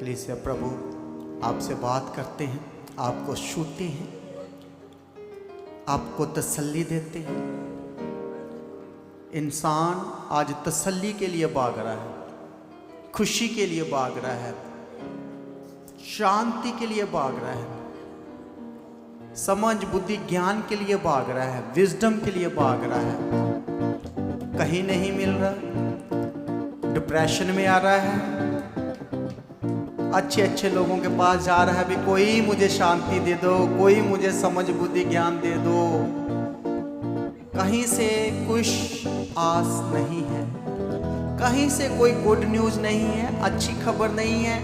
कलीसिया प्रभु आपसे बात करते हैं, आपको छूते हैं, आपको तसल्ली देते हैं। इंसान आज तसल्ली के लिए भाग रहा है, खुशी के लिए भाग रहा है, शांति के लिए भाग रहा है, समझ बुद्धि ज्ञान के लिए भाग रहा है, विजडम के लिए भाग रहा है। कहीं नहीं मिल रहा, डिप्रेशन में आ रहा है, अच्छे अच्छे लोगों के पास जा रहा है, भी कोई मुझे शांति दे दो, कोई मुझे समझ बुद्धि ज्ञान दे दो। कहीं से कुछ आस नहीं है, कहीं से कोई गुड न्यूज़ नहीं है, अच्छी खबर नहीं है।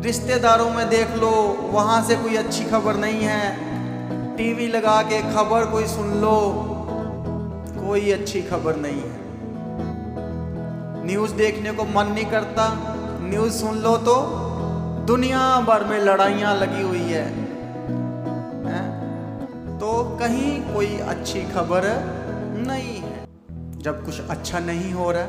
रिश्तेदारों में देख लो, वहाँ से कोई अच्छी खबर नहीं है। टीवी लगा के खबर कोई सुन लो, कोई अच्छी खबर नहीं है। न्यूज़ देखने को मन नहीं करता, न्यूज़ सुन लो तो दुनिया भर में लड़ाइयाँ लगी हुई है, तो कहीं कोई अच्छी खबर नहीं है। जब कुछ अच्छा नहीं हो रहा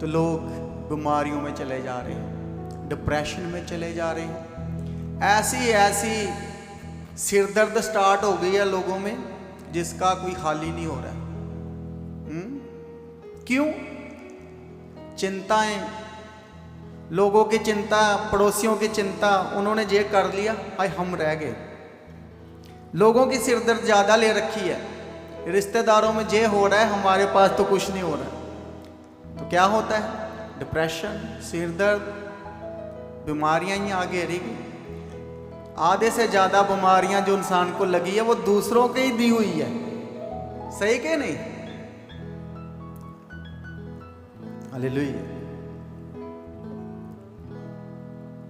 तो लोग बीमारियों में चले जा रहे हैं, डिप्रेशन में चले जा रहे हैं। ऐसी सिरदर्द स्टार्ट हो गई है लोगों में जिसका कोई हाल ही नहीं हो रहा। क्यों? चिंताएं, लोगों की चिंता, पड़ोसियों की चिंता, उन्होंने ये कर लिया, हाय हम रह गए। लोगों की सिरदर्द ज़्यादा ले रखी है, रिश्तेदारों में ये हो रहा है, हमारे पास तो कुछ नहीं हो रहा। तो क्या होता है? डिप्रेशन, सिरदर्द, बीमारियां ही आगे रहेगी। आधे से ज़्यादा बीमारियां जो इंसान को लगी है वो दूसरों की ही दी हुई है। सही के नहीं? हालेलुया।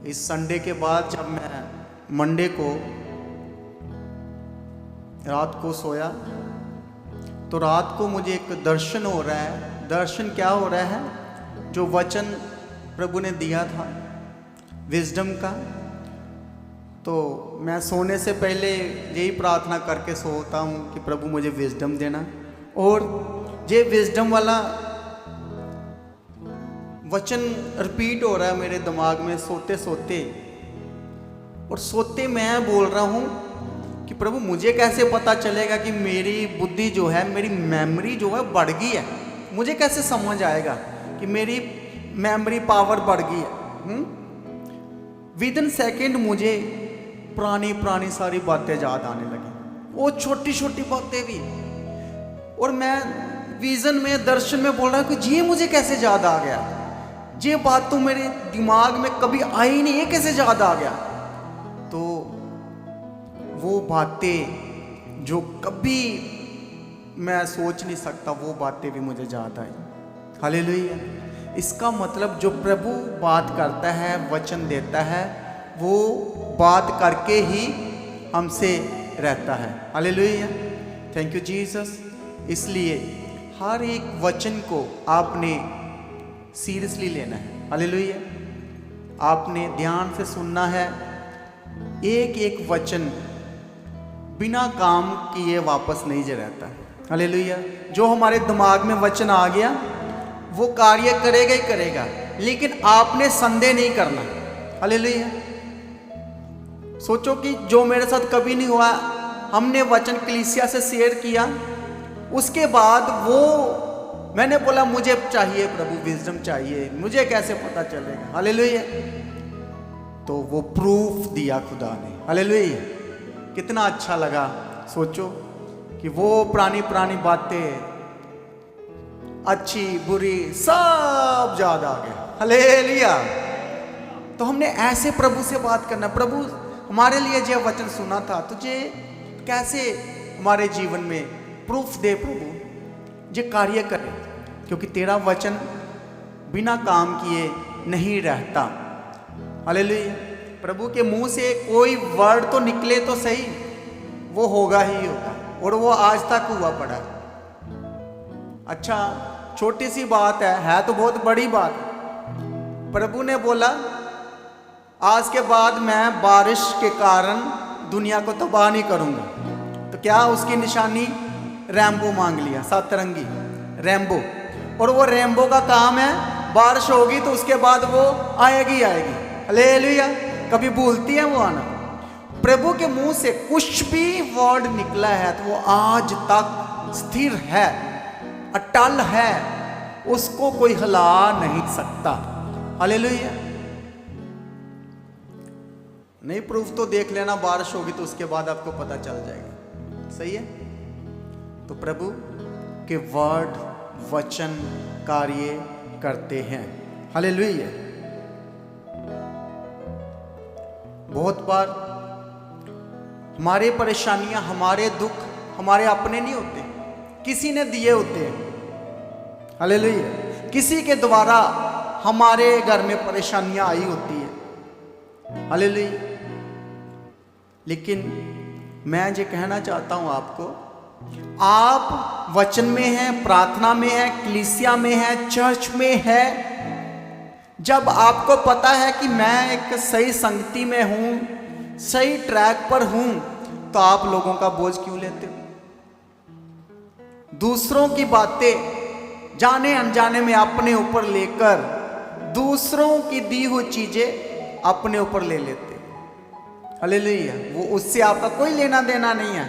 इस संडे के बाद जब मैं मंडे को रात को सोया तो रात को मुझे एक दर्शन हो रहा है। दर्शन क्या हो रहा है? जो वचन प्रभु ने दिया था विजडम का, तो मैं सोने से पहले यही प्रार्थना करके सोता हूँ कि प्रभु मुझे विजडम देना। और ये विजडम वाला वचन रिपीट हो रहा है मेरे दिमाग में सोते सोते। और सोते मैं बोल रहा हूँ कि प्रभु मुझे कैसे पता चलेगा कि मेरी बुद्धि जो है, मेरी मेमोरी जो है बढ़ गई है। मुझे कैसे समझ आएगा कि मेरी मेमोरी पावर बढ़ गई है? विद इन सेकेंड मुझे पुरानी सारी बातें याद आने लगी, वो छोटी छोटी बातें भी। और मैं विजन में, दर्शन में बोल रहा हूँ कि ये मुझे कैसे याद आ गया, ये बात तो मेरे दिमाग में कभी आई नहीं, ये कैसे याद आ गया? तो वो बातें जो कभी मैं सोच नहीं सकता, वो बातें भी मुझे याद आई। हालेलुया। इसका मतलब जो प्रभु बात करता है, वचन देता है, वो बात करके ही हमसे रहता है। हालेलुया। Thank you Jesus. इसलिए हर एक वचन को आपने सीरियसली लेना है। हालेलुया। आपने ध्यान से सुनना है। एक एक वचन बिना काम किए वापस नहीं जा रहता। हालेलुया। जो हमारे दिमाग में वचन आ गया वो कार्य करेगा ही करेगा, लेकिन आपने संदेह नहीं करना। हालेलुया। सोचो कि जो मेरे साथ कभी नहीं हुआ, हमने वचन कलीसिया से शेयर किया, उसके बाद वो मैंने बोला मुझे चाहिए प्रभु, विजडम चाहिए, मुझे कैसे पता चलेगा? हालेलुया। तो वो प्रूफ दिया खुदा ने। हालेलुया। कितना अच्छा लगा। सोचो कि वो पुरानी बातें, अच्छी बुरी, सब याद आ गया। हालेलुया। तो हमने ऐसे प्रभु से बात करना, प्रभु हमारे लिए जो वचन सुना था तुझे कैसे हमारे जीवन में प्रूफ दे, प्रभु जो कार्य करे, क्योंकि तेरा वचन बिना काम किए नहीं रहता। हालेलुया। प्रभु के मुंह से कोई वर्ड तो निकले तो सही, वो होगा ही होगा, और वो आज तक हुआ पड़ा है। अच्छा, छोटी सी बात है तो बहुत बड़ी बात। प्रभु ने बोला आज के बाद मैं बारिश के कारण दुनिया को तबाह नहीं करूंगा। तो क्या उसकी निशानी? रैम्बो मांग लिया, सतरंगी रैम्बो। और वो रैम्बो का काम है, बारिश होगी तो उसके बाद वो आएगी। हालेलुया। कभी भूलती है वो आना? प्रभु के मुंह से कुछ भी वर्ड निकला है तो वो आज तक स्थिर है, अटल है, उसको कोई हिला नहीं सकता। हालेलुया। नहीं प्रूफ तो देख लेना, बारिश होगी तो उसके बाद आपको पता चल जाएगा। सही है। तो प्रभु के वर्ड वचन कार्य करते हैं। हालेलुया। बहुत बार हमारे परेशानियां, हमारे दुख हमारे अपने नहीं होते, किसी ने दिए होते हैं। हालेलुया। किसी के द्वारा हमारे घर में परेशानियां आई होती है। हालेलुया। लेकिन मैं ये कहना चाहता हूं आपको, आप वचन में हैं, प्रार्थना में हैं, कलीसिया में हैं, चर्च में है, जब आपको पता है कि मैं एक सही संगति में हूं, सही ट्रैक पर हूं, तो आप लोगों का बोझ क्यों लेते हो? दूसरों की बातें जाने अनजाने में अपने ऊपर लेकर दूसरों की दी हुई चीजें अपने ऊपर ले लेते। हालेलुया। वो उससे आपका कोई लेना देना नहीं है,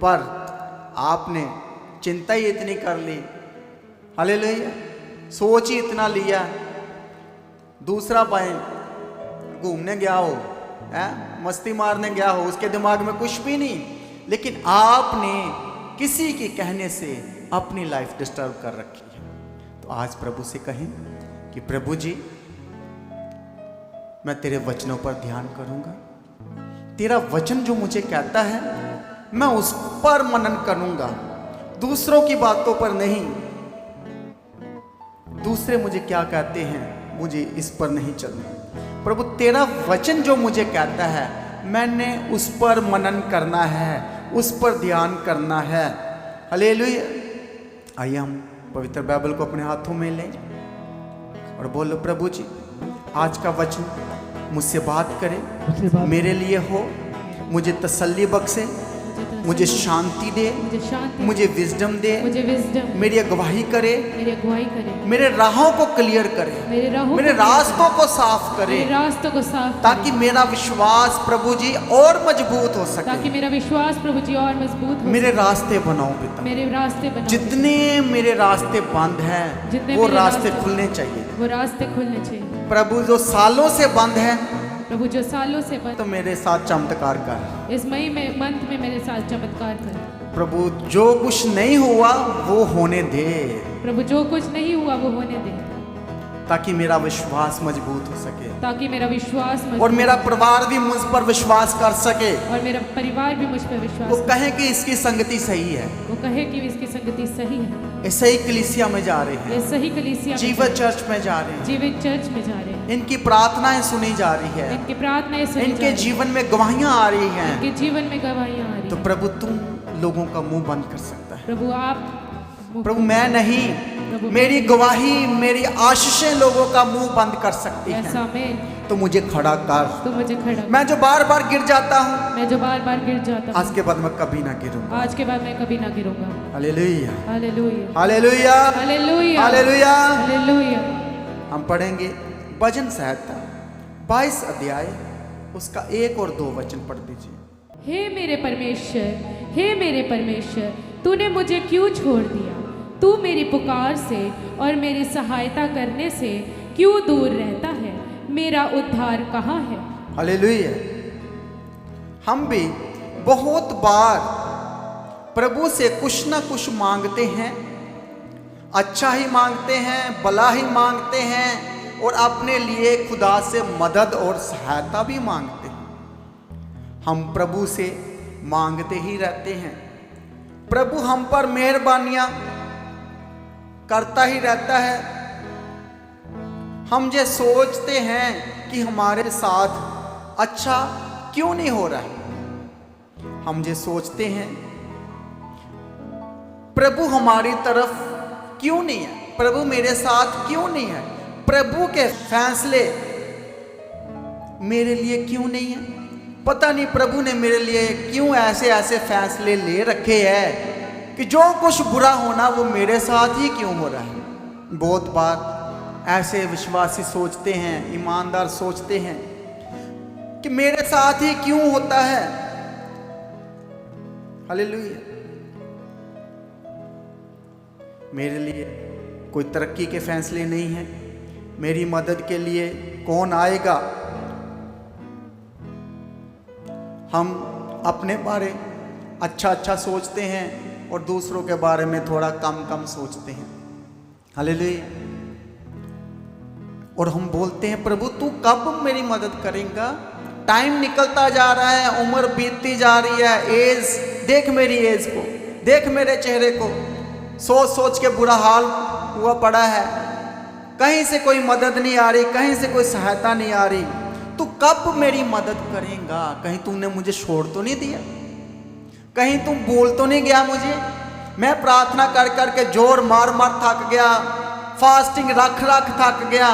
पर आपने चिंता ही इतनी कर ली। हालेलुया। सोच ही इतना लिया। दूसरा भाई घूमने गया हो, मस्ती मारने गया हो, उसके दिमाग में कुछ भी नहीं, लेकिन आपने किसी के कहने से अपनी लाइफ डिस्टर्ब कर रखी है। तो आज प्रभु से कहें कि प्रभु जी, मैं तेरे वचनों पर ध्यान करूंगा, तेरा वचन जो मुझे कहता है मैं उस पर मनन करूंगा, दूसरों की बातों पर नहीं। दूसरे मुझे क्या कहते हैं, मुझे इस पर नहीं चलना। प्रभु तेरा वचन जो मुझे कहता है मैंने उस पर मनन करना है, उस पर ध्यान करना है। हालेलुया। आइए हम पवित्र बाइबल को अपने हाथों में लें और बोलो, प्रभु जी आज का वचन मुझसे बात करे, मेरे लिए हो, मुझे तसल्ली बख्शे, मुझे शांति दे, मुझे विजडम दे, मेरी अगुवाई करे, मेरे राहों को क्लियर करे, मेरे रास्तों को साफ करे, ताकि मेरा विश्वास प्रभु जी और मजबूत हो सके, मेरे रास्ते बनाओ पिता, मेरे रास्ते बनाओ। जितने मेरे रास्ते बंद हैं वो रास्ते खुलने चाहिए। प्रभु जो सालों से बंद है, प्रभु जो सालों से बंद, तो मेरे साथ चमत्कार कर। इस मई में मंथ में मेरे साथ चमत्कार कर। प्रभु जो कुछ नहीं हुआ वो होने दे, प्रभु जो कुछ नहीं हुआ वो होने दे, ताकि मेरा विश्वास मजबूत हो सके, ताकि मेरा विश्वास मजबूत, और मेरा परिवार भी मुझ पर विश्वास कर सके, और मेरा परिवार भी मुझ पर विश्वास, वो कहे कि इसकी संगति सही है, वो कहे कि इसकी संगति सही है। ये सही कलीसिया में जा रहे ये हैं, सही कलीसिया में जीवित चर्च में जा रहे हैं, जीवित चर्च में जा रहे हैं, इनकी प्रार्थनाएं सुनी जा रही है, इनकी प्रार्थनाएं सुनी जा इनके रही हैं, जीवन में गवाहियां आ रही हैं। इनके जीवन में गवाहियां आ रही तो हैं। प्रभु तुम लोगों का मुंह बंद कर सकता है। प्रभु आप, प्रभु मैं नहीं, प्रभु मेरी गवाही, मेरी आशीषें लोगों का मुंह बंद कर सकती ऐसा हैं। में तो मुझे खड़ा कर। तो मुझे खड़ा, मैं जो बार बार गिर जाता हूँ, मैं जो बार बार गिर जाता हूँ, आज के बाद मैं कभी ना गिरूंगा। आज के बाद मैं कभी ना गिरूंगा। Hallelujah, hallelujah, hallelujah, hallelujah, hallelujah. Hallelujah. हम पढ़ेंगे भजन संहिता 22 अध्याय, उसका 1 और 2 वचन पढ़ दीजिए। हे मेरे परमेश्वर, हे मेरे परमेश्वर, तूने मुझे क्यों छोड़ दिया? तू मेरी पुकार से और मेरी सहायता करने से क्यों दूर रहता है? मेरा उद्धार कहाँ है? हालेलुया। हम भी बहुत बार प्रभु से कुछ ना कुछ मांगते हैं, अच्छा ही मांगते हैं, भला ही मांगते हैं, और अपने लिए खुदा से मदद और सहायता भी मांगते हैं। हम प्रभु से मांगते ही रहते हैं, प्रभु हम पर मेहरबानियां करता ही रहता है। हम ये सोचते हैं कि हमारे साथ अच्छा क्यों नहीं हो रहा है। हम ये सोचते हैं प्रभु हमारी तरफ क्यों नहीं है, प्रभु मेरे साथ क्यों नहीं है, प्रभु के फैसले मेरे लिए क्यों नहीं है, पता नहीं प्रभु ने मेरे लिए क्यों ऐसे ऐसे फैसले ले रखे हैं कि जो कुछ बुरा होना वो मेरे साथ ही क्यों हो रहा है। बहुत बार ऐसे विश्वासी सोचते हैं, ईमानदार सोचते हैं कि मेरे साथ ही क्यों होता है। हालेलुया। मेरे लिए कोई तरक्की के फैसले नहीं है, मेरी मदद के लिए कौन आएगा। हम अपने बारे अच्छा अच्छा सोचते हैं और दूसरों के बारे में थोड़ा कम कम सोचते हैं। हालेलुया। और हम बोलते हैं प्रभु तू कब मेरी मदद करेगा। टाइम निकलता जा रहा है, उम्र बीतती जा रही है, एज देख, मेरी एज को देख, मेरे चेहरे को सोच सोच के बुरा हाल हुआ पड़ा है। कहीं से कोई मदद नहीं आ रही, कहीं से कोई सहायता नहीं आ रही। तू कब मेरी मदद करेगा। कहीं तूने मुझे छोड़ तो नहीं दिया, कहीं तू बोल तो नहीं गया मुझे। मैं प्रार्थना कर कर के जोर मार मार थक गया, फास्टिंग रख रख थक गया।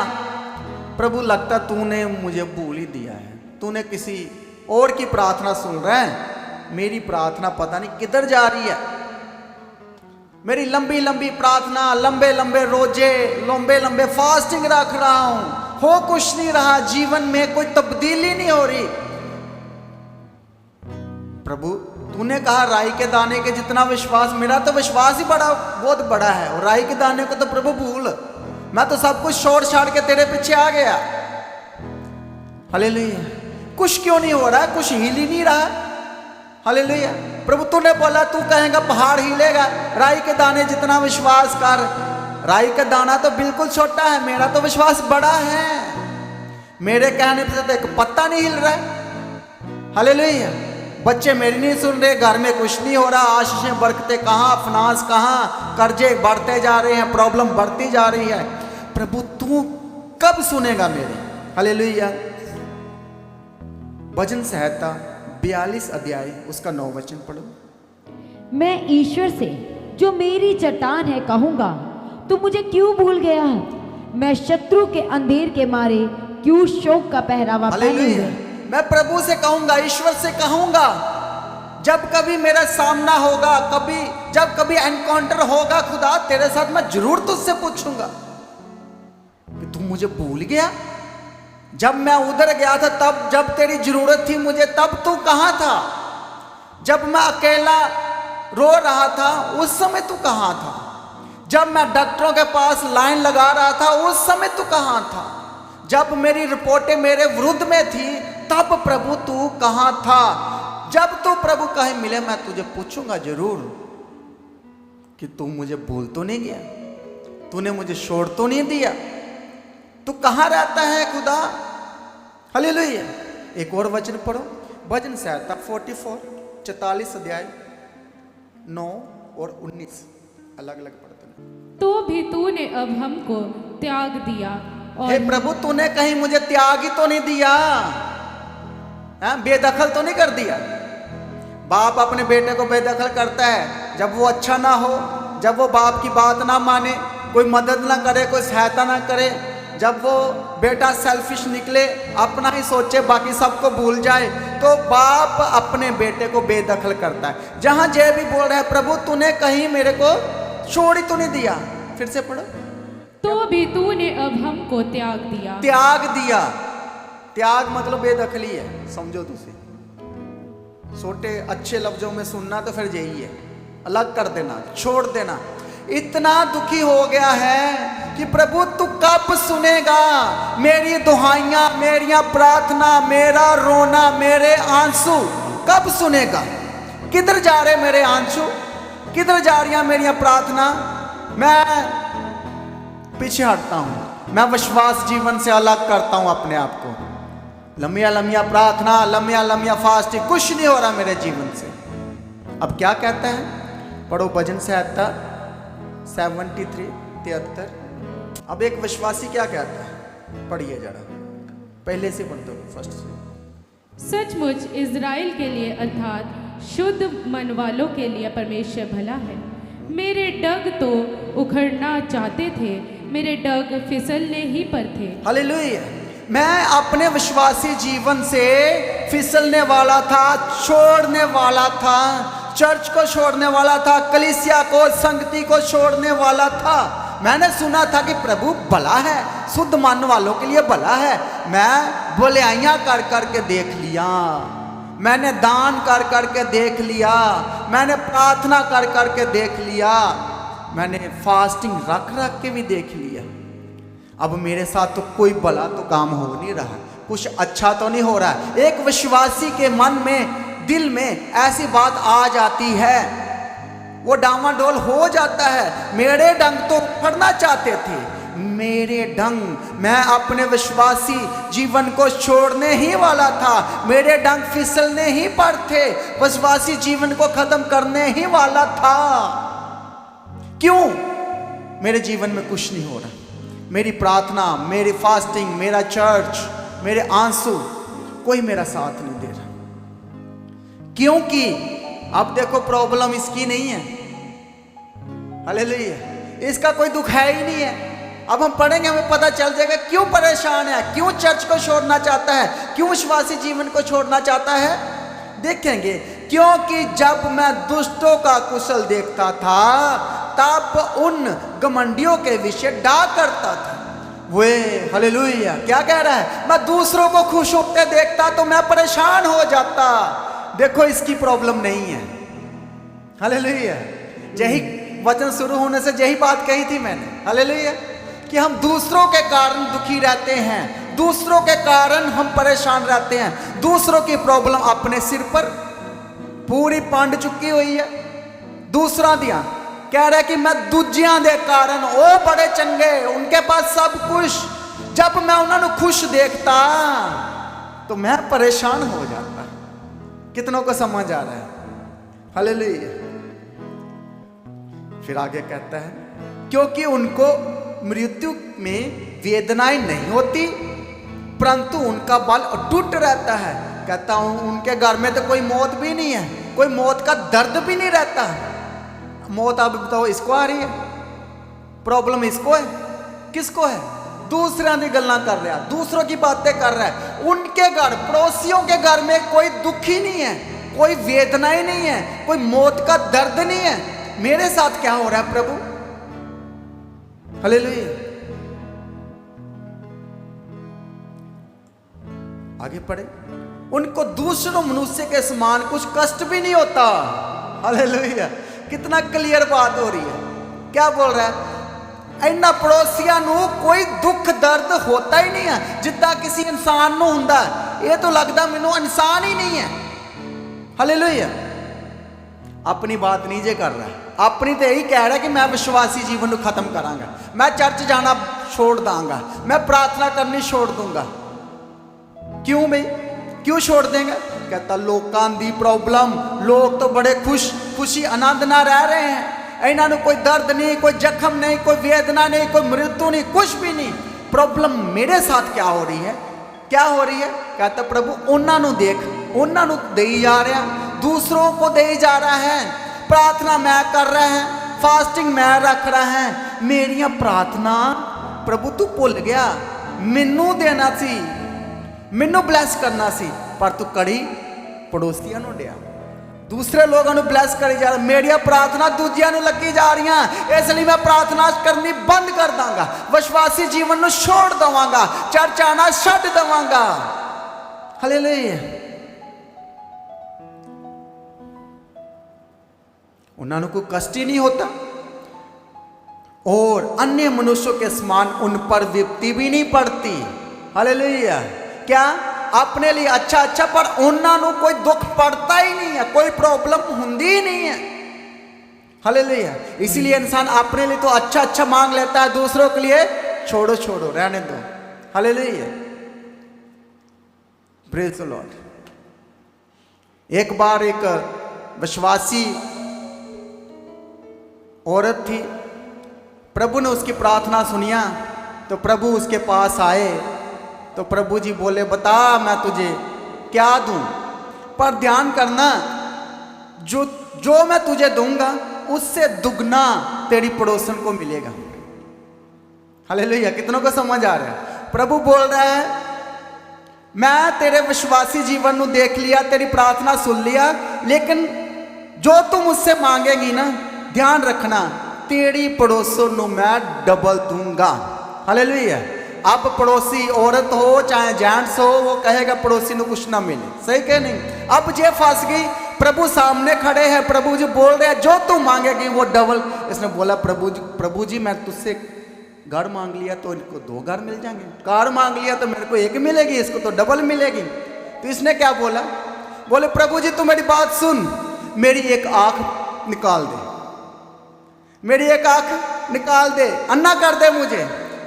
प्रभु लगता तूने मुझे भूल ही दिया है, तूने किसी और की प्रार्थना सुन रहा है। मेरी प्रार्थना पता नहीं किधर जा रही है। मेरी लंबी लंबी प्रार्थना, लंबे लंबे रोजे, लंबे लंबे फास्टिंग रख रहा हूं, हो कुछ नहीं रहा, जीवन में कोई तब्दीली नहीं हो रही। प्रभु तूने कहा राई के दाने के जितना विश्वास, मेरा तो विश्वास ही बहुत बड़ा है, और राई के दाने को तो प्रभु भूल, मैं तो सब कुछ छोड़ छाड़ के तेरे पीछे आ गया। हालेलुया। कुछ क्यों नहीं हो रहा, कुछ हिल ही नहीं रहा। हालेलुया। प्रभु तूने बोला, तू कहेगा पहाड़ हिलेगा, राई के दाने जितना विश्वास कर। राई का दाना तो बिल्कुल छोटा है, मेरा तो विश्वास बड़ा है। मेरे कहने पे तो एक पत्ता नहीं हिल रहा है। हालेलुया। बच्चे मेरी नहीं सुन रहे, घर में कुछ नहीं हो रहा, आशीषें बरकते कहाँ, फाइनेंस कहाँ, कर्जे बढ़ते जा रहे हैं, प्रॉब्लम बढ़ती जा रही है। प्रभु तू कब सुनेगा मेरी। हालेलुया। भजन संहिता 42 अध्याय उसका 9 वचन पढ़ो। मैं ईश्वर से जो मेरी चट्टान है कहूंगा, तू मुझे क्यों भूल गया है। मैं शत्रु के अंधेर के मारे क्यों शोक का पहरावा पहने हुए। मैं प्रभु से कहूंगा, ईश्वर से कहूंगा, जब कभी मेरा सामना होगा, जब कभी एनकाउंटर होगा खुदा तेरे साथ, मैं जरूर तुझसे पूछूंगा कि तू मुझे भूल गया। जब मैं उधर गया था तब, जब तेरी जरूरत थी मुझे, तब तू कहां था। जब मैं अकेला रो रहा था उस समय तू कहां था। जब मैं डॉक्टरों के पास लाइन लगा रहा था उस समय तू कहां था। जब मेरी रिपोर्टें मेरे विरुद्ध में थी तब प्रभु तू कहां था। जब तू प्रभु कहे मिले, मैं तुझे पूछूंगा जरूर कि तू मुझे भूल तो नहीं गया, तूने मुझे छोड़ तो नहीं दिया, तू कहां रहता है खुदा। हालेलुया। एक और वचन पढ़ो, भजन संहिता 44 अध्याय 9 और 19 अलग अलग पढ़ते हैं। तो भी तूने अब हमको त्याग दिया और हे प्रभु तूने कहीं मुझे त्याग ही तो नहीं दिया, बेदखल तो नहीं कर दिया। बाप अपने बेटे को बेदखल करता है जब वो अच्छा ना हो, जब वो बाप की बात ना माने, कोई मदद ना करे, कोई सहायता ना करे, जब वो बेटा सेल्फिश निकले, अपना ही सोचे, बाकी सबको भूल जाए, तो बाप अपने बेटे को बेदखल करता है। जहां जय भी बोल रहा है प्रभु तूने कहीं मेरे को छोड़ ही तो नहीं दिया। फिर से पढ़ो। तो भी तूने अब हमको त्याग दिया। त्याग दिया, त्याग मतलब बेदखली है, समझो तुझे। छोटे अच्छे लफ्जों में सुनना तो फिर यही है, अलग कर देना, छोड़ देना। इतना दुखी हो गया है कि प्रभु तू कब सुनेगा मेरी दुहाइयां, मेरियां प्रार्थना, मेरा रोना, मेरे आंसू कब सुनेगा। किधर जा रहे मेरे आंसू, किधर जा रही मेरियां प्रार्थना। मैं पीछे हटता हूं, मैं विश्वास जीवन से अलग करता हूं अपने आप को। लम्बिया लम्बिया प्रार्थना, लम्बिया लम्बिया फास्टिंग, कुछ नहीं हो रहा मेरे जीवन से। अब क्या कहता है, पढ़ो भजन संहिता 73 अब एक विश्वासी क्या कहता है, पढ़िए जरा, पहले से पढ़ दो, फर्स्ट से। सचमुच इज़राइल के लिए अर्थात शुद्ध मन वालों के लिए परमेश्वर भला है। मेरे डग तो उखड़ना चाहते थे, मेरे डग फिसलने ही पर थे। हालेलुया। मैं अपने विश्वासी जीवन से फिसलने वाला था, छोड़ने वाला था, चर्च को छोड़ने वाला था, कलीसिया को, संगति को छोड़ने वाला था। मैंने सुना था कि प्रभु भला है, शुद्ध मानने वालों के लिए भला है। मैं भलाइयाँ कर कर के देख लिया, मैंने दान कर कर के देख लिया, मैंने प्रार्थना कर कर के देख लिया, मैंने फास्टिंग रख रख के भी देख लिया। अब मेरे साथ तो कोई भला तो काम हो नहीं रहा, कुछ अच्छा तो नहीं हो रहा। एक विश्वासी के मन में, दिल में ऐसी बात आ जाती है, वो डामाडोल हो जाता है। मेरे डंग तो उखड़ना चाहते थे, मेरे डंग, मैं अपने विश्वासी जीवन को छोड़ने ही वाला था, मेरे डंग फिसलने ही पर थे, विश्वासी जीवन को खत्म करने ही वाला था। क्यों? मेरे जीवन में कुछ नहीं हो रहा, मेरी प्रार्थना, मेरी फास्टिंग, मेरा चर्च, मेरे आंसू, कोई मेरा साथ नहीं दे रहा। क्योंकि अब देखो प्रॉब्लम इसकी नहीं है, हालेलुया, इसका कोई दुख है ही नहीं है। अब हम पढ़ेंगे, हमें पता चल जाएगा क्यों परेशान है, क्यों चर्च को छोड़ना चाहता है, क्यों विश्वासी जीवन को छोड़ना चाहता है। देखेंगे, क्योंकि जब मैं दुष्टों का कुशल देखता था तब उन घमंडियों के विषय डा करता था। वे हालेलुया, क्या कह रहा है? मैं दूसरों को खुश होते देखता तो मैं परेशान हो जाता। देखो इसकी प्रॉब्लम नहीं है, हालेलुया। यही वचन शुरू होने से यही बात कही थी मैंने, हालेलुया, कि हम दूसरों के कारण दुखी रहते हैं, दूसरों के कारण हम परेशान रहते हैं, दूसरों की प्रॉब्लम अपने सिर पर पूरी पांड चुकी हुई है। दूसरा दिया कह रहा है कि मैं दूजियां दे कारण, ओ बड़े चंगे, उनके पास सब कुछ, जब मैं उन्होंने खुश देखता तो मैं परेशान हो जाता। कितनों को समझ आ रहा है? हालेलुया। फिर आगे कहता है, क्योंकि उनको मृत्यु में वेदनाएं नहीं होती परंतु उनका बल अटूट रहता है। कहता हूं उनके घर में तो कोई मौत भी नहीं है, कोई मौत का दर्द भी नहीं रहता। मौत अब बताओ इसको आ रही है, प्रॉब्लम इसको है, किसको है? दूसरों की गल्ला कर रहा है, दूसरों की बातें कर रहा है। उनके घर, पड़ोसियों के घर में कोई दुख ही नहीं है, कोई वेदना ही नहीं है, कोई मौत का दर्द नहीं है। मेरे साथ क्या हो रहा है प्रभु? हालेलुया। आगे पढ़े, उनको दूसरों मनुष्य के समान कुछ कष्ट भी नहीं होता। हालेलुया, कितना क्लियर बात हो रही है। क्या बोल रहा है? इन्ना पड़ोसियां नू कोई दुख दर्द होता ही नहीं है जितना किसी इंसान नू हुंदा है। ये तो लगता मैनू इंसान ही नहीं है। हालेलुया। अपनी बात नहीं जे कर रहा है, अपनी तो यही कह रहा है कि मैं विश्वासी जीवन को खत्म करांगा, मैं चर्च जाना छोड़ दांगा, मैं प्रार्थना करनी छोड़ दूंगा। क्यों भाई, क्यों छोड़ देंगे? कहता लोकां दी प्रॉब्लम, लोग तो बड़े खुशी आनंद ना रह रहे हैं, इन्होंने कोई दर्द नहीं, कोई जख्म नहीं, कोई वेदना नहीं, कोई मृत्यु नहीं, कुछ भी नहीं। प्रॉब्लम मेरे साथ क्या हो रही है? क्या हो रही है? कहता प्रभु उन्होंने देख, उन्होंने दे जा रहा, दूसरों को दे जा रहा है, प्रार्थना मैं कर रहा है, फास्टिंग मैं रख रहा है, मेरिया प्रार्थना प्रभु तू भुल गया, मैनू देना सी, मैनू ब्लैस करना सी, पर तू कड़ी पड़ोसियों को दिया, दूसरे लोगों को ब्लैस करी जा रहा। मेरी प्रार्थना दूजिया लगी जा रही, इसलिए मैं प्रार्थना करनी बंद कर दांगा, विश्वासी जीवन को छोड़ देवांगा, चर्च आना छड्ड देवांगा। हालेलुया। उन्होंने कोई कष्ट ही नहीं होता और अन्य मनुष्यों के समान उन पर विपत्ति भी नहीं पड़ती। हालेलुया। क्या? अपने लिए अच्छा अच्छा, पर उन्होंने कोई दुख पड़ता ही नहीं है, कोई प्रॉब्लम होंदी ही नहीं है। हालेलुया। इसीलिए इंसान अपने लिए तो अच्छा अच्छा मांग लेता है, दूसरों के लिए छोड़ो छोड़ो, रहने दो। हालेलुया। Praise the Lord. एक बार एक विश्वासी औरत थी, प्रभु ने उसकी प्रार्थना सुनिया तो प्रभु उसके पास आए, तो प्रभु जी बोले बता मैं तुझे क्या दूं, पर ध्यान करना जो मैं तुझे दूंगा उससे दुगना तेरी पड़ोसन को मिलेगा। हालेलुया। कितनों को समझ आ रहा है? प्रभु बोल रहा है मैं तेरे विश्वासी जीवन को देख लिया, तेरी प्रार्थना सुन लिया, लेकिन जो तुम मुझसे मांगेगी ना, ध्यान रखना तेरी पड़ोसों नु मैं डबल दूंगा। हालेलुया। अब पड़ोसी औरत हो चाहे जेंट्स हो, वो कहेगा पड़ोसी नु कुछ ना मिले, सही कह नहीं। अब जे फंस गई, प्रभु सामने खड़े हैं, प्रभु जी बोल रहे हैं जो तू मांगेगी वो डबल। इसने बोला प्रभु जी मैं तुझसे घर मांग लिया तो इनको 2 घर मिल जाएंगे, कार मांग लिया तो मेरे को 1 मिलेगी, इसको तो डबल मिलेगी। तो इसने क्या बोला, बोले प्रभु जी तू मेरी बात सुन, मेरी एक आंख निकाल दे, मेरी एक आंख निकाल दे, अन्ना कर दे मुझे।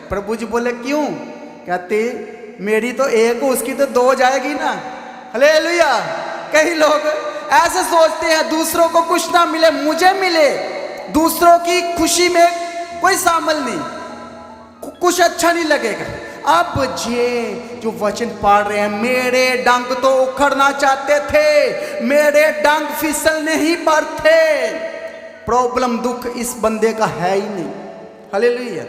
प्रभु जी बोले क्यों? कहते मेरी तो एक, उसकी तो 2 जाएगी ना। हालेलुया। कई लोग ऐसे सोचते हैं दूसरों को कुछ ना मिले मुझे मिले, दूसरों की खुशी में कोई शामिल नहीं, कुछ अच्छा नहीं लगेगा। अब ये जो वचन पढ़ रहे हैं, मेरे डंक तो उखड़ना चाहते थे, मेरे डंक फिसलने ही पर थे। प्रॉब्लम दुख इस बंदे का है ही नहीं। हालेलुया।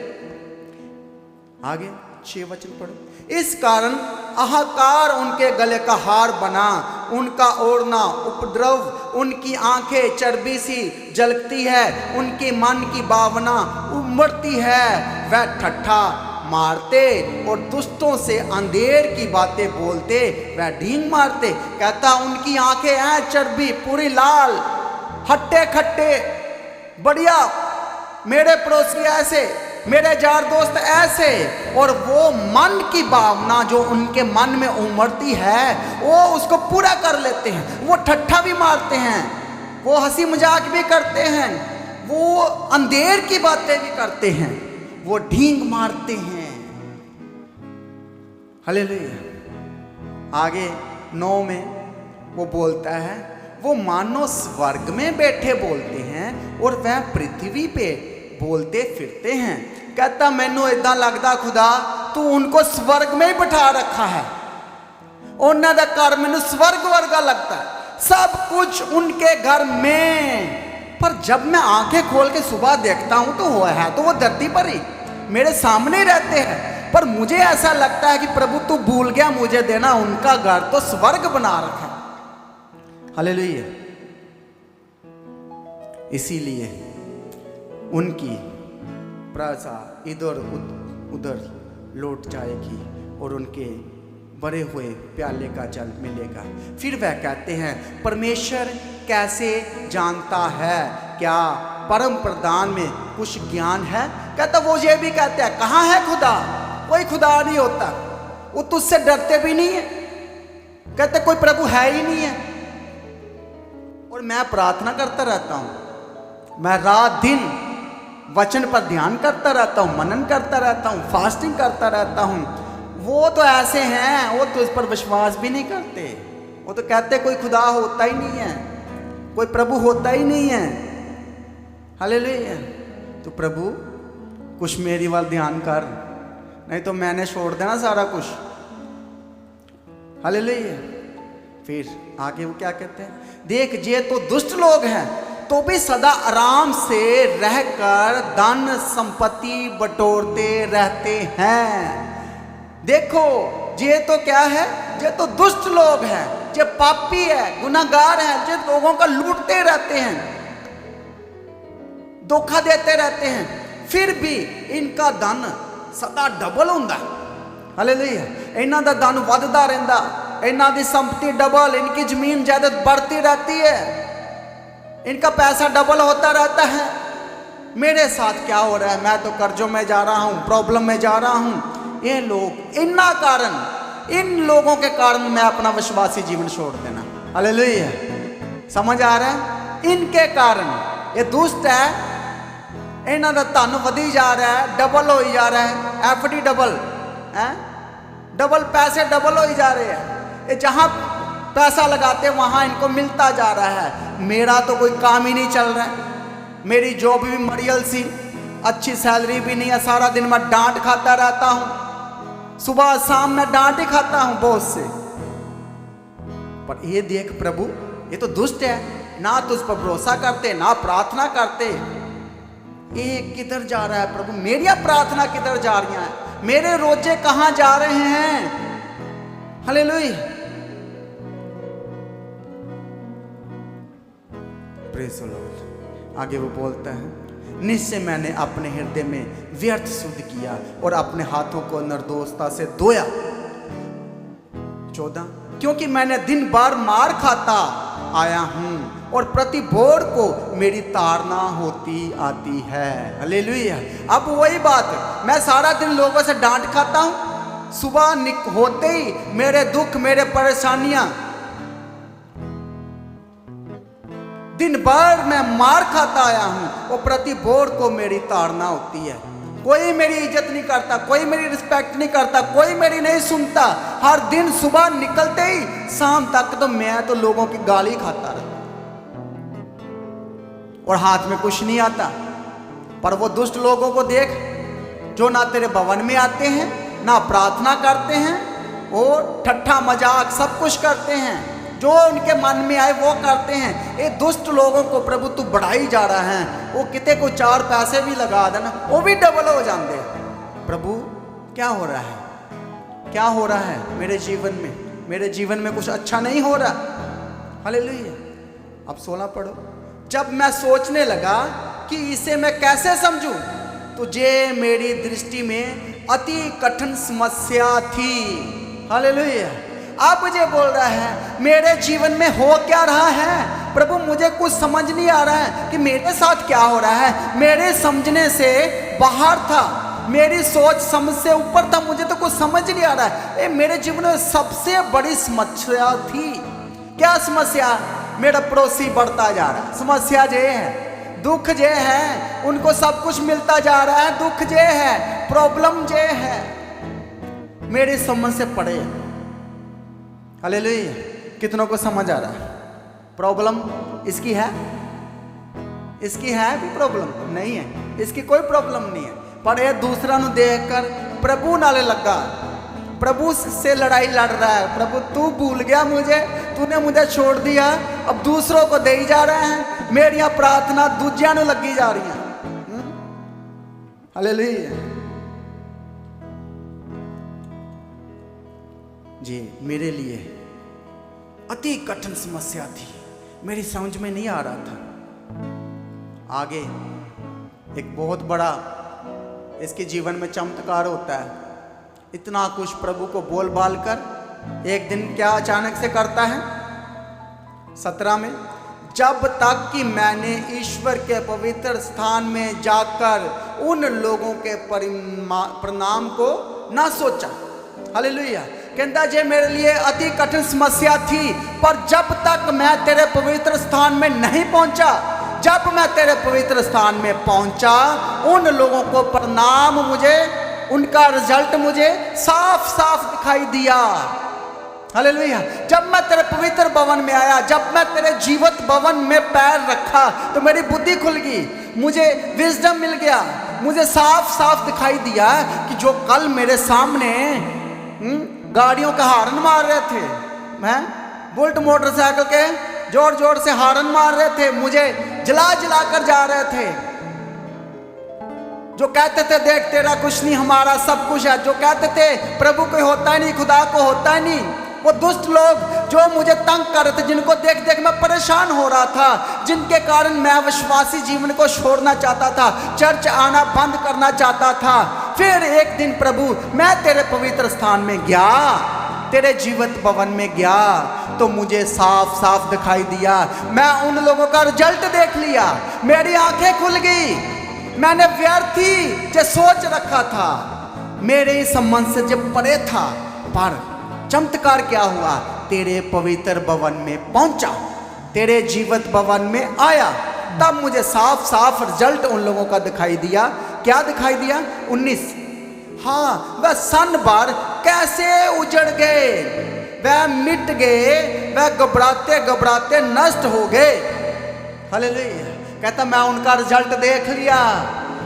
आगे 6 वचन पढ़ो। इस कारण हाहाकार उनके गले का हार बना, उनका ओढ़ना उपद्रव, उनकी आंखें चर्बी सी जलती है, उनके मन की भावना उमड़ती है। वह ठट्ठा मारते और दुष्टों से अंधेर की बातें बोलते, वह ढींग मारते। कहता उनकी आंखें हैं चर्बी, पूरी लाल, हट्टे खट्टे, बढ़िया, मेरे पड़ोसी ऐसे, मेरे यार दोस्त ऐसे। और वो मन की भावना जो उनके मन में उमड़ती है वो उसको पूरा कर लेते हैं। वो ठट्ठा भी मारते हैं, वो हंसी मजाक भी करते हैं, वो अंधेर की बातें भी करते हैं, वो ढींग मारते हैं। हालेलुया। आगे 9 में वो बोलता है, वो मानो स्वर्ग में बैठे बोलते हैं और वह पृथ्वी पे बोलते फिरते हैं। कहता मैनू इदा लगता खुदा तू उनको स्वर्ग में ही बिठा रखा है, उन्होंने दा घर मैनू स्वर्ग वर्गा लगता है, सब कुछ उनके घर में। पर जब मैं आंखें खोल के सुबह देखता हूं तो वो है तो वो धरती पर ही मेरे सामने रहते हैं, पर मुझे ऐसा लगता है कि प्रभु तू भूल गया मुझे देना, उनका घर तो स्वर्ग बना रखा है। हालेलुया। इसीलिए उनकी प्रजा इधर उधर लौट जाएगी और उनके भरे हुए प्याले का जल मिलेगा। फिर वह कहते हैं परमेश्वर कैसे जानता है, क्या परम प्रधान में कुछ ज्ञान है? कहता वो ये भी कहते हैं कहाँ है खुदा? कोई खुदा नहीं होता, वो तुझसे डरते भी नहीं है, कहते कोई प्रभु है ही नहीं है। और मैं प्रार्थना करता रहता हूँ, मैं रात दिन वचन पर ध्यान करता रहता हूँ, मनन करता रहता हूँ, फास्टिंग करता रहता हूँ। वो तो ऐसे हैं, वो तो इस पर विश्वास भी नहीं करते, वो तो कहते कोई खुदा होता ही नहीं है, कोई प्रभु होता ही नहीं है। हालेलुया। तो प्रभु कुछ मेरी वाल ध्यान कर, नहीं तो मैंने छोड़ देना सारा कुछ। हालेलुया। फिर आगे वो क्या कहते हैं, देख ये तो दुष्ट लोग हैं तो भी सदा आराम से रहकर धन संपत्ति बटोरते रहते हैं। देखो ये तो क्या है, ये तो दुष्ट लोग हैं, ये पापी है, गुनाहगार हैं, ये लोगों का लूटते रहते हैं, धोखा देते रहते हैं, फिर भी इनका धन सदा डबल होता है। हालेलुया। इन्हां दा धन वधदा रहिंदा, इन्हां दी संपत्ति डबल, इनकी जमीन जायदाद बढ़ती रहती है, इनका पैसा डबल होता रहता है। मेरे साथ क्या हो रहा है, मैं तो कर्जों में जा रहा हूँ, प्रॉब्लम में जा रहा हूँ। ये लोग इन्ना कारण, इन लोगों के कारण मैं अपना विश्वासी जीवन छोड़ देना। हालेलुया। समझ आ रहा है? इनके कारण ये दुष्ट है, इन्हों का धन वधी जा रहा है, डबल हो जा रहा है, एफडी डबल है, डबल पैसे डबल हो जा रहे हैं। ये जहाँ पैसा लगाते वहाँ इनको मिलता जा रहा है। मेरा तो कोई काम ही नहीं चल रहा है, मेरी जॉब भी मरियल सी, अच्छी सैलरी भी नहीं है, सारा दिन मैं डांट खाता रहता हूँ, सुबह शाम मैं डांट ही खाता हूँ बॉस से। पर ये देख प्रभु ये तो दुष्ट है, ना तुझ पर भरोसा करते, ना प्रार्थना करते। ये किधर जा रहा है प्रभु, मेरी प्रार्थना किधर जा रही है, मेरे रोजे कहाँ जा रहे हैं? हालेलुया। Praise the Lord. आगे वो बोलता है निश्चय मैंने अपने हृदय में व्यर्थ शुद्ध किया और अपने हाथों को निर्दोषता से धोया। 14, क्योंकि मैंने दिन भर मार खाता आया हूं और प्रति भोर को मेरी ताड़ना होती आती है। हालेलुया। अब वही बात, मैं सारा दिन लोगों से डांट खाता हूं, सुबह होते ही मेरे दुख, मेरे परेशानियां, दिन भर मैं मार खाता आया हूं और प्रति भोर को मेरी ताड़ना होती है। कोई मेरी इज्जत नहीं करता, कोई मेरी रिस्पेक्ट नहीं करता, कोई मेरी नहीं सुनता। हर दिन सुबह निकलते ही शाम तक तो मैं तो लोगों की गाली खाता रहता और हाथ में कुछ नहीं आता। पर वो दुष्ट लोगों को देख, जो ना तेरे भवन में आते हैं, ना प्रार्थना करते हैं और ठट्ठा मजाक सब कुछ करते हैं, जो उनके मन में आए वो करते हैं। ये दुष्ट लोगों को प्रभु तू बढ़ाई जा रहा है। वो किते को 4 पैसे भी लगा देना, वो भी डबल हो जाते। प्रभु क्या हो रहा है, क्या हो रहा है मेरे जीवन में? मेरे जीवन में कुछ अच्छा नहीं हो रहा। हालेलुया। अब 16 पढ़ो। जब मैं सोचने लगा कि इसे मैं कैसे समझूं, तुझे मेरी दृष्टि में अति कठिन समस्या थी। हालेलुया। आप मुझे बोल रहा है मेरे जीवन में हो क्या रहा है प्रभु, मुझे कुछ समझ नहीं आ रहा है कि मेरे साथ क्या हो रहा है। मेरे समझने से बाहर था, मेरी सोच समझ से ऊपर था, मुझे तो कुछ समझ नहीं आ रहा है। ये मेरे जीवन में सबसे बड़ी समस्या थी। क्या समस्या? मेरा पड़ोसी बढ़ता जा रहा है, समस्या ये है। दुख जे है, उनको सब कुछ मिलता जा रहा है, दुख जे है, प्रॉब्लम जे है, मेरी समझ से पड़े। हालेलुया। कितनों को समझ आ रहा है? प्रॉब्लम इसकी है, इसकी है भी प्रॉब्लम नहीं है, इसकी कोई प्रॉब्लम नहीं है। पर ये दूसरा नु देखकर प्रभु नाले लगा, प्रभु से लड़ाई लड़ रहा है। प्रभु तू भूल गया मुझे, तूने मुझे छोड़ दिया, अब दूसरों को दे जा रहे हैं। मेरिया प्रार्थना दूजिया नु लगी जा रही है। हालेलुया। जी मेरे लिए अति कठिन समस्या थी, मेरी समझ में नहीं आ रहा था। आगे एक बहुत बड़ा इसके जीवन में चमत्कार होता है। इतना कुछ प्रभु को बोल बाल कर एक दिन क्या अचानक से करता है? 17 में, जब तक कि मैंने ईश्वर के पवित्र स्थान में जाकर उन लोगों के परिणाम को ना सोचा। हालेलुया। कहता जे मेरे लिए अति कठिन समस्या थी, पर जब तक मैं तेरे पवित्र स्थान में नहीं पहुंचा, जब मैं तेरे पवित्र स्थान में पहुंचा, उन लोगों को परिणाम मुझे, उनका रिजल्ट मुझे साफ साफ दिखाई दिया। हालेलुया। जब मैं तेरे पवित्र भवन में आया, जब मैं तेरे जीवित भवन में पैर रखा, तो मेरी बुद्धि खुल गई, मुझे विजडम मिल गया, मुझे साफ साफ दिखाई दिया कि जो कल मेरे सामने गाड़ियों का हार्न मार रहे थे, मैं बुलेट मोटरसाइकिल के जोर जोर से हार्न मार रहे थे, मुझे जला जला कर जा रहे थे, जो कहते थे देख तेरा कुछ नहीं हमारा सब कुछ है, जो कहते थे प्रभु को होता ही नहीं, खुदा को होता ही नहीं, वो दुष्ट लोग जो मुझे तंग कर रहे थे, जिनको देख देख मैं परेशान हो रहा था, जिनके कारण मैं विश्वासी जीवन को छोड़ना चाहता था, चर्च आना बंद करना चाहता था। फिर एक दिन प्रभु मैं तेरे पवित्र स्थान में गया, तेरे जीवित भवन में गया, तो मुझे साफ साफ दिखाई दिया। मैं उन लोगों का रिजल्ट देख लिया, मेरी आंखें खुल गई। मैंने व्यर्थी जो सोच रखा था, मेरे संबंध से जब परे था, पर चमत्कार क्या हुआ? तेरे पवित्र भवन में पहुंचा, तेरे जीवित भवन में आया, तब मुझे साफ साफ रिजल्ट उन लोगों का दिखाई दिया। क्या दिखाई दिया? 19, हाँ वह सन भर कैसे उजड़ गए, वह मिट गए, वह घबराते घबराते नष्ट हो गए। हालेलुया। कहता मैं उनका रिजल्ट देख लिया,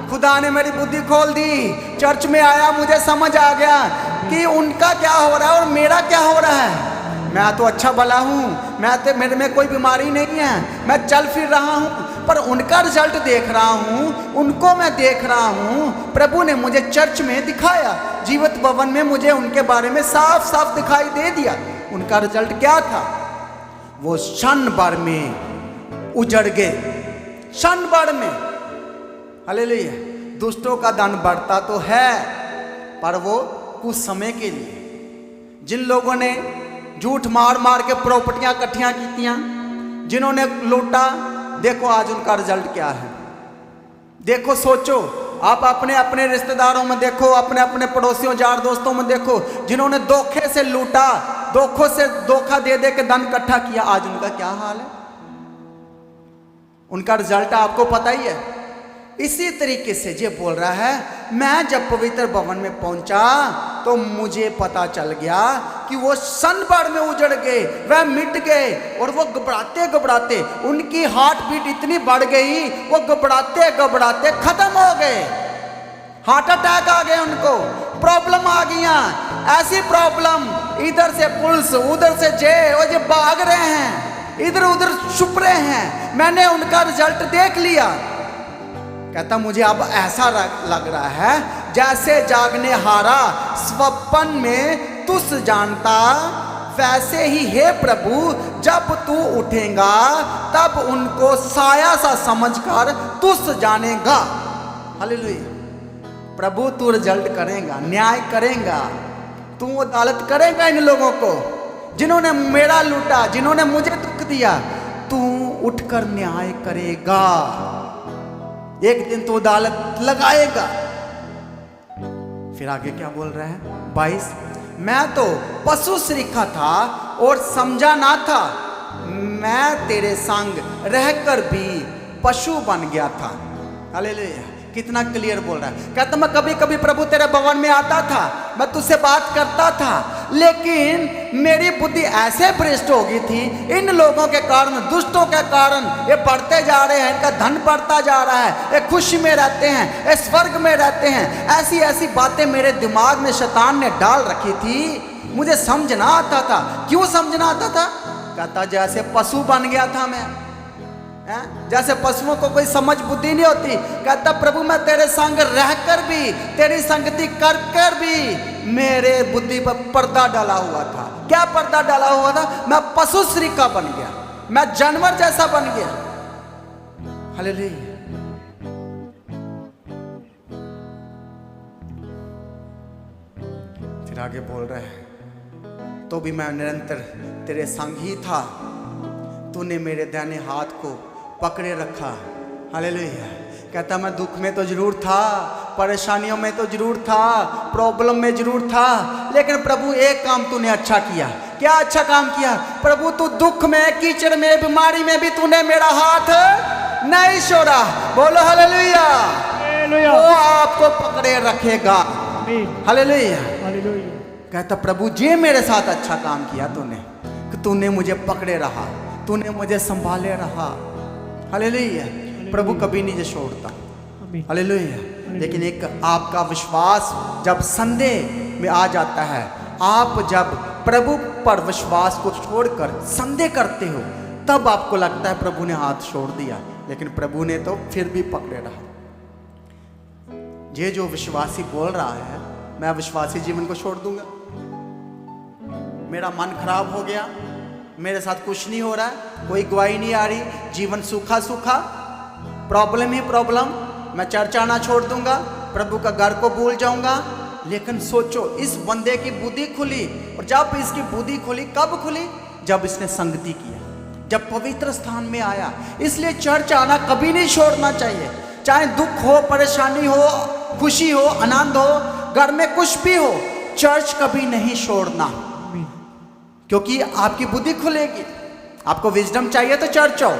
खुदा ने मेरी बुद्धि खोल दी, चर्च में आया, मुझे समझ आ गया कि उनका क्या हो रहा है और मेरा क्या हो रहा है। मैं तो अच्छा भला हूँ, मेरे में कोई बीमारी नहीं है, मैं चल फिर रहा हूँ, पर उनका रिजल्ट देख रहा हूँ, उनको मैं देख रहा हूँ। प्रभु ने मुझे चर्च में दिखाया, जीवित भवन में मुझे उनके बारे में साफ साफ दिखाई दे दिया। उनका रिजल्ट क्या था? वो क्षण भर में उजड़ गए, क्षण भर में। हालेलुया। दुष्टों का धन बढ़ता तो है, पर वो कुछ समय के लिए। जिन लोगों ने झूठ मार मार के प्रॉपर्टियां इकट्ठियां कीतियां, जिन्होंने लूटा, देखो आज उनका रिजल्ट क्या है। देखो, सोचो, आप अपने अपने रिश्तेदारों में देखो, अपने अपने पड़ोसियों यार दोस्तों में देखो, जिन्होंने धोखे से लूटा, धोखा दे दे के धन इकट्ठा किया, आज उनका क्या हाल है। उनका रिजल्ट आपको पता ही है। इसी तरीके से ये बोल रहा है, मैं जब पवित्र भवन में पहुंचा तो मुझे पता चल गया कि वो सन भर में उजड़ गए, वह मिट गए, और वो घबराते घबराते, उनकी हार्ट बीट इतनी बढ़ गई, वो घबराते घबराते खत्म हो गए। हार्ट अटैक आ गए, उनको प्रॉब्लम आ गया। ऐसी प्रॉब्लम, इधर से पुलिस, उधर से जेल, और ये भाग रहे हैं, इधर उधर छुप रहे हैं। मैंने उनका रिजल्ट देख लिया। कहता मुझे अब ऐसा लग रहा है जैसे जागने हारा स्वप्न में तुस जानता, वैसे ही हे प्रभु जब तू उठेगा तब उनको साया सा समझकर तुस जानेगा। हालेलुया। प्रभु तू रिजल्ट करेगा, न्याय करेगा, तू अदालत करेगा इन लोगों को जिन्होंने मेरा लूटा, जिन्होंने मुझे दुख दिया। तू उठकर न्याय करेगा, एक दिन तो अदालत लगाएगा। फिर आगे क्या बोल रहा है 22, मैं तो पशु सरीखा था और समझा ना था, मैं तेरे संग रहकर भी पशु बन गया था। हालेलुया। कितना क्लियर बोल रहा है। कहता मैं कभी कभी प्रभु तेरे भवन में आता था, मैं तुझसे बात करता था, लेकिन मेरी बुद्धि ऐसे भ्रष्ट हो गई थी, इन लोगों के कारण, दुष्टों के कारण ये बढ़ते जा रहे हैं, इनका धन बढ़ता जा रहा है, ये खुशी में रहते हैं, ये स्वर्ग में रहते हैं। ऐसी ऐसी बातें मेरे दिमाग में शैतान ने डाल रखी थी, मुझे समझना आता था। क्यों समझना आता था? कहता जैसे पशु बन गया था मैं, जैसे पशुओं को कोई समझ बुद्धि नहीं होती। कहता प्रभु मैं तेरे संग रहकर भी, तेरी संगति कर कर भी मेरे बुद्धि पर पर्दा डाला हुआ था। क्या पर्दा डाला हुआ था? मैं पशु सरीखा बन गया, मैं जानवर जैसा बन गया। हालेलुया। फिर आगे बोल रहे हैं, तो भी मैं निरंतर तेरे संग ही था, तूने मेरे दाहिने हाथ को पकड़े रखा। हालेलुया। कहता मैं दुख में तो जरूर था, परेशानियों में तो जरूर था, प्रॉब्लम में जरूर था, लेकिन प्रभु एक काम तूने अच्छा किया। क्या अच्छा काम किया? प्रभु तू दुख में, कीचड़ में, बीमारी में भी तूने मेरा हाथ नहीं छोड़ा। बोलो हालेलुया। वो आपको पकड़े रखेगा। हालेलुया। कहता प्रभु जे मेरे साथ अच्छा काम किया तूने, कि तूने मुझे पकड़े रहा, तूने मुझे संभाले रहा। हालेलुया। प्रभु कभी नहीं छोड़ता। हालेलुया। लेकिन एक आपका विश्वास जब संदेह में आ जाता है, आप जब प्रभु पर विश्वास को छोड़कर संदेह करते हो, तब आपको लगता है प्रभु ने हाथ छोड़ दिया, लेकिन प्रभु ने तो फिर भी पकड़े रहा। ये जो विश्वासी बोल रहा है मैं विश्वासी जीवन को छोड़ दूंगा, मेरा मन खराब हो गया, मेरे साथ कुछ नहीं हो रहा है, कोई गवाही नहीं आ रही, जीवन सूखा सूखा, प्रॉब्लम ही प्रॉब्लम, मैं चर्च आना छोड़ दूंगा, प्रभु का घर को भूल जाऊंगा। लेकिन सोचो, इस बंदे की बुद्धि खुली, और जब इसकी बुद्धि खुली, कब खुली? जब इसने संगति किया, जब पवित्र स्थान में आया। इसलिए चर्च आना कभी नहीं छोड़ना चाहिए, चाहे दुख हो, परेशानी हो, खुशी हो, आनंद हो, घर में कुछ भी हो, चर्च कभी नहीं छोड़ना, क्योंकि आपकी बुद्धि खुलेगी। आपको विजडम चाहिए तो चर्च आओ,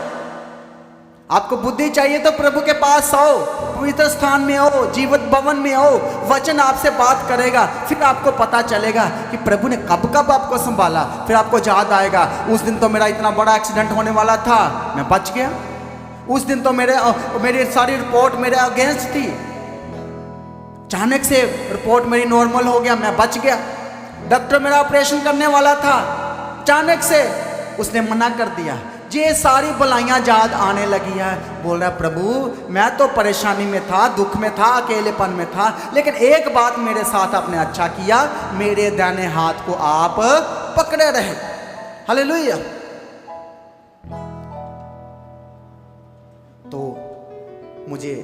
आपको बुद्धि चाहिए तो प्रभु के पास आओ, पवित्र स्थान में आओ, जीवित भवन में आओ, वचन आपसे बात करेगा, फिर आपको पता चलेगा कि प्रभु ने कब कब आपको संभाला। फिर आपको याद आएगा, उस दिन तो मेरा इतना बड़ा एक्सीडेंट होने वाला था, मैं बच गया। उस दिन तो मेरी सारी रिपोर्ट मेरे अगेंस्ट थी, अचानक से रिपोर्ट मेरी नॉर्मल हो गया, मैं बच गया। डॉक्टर मेरा ऑपरेशन करने वाला था, अचानक से उसने मना कर दिया। ये सारी भलाइयाँ याद आने लगी है। बोल रहा प्रभु मैं तो परेशानी में था, दुख में था, अकेलेपन में था, लेकिन एक बात मेरे साथ आपने अच्छा किया, मेरे दाहिने हाथ को आप पकड़े रहे। हालेलुया। तो मुझे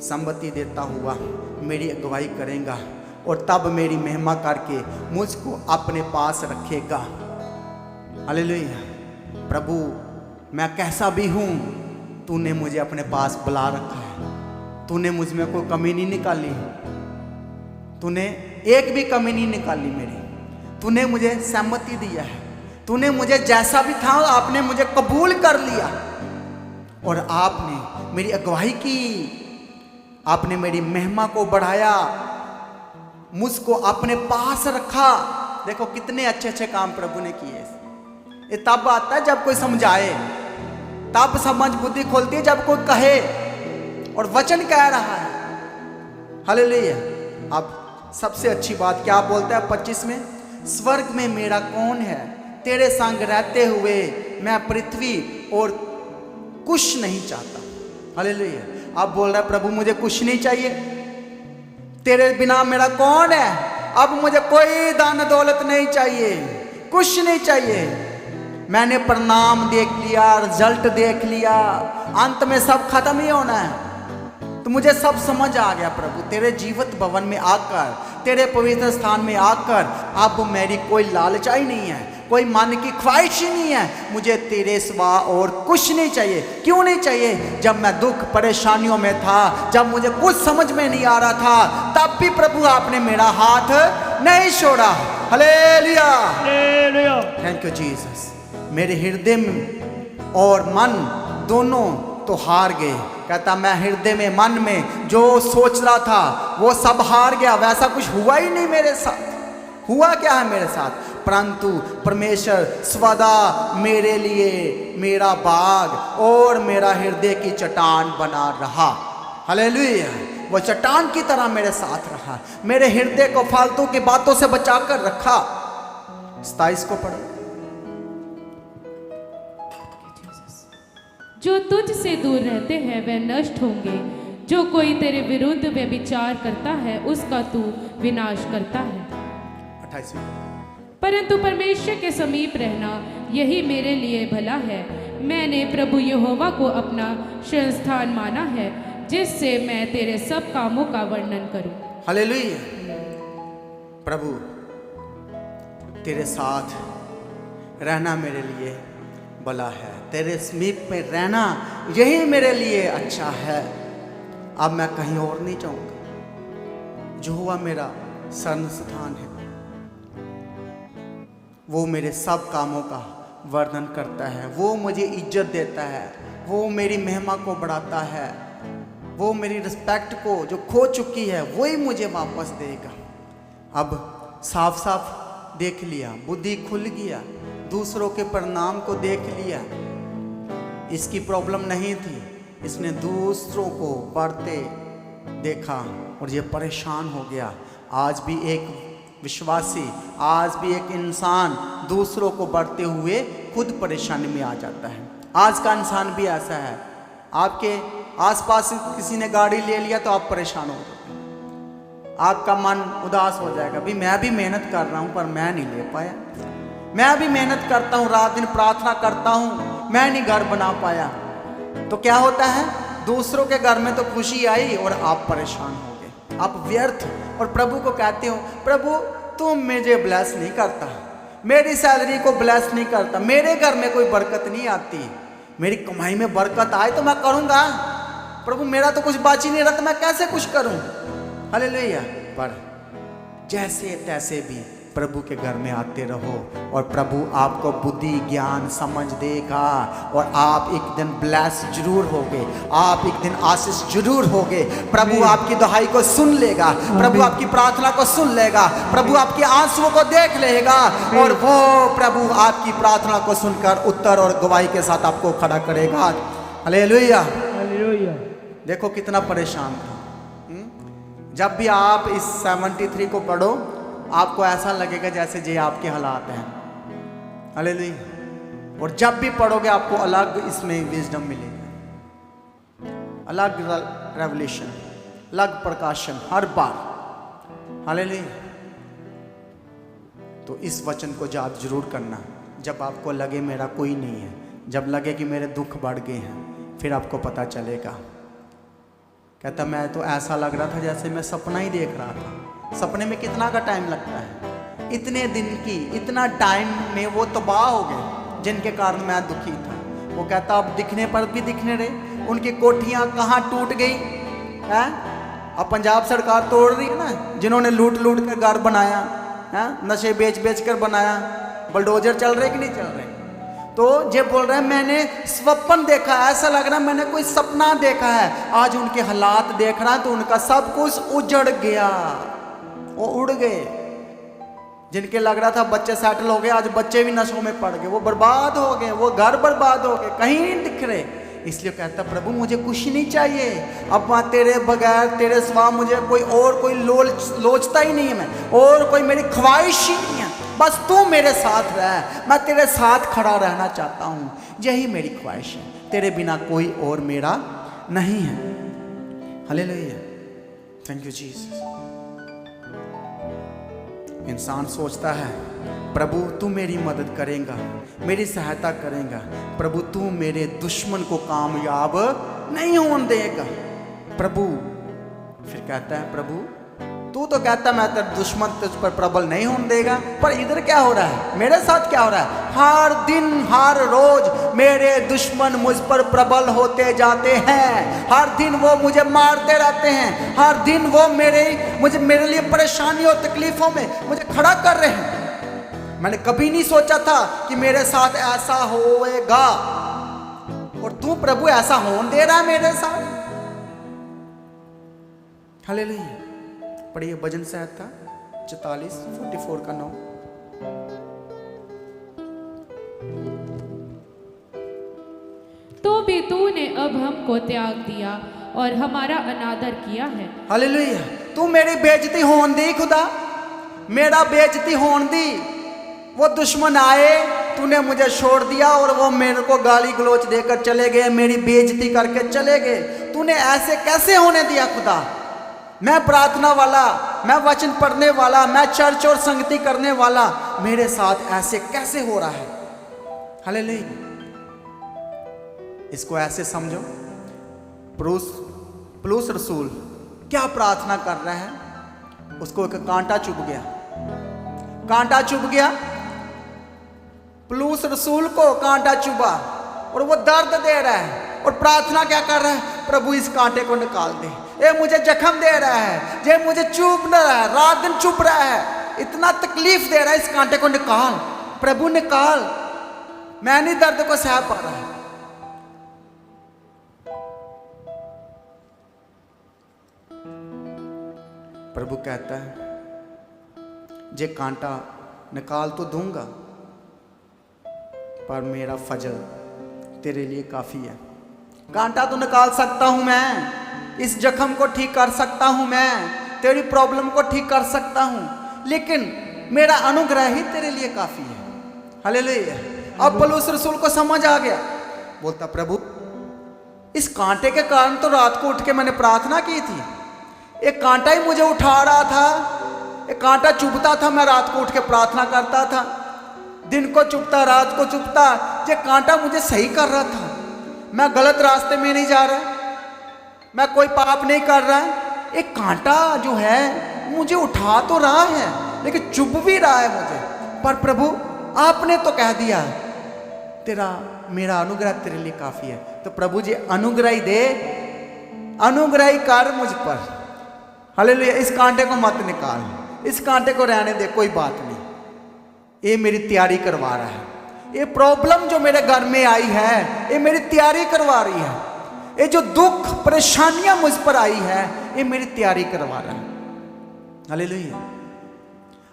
संपत्ति देता हुआ मेरी अगुवाई करेगा और तब मेरी महिमा करके मुझको अपने पास रखेगा। हालेलुया। प्रभु मैं कैसा भी हूँ, तूने मुझे अपने पास बुला रखा है। तूने मुझ में कोई कमी नहीं निकाली, तूने एक भी कमी नहीं निकाली मेरी। तूने मुझे सहमति दिया है, तूने मुझे जैसा भी था आपने मुझे कबूल कर लिया और आपने मेरी अगुवाई की, आपने मेरी महिमा को बढ़ाया, मुझको अपने पास रखा। देखो कितने अच्छे अच्छे काम प्रभु ने किए। ये तब आता है जब कोई समझाए, तब समझ बुद्धि खोलती है जब कोई कहे, और वचन कह रहा है। हालेलुया। अब सबसे अच्छी बात क्या बोलता है 25 में, स्वर्ग में मेरा कौन है, तेरे संग रहते हुए मैं पृथ्वी और कुछ नहीं चाहता। हालेलुया। अब बोल रहा है प्रभु मुझे कुछ नहीं चाहिए, तेरे बिना मेरा कौन है, अब मुझे कोई दान दौलत नहीं चाहिए, कुछ नहीं चाहिए। मैंने परिणाम देख लिया, रिजल्ट देख लिया, अंत में सब खत्म ही होना है। तो मुझे सब समझ आ गया प्रभु, तेरे जीवित भवन में आकर, तेरे पवित्र स्थान में आकर अब मेरी कोई लालचाई नहीं है, कोई मन की ख्वाहिश ही नहीं है। मुझे तेरे सिवा और कुछ नहीं चाहिए। क्यों नहीं चाहिए? जब मैं दुख परेशानियों में था, जब मुझे कुछ समझ में नहीं आ रहा था, तब भी प्रभु आपने मेरा हाथ नहीं छोड़ा। Hallelujah, hallelujah, thank you Jesus. मेरे हृदय में और मन दोनों तो हार गए। कहता मैं हृदय में मन में जो सोच रहा था वो सब हार गया, वैसा कुछ हुआ ही नहीं मेरे साथ। हुआ क्या है मेरे साथ? परंतु परमेश्वर सदा मेरे लिए मेरा बाग और मेरा हृदय की चट्टान बना रहा। हालेलुया। वो चट्टान की तरह मेरे साथ रहा, मेरे हृदय को फालतू की बातों से बचाकर रखा। 27 को पढ़ो। जो तुझ से दूर रहते हैं वे नष्ट होंगे, जो कोई तेरे विरुद्ध व्यभिचार करता है उसका तू विनाश करता है। 28। परंतु परमेश्वर के समीप रहना यही मेरे लिए भला है। मैंने प्रभु यहोवा को अपना शरणस्थान माना है, जिससे मैं तेरे सब कामों का वर्णन करूं। हालेलुया। प्रभु तेरे साथ रहना मेरे लिए भला है, तेरे समीप में रहना यही मेरे लिए अच्छा है। अब मैं कहीं और नहीं जाऊंगा। जो हुआ मेरा शरण स्थान है, वो मेरे सब कामों का वर्णन करता है, वो मुझे इज्जत देता है, वो मेरी महिमा को बढ़ाता है, वो मेरी रिस्पेक्ट को जो खो चुकी है वही मुझे वापस देगा। अब साफ साफ देख लिया, बुद्धि खुल गया, दूसरों के परिणाम को देख लिया। इसकी प्रॉब्लम नहीं थी, इसने दूसरों को बढ़ते देखा और ये परेशान हो गया। आज भी एक विश्वासी, आज भी एक इंसान दूसरों को बढ़ते हुए खुद परेशानी में आ जाता है। आज का इंसान भी ऐसा है। आपके आसपास किसी ने गाड़ी ले लिया तो आप परेशान हो जाते हैं, आपका मन उदास हो जाएगा। भाई मैं भी मेहनत कर रहा हूँ पर मैं नहीं ले पाया, मैं भी मेहनत करता हूँ, रात दिन प्रार्थना करता हूँ, मैं नहीं घर बना पाया। तो क्या होता है, दूसरों के घर में तो खुशी आई और आप परेशान हो गए, आप व्यर्थ। और प्रभु को कहते हो प्रभु तुम मुझे ब्लेस नहीं करता, मेरी सैलरी को ब्लेस नहीं करता, मेरे घर में कोई बरकत नहीं आती, मेरी कमाई में बरकत आए तो मैं करूँगा। प्रभु मेरा तो कुछ बात ही नहीं रहा, तो मैं कैसे कुछ करूँ? हालेलुया। पर जैसे तैसे भी प्रभु के घर में आते रहो और प्रभु आपको बुद्धि ज्ञान समझ देगा और आप एक दिन ब्लेस जरूर होगे, आप एक दिन आशीष जरूर होगे। प्रभु आपकी दुहाई को सुन लेगा, प्रभु आपकी प्रार्थना को सुन लेगा, प्रभु आपके आंसुओं को देख लेगा और वो प्रभु आपकी प्रार्थना को सुनकर उत्तर और गवाही के साथ आपको खड़ा करेगा। Hallelujah, hallelujah. देखो कितना परेशान था। जब भी आप इस 73 को पढ़ो आपको ऐसा लगेगा जैसे ये आपके हालात हैं। हालेलुया। और जब भी पढ़ोगे आपको अलग इसमें विजडम मिलेगा, अलग रेवलेशन, अलग प्रकाशन हर बार। हालेलुया। तो इस वचन को याद जरूर करना। जब आपको लगे मेरा कोई नहीं है, जब लगे कि मेरे दुख बढ़ गए हैं, फिर आपको पता चलेगा कहता मैं तो ऐसा लग रहा था जैसे मैं सपना ही देख रहा था। सपने में कितना का टाइम लगता है, इतने दिन की, इतना टाइम में वो तबाह हो गए जिनके कारण मैं दुखी था। वो कहता अब दिखने पर भी दिखने रहे, उनकी कोठियाँ कहाँ टूट गई है। अब पंजाब सरकार तोड़ रही है ना, जिन्होंने लूट लूट कर घर बनाया है, नशे बेच बेच कर बनाया, बलडोजर चल रहे कि नहीं चल रहे। तो ये बोल रहे हैं मैंने स्वप्न देखा, ऐसा लग रहा है मैंने कोई सपना देखा है। आज उनके हालात देख रहा है तो उनका सब कुछ उजड़ गया, वो उड़ गए। जिनके लग रहा था बच्चे सेटल हो गए, आज बच्चे भी नशों में पड़ गए, वो बर्बाद हो गए, वो घर बर्बाद हो गए, कहीं नहीं दिख रहे। इसलिए कहता प्रभु मुझे कुछ नहीं चाहिए, अब मैं तेरे बगैर, तेरे सिवा मुझे कोई लोचता ही नहीं है, मैं और कोई मेरी ख्वाहिश ही नहीं है। बस तू मेरे साथ रह, मैं तेरे साथ खड़ा रहना चाहता हूँ, यही मेरी ख्वाहिश है। तेरे बिना कोई और मेरा नहीं है। Hallelujah, thank you Jesus. इंसान सोचता है प्रभु तू मेरी मदद करेगा, मेरी सहायता करेगा, प्रभु तू मेरे दुश्मन को कामयाब नहीं होने देगा। प्रभु फिर कहता है प्रभु तू तो कहता मैं तेरा दुश्मन तुझ पर प्रबल नहीं होने देगा, पर इधर क्या हो रहा है, मेरे साथ क्या हो रहा है। हर दिन हर रोज मेरे दुश्मन मुझ पर प्रबल होते जाते हैं, हर दिन वो मुझे मारते रहते हैं, हर दिन वो मेरे लिए परेशानी और तकलीफों में मुझे खड़ा कर रहे हैं। मैंने कभी नहीं सोचा था कि मेरे साथ ऐसा होएगा, और तू प्रभु ऐसा होने दे रहा है मेरे साथ। हालेलुया। पढ़िए भजन संहिता 44:44 का 9। तो भी तूने अब हमको त्याग दिया और हमारा अनादर किया है। हालेलुया। तू मेरी बेइज्जती होने दी खुदा, मेरा बेइज्जती होने दी। वो दुश्मन आए, तूने मुझे छोड़ दिया और वो मेरे को गाली गलोच देकर चले गए, मेरी बेइज्जती करके चले गए। तूने ऐसे कैसे होने दिया खुदा। मैं प्रार्थना वाला, मैं वचन पढ़ने वाला, मैं चर्च और संगति करने वाला, मेरे साथ ऐसे कैसे हो रहा है। हालेलुया। इसको ऐसे समझो, पौलुस रसूल क्या प्रार्थना कर रहा है, उसको एक कांटा चुभ गया, कांटा चुभ गया, पौलुस रसूल को कांटा चुभा और वो दर्द दे रहा है, और प्रार्थना क्या कर रहा है, प्रभु इस कांटे को निकाल दे, ये मुझे जख्म दे रहा है, ये मुझे चुभ रहा है, रात दिन चुभ रहा है, इतना तकलीफ दे रहा है, इस कांटे को निकाल, प्रभु निकाल, मैं नहीं दर्द को सह पा रहा। प्रभु कहता है जे कांटा निकाल तो दूंगा, पर मेरा फजल तेरे लिए काफी है। कांटा तो निकाल सकता हूं मैं, इस जख्म को ठीक कर सकता हूं मैं, तेरी प्रॉब्लम को ठीक कर सकता हूं, लेकिन मेरा अनुग्रह ही तेरे लिए काफी है। हालेलुया। अब पौलुस रसूल को समझ आ गया, बोलता प्रभु इस कांटे के कारण तो रात को उठ के मैंने प्रार्थना की थी, एक कांटा ही मुझे उठा रहा था, एक कांटा चुभता था, मैं रात को उठ के प्रार्थना करता था, दिन को चुभता, रात को चुभता, ये कांटा मुझे सही कर रहा था। मैं गलत रास्ते में नहीं जा रहा, मैं कोई पाप नहीं कर रहा, एक कांटा जो है मुझे उठा तो रहा है लेकिन चुभ भी रहा है मुझे, पर प्रभु आपने तो कह दिया तेरा मेरा अनुग्रह तेरे लिए काफी है। तो प्रभु जी अनुग्रह ही दे, अनुग्रह कर मुझ पर। हालेलुया। इस कांटे को मत निकाल, इस कांटे को रहने दे, कोई बात नहीं, ये मेरी तैयारी करवा रहा है, ये प्रॉब्लम जो मेरे घर में आई है ये मेरी तैयारी करवा रही है, ये जो दुख परेशानियां मुझ पर आई है ये मेरी तैयारी करवा रहा है। हालेलुया।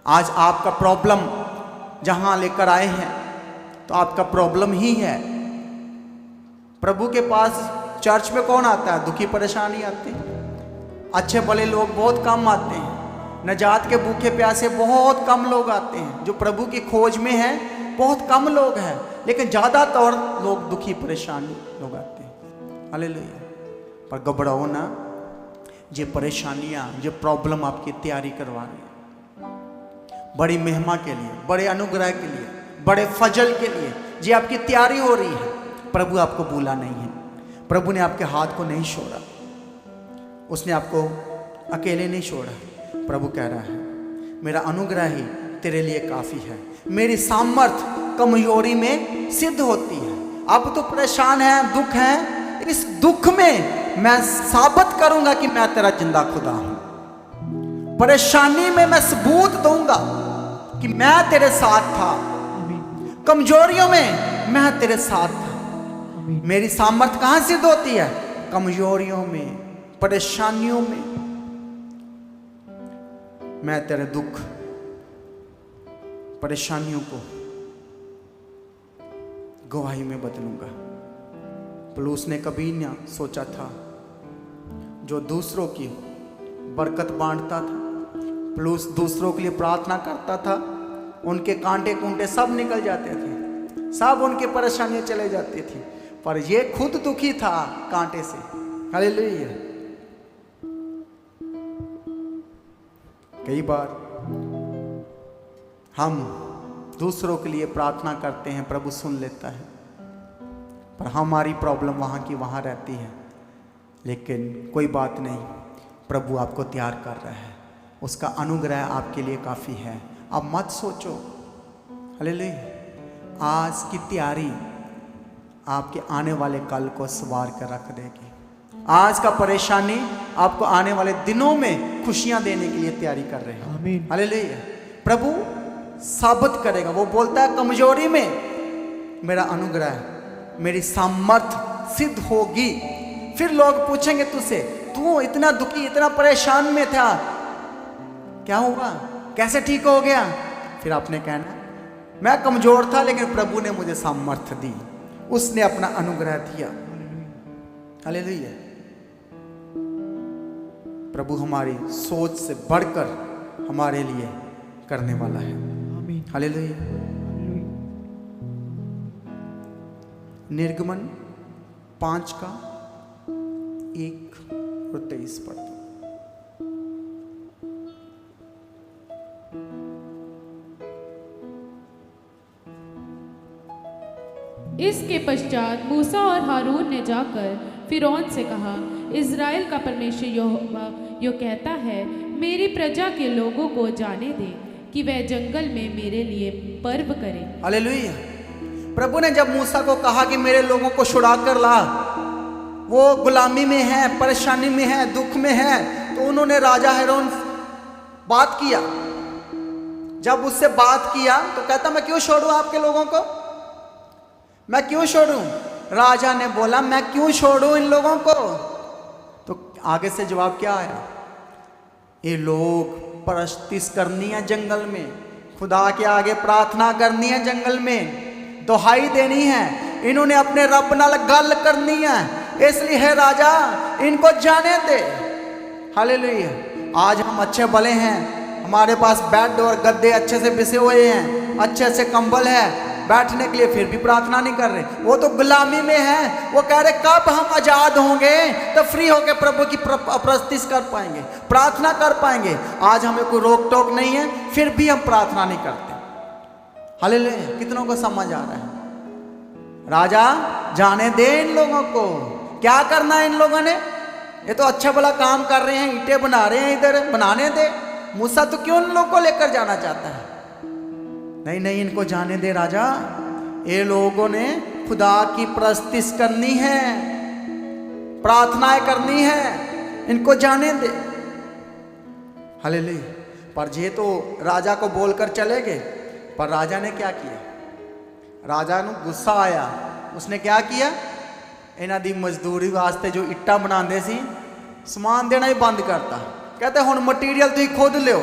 आज आपका प्रॉब्लम जहां लेकर आए हैं तो आपका प्रॉब्लम ही है। प्रभु के पास चर्च में कौन आता है, दुखी परेशानी आते हैं, अच्छे भले लोग बहुत कम आते हैं, नजात के भूखे प्यासे बहुत कम लोग आते हैं, जो प्रभु की खोज में है बहुत कम लोग हैं, लेकिन ज़्यादातर लोग दुखी परेशानी लोग आते हैं। हालेलुया। पर घबराओ ना, ये परेशानियाँ, ये प्रॉब्लम आपकी तैयारी करवा रही है बड़ी महिमा के लिए, बड़े अनुग्रह के लिए, बड़े फजल के लिए, ये आपकी तैयारी हो रही है। प्रभु आपको भूला नहीं है, प्रभु ने आपके हाथ को नहीं छोड़ा। उसने आपको अकेले नहीं छोड़ा। प्रभु कह रहा है मेरा अनुग्रह ही तेरे लिए काफ़ी है, मेरी सामर्थ कमजोरी में सिद्ध होती है। अब तो परेशान है, दुख है, इस दुख में मैं साबित करूंगा कि मैं तेरा जिंदा खुदा हूं। परेशानी में मैं सबूत दूंगा कि मैं तेरे साथ था, कमजोरियों में मैं तेरे साथ था। मेरी सामर्थ कहां सिद्ध होती है? कमजोरियों में, परेशानियों में। मैं तेरे दुख परेशानियों को गवाही में बदलूंगा। पौलुस ने कभी ना सोचा था, जो दूसरों की बरकत बांटता था, पौलुस दूसरों के लिए प्रार्थना करता था, उनके कांटे कुंटे सब निकल जाते थे, सब उनकी परेशानियां चले जाती थी, पर ये खुद दुखी था कांटे से। हालेलुया। कई बार हम दूसरों के लिए प्रार्थना करते हैं, प्रभु सुन लेता है, पर हमारी प्रॉब्लम वहाँ की वहाँ रहती है। लेकिन कोई बात नहीं, प्रभु आपको तैयार कर रहा है, उसका अनुग्रह आपके लिए काफ़ी है। अब मत सोचो। हालेलुया। आज की तैयारी आपके आने वाले कल को सवार कर रख देगी। आज का परेशानी आपको आने वाले दिनों में खुशियां देने के लिए तैयारी कर रहे हैं। आमीन। हालेलुया। प्रभु साबित करेगा। वो बोलता है कमजोरी में मेरा अनुग्रह, मेरी सामर्थ सिद्ध होगी। फिर लोग पूछेंगे तुझसे, तू इतना दुखी, इतना परेशान में था, क्या हुआ, कैसे ठीक हो गया? फिर आपने कहना मैं कमजोर था लेकिन प्रभु ने मुझे सामर्थ दी, उसने अपना अनुग्रह दिया। हालेलुया। प्रभु हमारी सोच से बढ़कर हमारे लिए करने वाला है। आमीन। हालेलुया। निर्गमन 5:1-23 पढ़ते। इसके पश्चात मूसा और हारून ने जाकर फिरौन से कहा, इज़राइल का परमेश्वर यहोवा यो कहता है, मेरी प्रजा के लोगों को जाने दे कि वह जंगल में मेरे लिए पर्व करें। हालेलुया। प्रभु ने जब मूसा को कहा कि मेरे लोगों को छुड़ा कर ला, वो गुलामी में है, परेशानी में है, दुख में है, तो उन्होंने राजा हेरोन बात किया। जब उससे बात किया तो कहता मैं क्यों छोड़ूं आपके लोगों को, मैं क्यों छोड़ूं? राजा ने बोला मैं क्यों छोड़ूं इन लोगों को? तो आगे से जवाब क्या आया? ये लोग परस्तिश करनी है जंगल में, खुदा के आगे प्रार्थना करनी है जंगल में, दुहाई देनी है, इन्होंने अपने रब नाल गल करनी है, इसलिए है राजा इनको जाने दे। हालेलुया। आज हम अच्छे भले हैं, हमारे पास बेड और गद्दे अच्छे से बिछे हुए हैं, अच्छे से कंबल है बैठने के लिए, फिर भी प्रार्थना नहीं कर रहे। वो तो गुलामी में है, वो कह रहे कब हम आजाद होंगे तो फ्री होके प्रभु की प्रस्तिश कर पाएंगे, प्रार्थना कर पाएंगे। आज हमें कोई रोक टोक नहीं है, फिर भी हम प्रार्थना नहीं करते। हालेलुया। कितनों को समझ आ रहा है? राजा जाने दे इन लोगों को। क्या करना है इन लोगों ने? ये तो अच्छा भला काम कर रहे हैं, ईंटें बना रहे हैं, इधर बनाने दे। मूसा तो क्यों इन लोगों को लेकर जाना चाहता है? नहीं नहीं, इनको जाने दे राजा, ये लोगों ने खुदा की प्रस्तिश करनी है, प्रार्थनाएं करनी है, इनको जाने दे। हालेलुया। पर ये तो राजा को बोलकर चले गए, पर राजा ने क्या किया? राजा को गुस्सा आया, उसने क्या किया? इन्हां दी मजदूरी वास्ते जो इट्टा बनाते सी समान देना ही बंद करता। कहते हुण मटीरियल तुम खुद लो,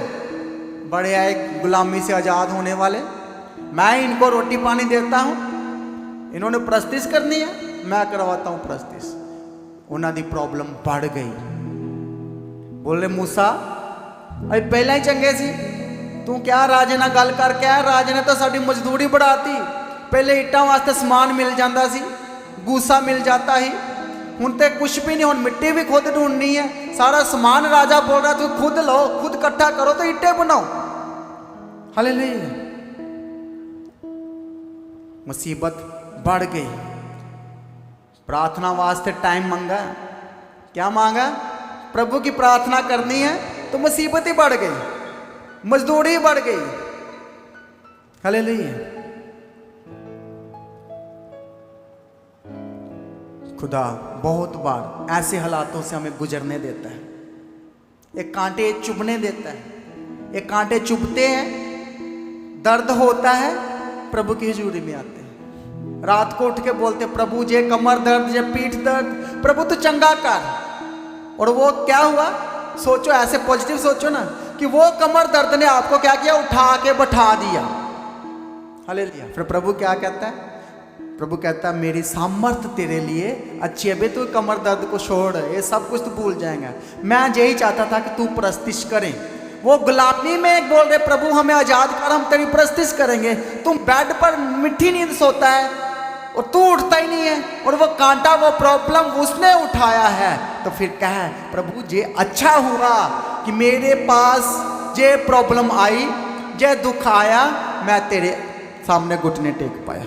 बड़े आए गुलामी से आज़ाद होने वाले, मैं इनको रोटी पानी देता हूँ, इन्होंने प्रस्तिश करनी है, मैं करवाता हूँ प्रस्तिश। उन्हां दी प्रॉब्लम बढ़ गई। बोले मूसा अभी पहले ही चंगे सी, तू क्या राजे ना गल करके आया? राजे ने तो साड़ी मजदूरी बढ़ाती, पहले इट्टा वास्ते समान मिल जाता सी, गूसा मिल जाता ही, हुण ते कुछ भी नहीं, हुण मिट्टी भी खुद ढूंढनी है, सारा समान राजा बोल रहा तू खुद लो, खुद इकट्ठा करो तो ईंटे बनाओ। हालेलुया। मुसीबत बढ़ गई। प्रार्थना वास्ते टाइम मांगा, क्या मांगा? प्रभु की प्रार्थना करनी है तो मुसीबत ही बढ़ गई, मजदूरी बढ़ गई। हालेलुया। खुदा बहुत बार ऐसे हालातों से हमें गुजरने देता है, एक कांटे चुभने देता है, एक कांटे चुभते हैं, दर्द होता है, प्रभु की हजूरी में आते हैं, रात को उठ के बोलते प्रभु जे कमर दर्द, जे पीठ दर्द, प्रभु तू चंगा कर। और वो क्या हुआ, सोचो ऐसे पॉजिटिव सोचो ना कि वो कमर दर्द ने आपको क्या किया, उठा के बैठा दिया। हालेलुया। फिर प्रभु क्या कहता है, प्रभु कहता है मेरी सामर्थ तेरे लिए अच्छी है। बे तू कमर दर्द को छोड़, ये सब कुछ तू भूल जाएगा। मैं यही चाहता था कि तू प्रस्तिश करें। वो गुलामी में बोल रहे प्रभु हमें आजाद कर, हम तेरी प्रस्तिश करेंगे। तुम बेड पर मीठी नींद सोता है और तू उठता ही नहीं है, और वो कांटा, वो प्रॉब्लम उसने उठाया है। तो फिर कह प्रभु जे अच्छा हुआ कि मेरे पास जे प्रॉब्लम आई, जे दुख आया, मैं तेरे सामने घुटने टेक पाया,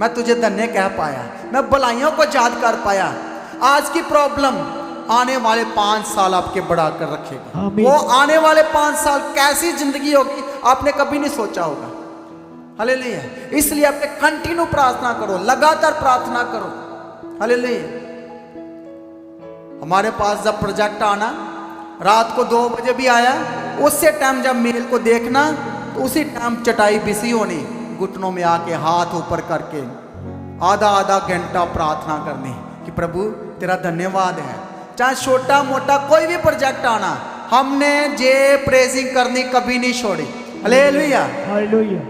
मैं तुझे धन्य कह पाया, मैं भलाइयों को याद कर पाया। आज की प्रॉब्लम आने वाले 5 साल आपके बढ़ा कर रखेगा। वो आने वाले 5 साल कैसी जिंदगी होगी आपने कभी नहीं सोचा होगा। हालेलुया। इसलिए आपने कंटिन्यू प्रार्थना करो, लगातार प्रार्थना करो। हालेलुया। हमारे पास जब प्रोजेक्ट आना, रात को 2 बजे भी आया, उससे टाइम जब मेल को देखना, तो उसी टाइम चटाई बिसी होनी, घुटनों में आके हाथ ऊपर करके आधा आधा घंटा प्रार्थना करनी कि प्रभु तेरा धन्यवाद है। चाहे छोटा मोटा कोई भी प्रोजेक्ट आना, हमने जे प्रेजिंग करनी कभी नहीं छोड़ी। हालेलुया। हालेलुया।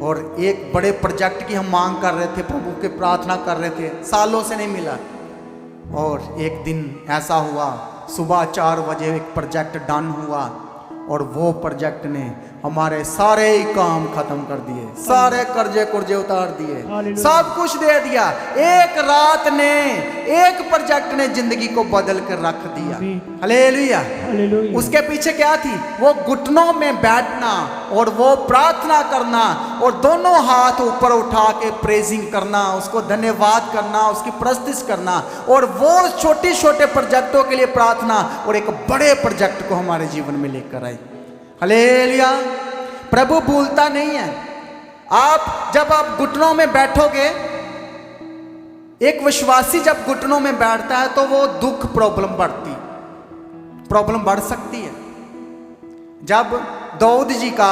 और एक बड़े प्रोजेक्ट की हम मांग कर रहे थे, प्रभु के प्रार्थना कर रहे थे, सालों से नहीं मिला। और एक दिन ऐसा हुआ, सुबह 4 बजे एक प्रोजेक्ट डन हुआ, और वो प्रोजेक्ट ने हमारे सारे ही काम खत्म कर दिए, सारे कर्जे कुर्जे उतार दिए, सब कुछ दे दिया। एक रात ने, एक प्रोजेक्ट ने जिंदगी को बदल कर रख दिया। हालेलुया। हालेलुया। उसके पीछे क्या थी, वो घुटनों में बैठना और वो प्रार्थना करना और दोनों हाथ ऊपर उठा के प्रेजिंग करना, उसको धन्यवाद करना, उसकी प्रस्तुति करना, और वो छोटे छोटे प्रोजेक्टों के लिए प्रार्थना, और एक बड़े प्रोजेक्ट को हमारे जीवन में लेकर आए। हालेलुया। प्रभु भूलता नहीं है। आप जब आप घुटनों में बैठोगे, एक विश्वासी जब घुटनों में बैठता है तो वो दुख प्रॉब्लम बढ़ सकती है। जब दाऊद जी का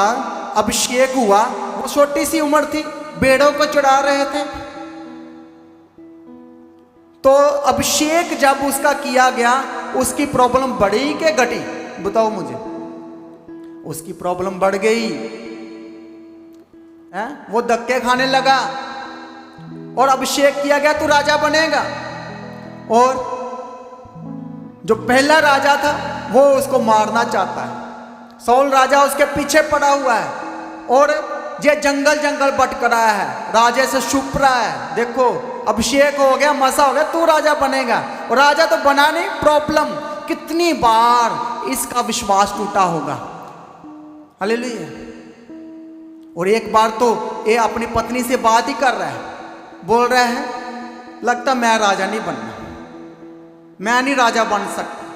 अभिषेक हुआ, वो छोटी सी उम्र थी, भेड़ों को चढ़ा रहे थे, तो अभिषेक जब उसका किया गया, उसकी प्रॉब्लम बढ़ी कि घटी, बताओ मुझे। उसकी प्रॉब्लम बढ़ गई है, वो धक्के खाने लगा, और अभिषेक किया गया तू राजा बनेगा। और जो पहला राजा था वो उसको मारना चाहता है, सौल राजा उसके पीछे पड़ा हुआ है, और ये जंगल जंगल भटक रहा है, राजे से छुप रहा है। देखो अभिषेक हो गया, मसा हो गया, तू राजा बनेगा, और राजा तो बना नहीं। प्रॉब्लम कितनी बार इसका विश्वास टूटा होगा। हालेलुया। और एक बार तो ये अपनी पत्नी से बात ही कर रहा है, बोल रहा है लगता मैं राजा नहीं बनना, मैं नहीं राजा बन सकता।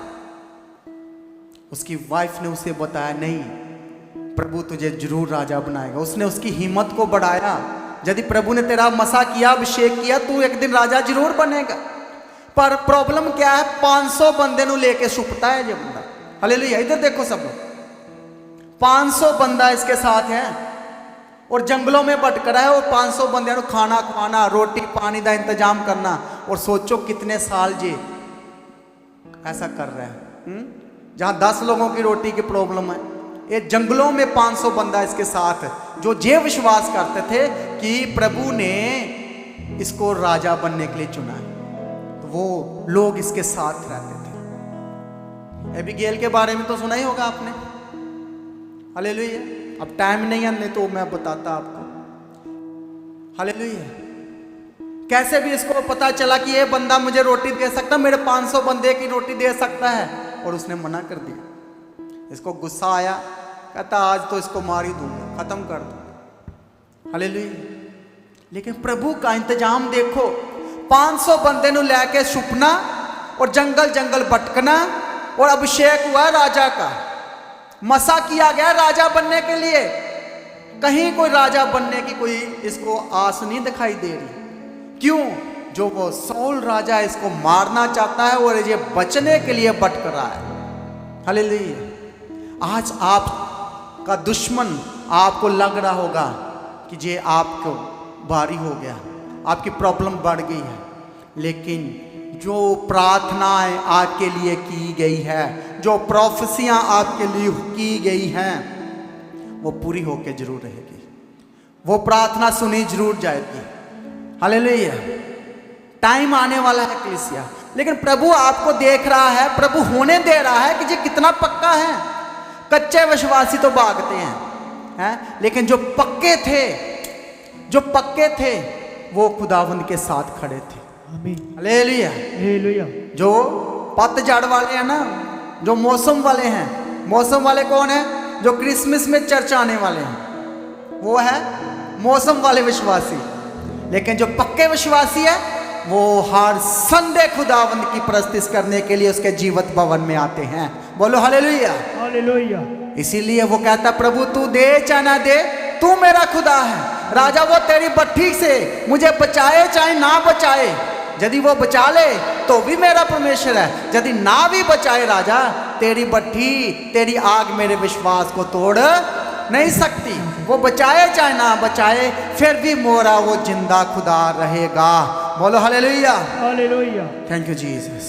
उसकी वाइफ ने उसे बताया नहीं, प्रभु तुझे जरूर राजा बनाएगा। उसने उसकी हिम्मत को बढ़ाया, यदि प्रभु ने तेरा मसा किया, अभिषेक किया, तू एक दिन राजा जरूर बनेगा। पर प्रॉब्लम क्या है, 500 बंदे नु लेके छुपता है ये बंदा। हालेलुया। इधर देखो सब लोग, 500 बंदा इसके साथ है, और जंगलों में भटक रहा है, और 500 बंदे को खाना खवाना, रोटी पानी का इंतजाम करना। और सोचो कितने साल जी ऐसा कर रहा है। जहां 10 लोगों की रोटी की प्रॉब्लम है, ये जंगलों में 500 बंदा इसके साथ, जो ये विश्वास करते थे कि प्रभु ने इसको राजा बनने के लिए चुना है, तो वो लोग इसके साथ रहते थे। एबीगेल के बारे में तो सुना ही होगा आपने। हालेलुया। अब टाइम नहीं है, नहीं तो मैं बताता आपको। हालेलुया। कैसे भी इसको पता चला कि ये बंदा मुझे रोटी दे सकता, मेरे 500 बंदे की रोटी दे सकता है, और उसने मना कर दिया। इसको गुस्सा आया, कहता आज तो इसको मार ही दूंगा, खत्म कर दूंगा। हालेलुया। लेकिन प्रभु का इंतजाम देखो, 500 बंदे नु लेके छुपना और जंगल जंगल भटकना, और अभिषेक हुआ राजा का, मसा किया गया राजा बनने के लिए। कहीं कोई राजा बनने की कोई इसको आस नहीं दिखाई दे रही। क्यों? जो वो साउल राजा इसको मारना चाहता है और ये बचने के लिए भटक रहा है। हालेलुया। आज आपका दुश्मन आपको लग रहा होगा कि ये आपको भारी हो गया, आपकी प्रॉब्लम बढ़ गई है, लेकिन जो प्रार्थनाएं आपके लिए की गई है, जो प्रोफेसियां आपके लिए की गई हैं, वो पूरी होके जरूर रहेगी। वो प्रार्थना सुनी जरूर जाएगी। हालेलुया। टाइम आने वाला है कलीसिया, लेकिन प्रभु आपको देख रहा है, प्रभु होने दे रहा है कि ये कितना पक्का है। कच्चे विश्वासी तो भागते हैं, लेकिन जो पक्के थे वो खुदावंद के साथ खड़े थे। हालेलुया। हालेलुया। जो पतझड़ वाले हैं ना, जो मौसम वाले हैं, मौसम वाले कौन है? जो क्रिसमस में चर्च आने वाले हैं, वो है मौसम वाले विश्वासी। लेकिन जो पक्के विश्वासी है वो हर संडे खुदावंद की प्रस्तुति करने के लिए उसके जीवित भवन में आते हैं। बोलो हालेलुया। हालेलुया। इसीलिए वो कहता, प्रभु तू दे चाहे ना दे, तू मेरा खुदा है। राजा वो तेरी भट्ठी से मुझे बचाए चाहे ना बचाए, यदि वो बचा ले तो भी मेरा परमेश्वर है, यदि ना भी बचाए राजा, तेरी भट्ठी, तेरी आग मेरे विश्वास को तोड़ नहीं सकती। वो बचाए चाहे ना बचाए, फिर भी मोरा वो जिंदा खुदा रहेगा। बोलो hallelujah. Hallelujah. Thank you Jesus.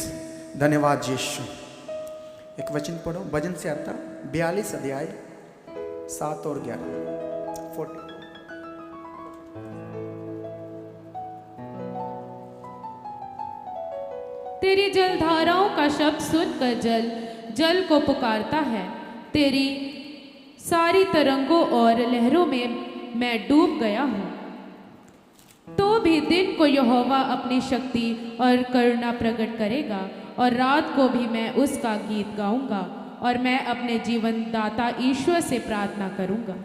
धन्यवाद यीशु। एक वचन पढ़ो, भजन से आता 42 अध्याय 7 और 11 40। तेरी जलधाराओं का शब्द सुनकर जल जल को पुकारता है। तेरी सारी तरंगों और लहरों में मैं डूब गया हूँ। तो भी दिन को यहोवा अपनी शक्ति और करुणा प्रकट करेगा, और रात को भी मैं उसका गीत गाऊंगा, और मैं अपने जीवन दाता ईश्वर से प्रार्थना करूंगा।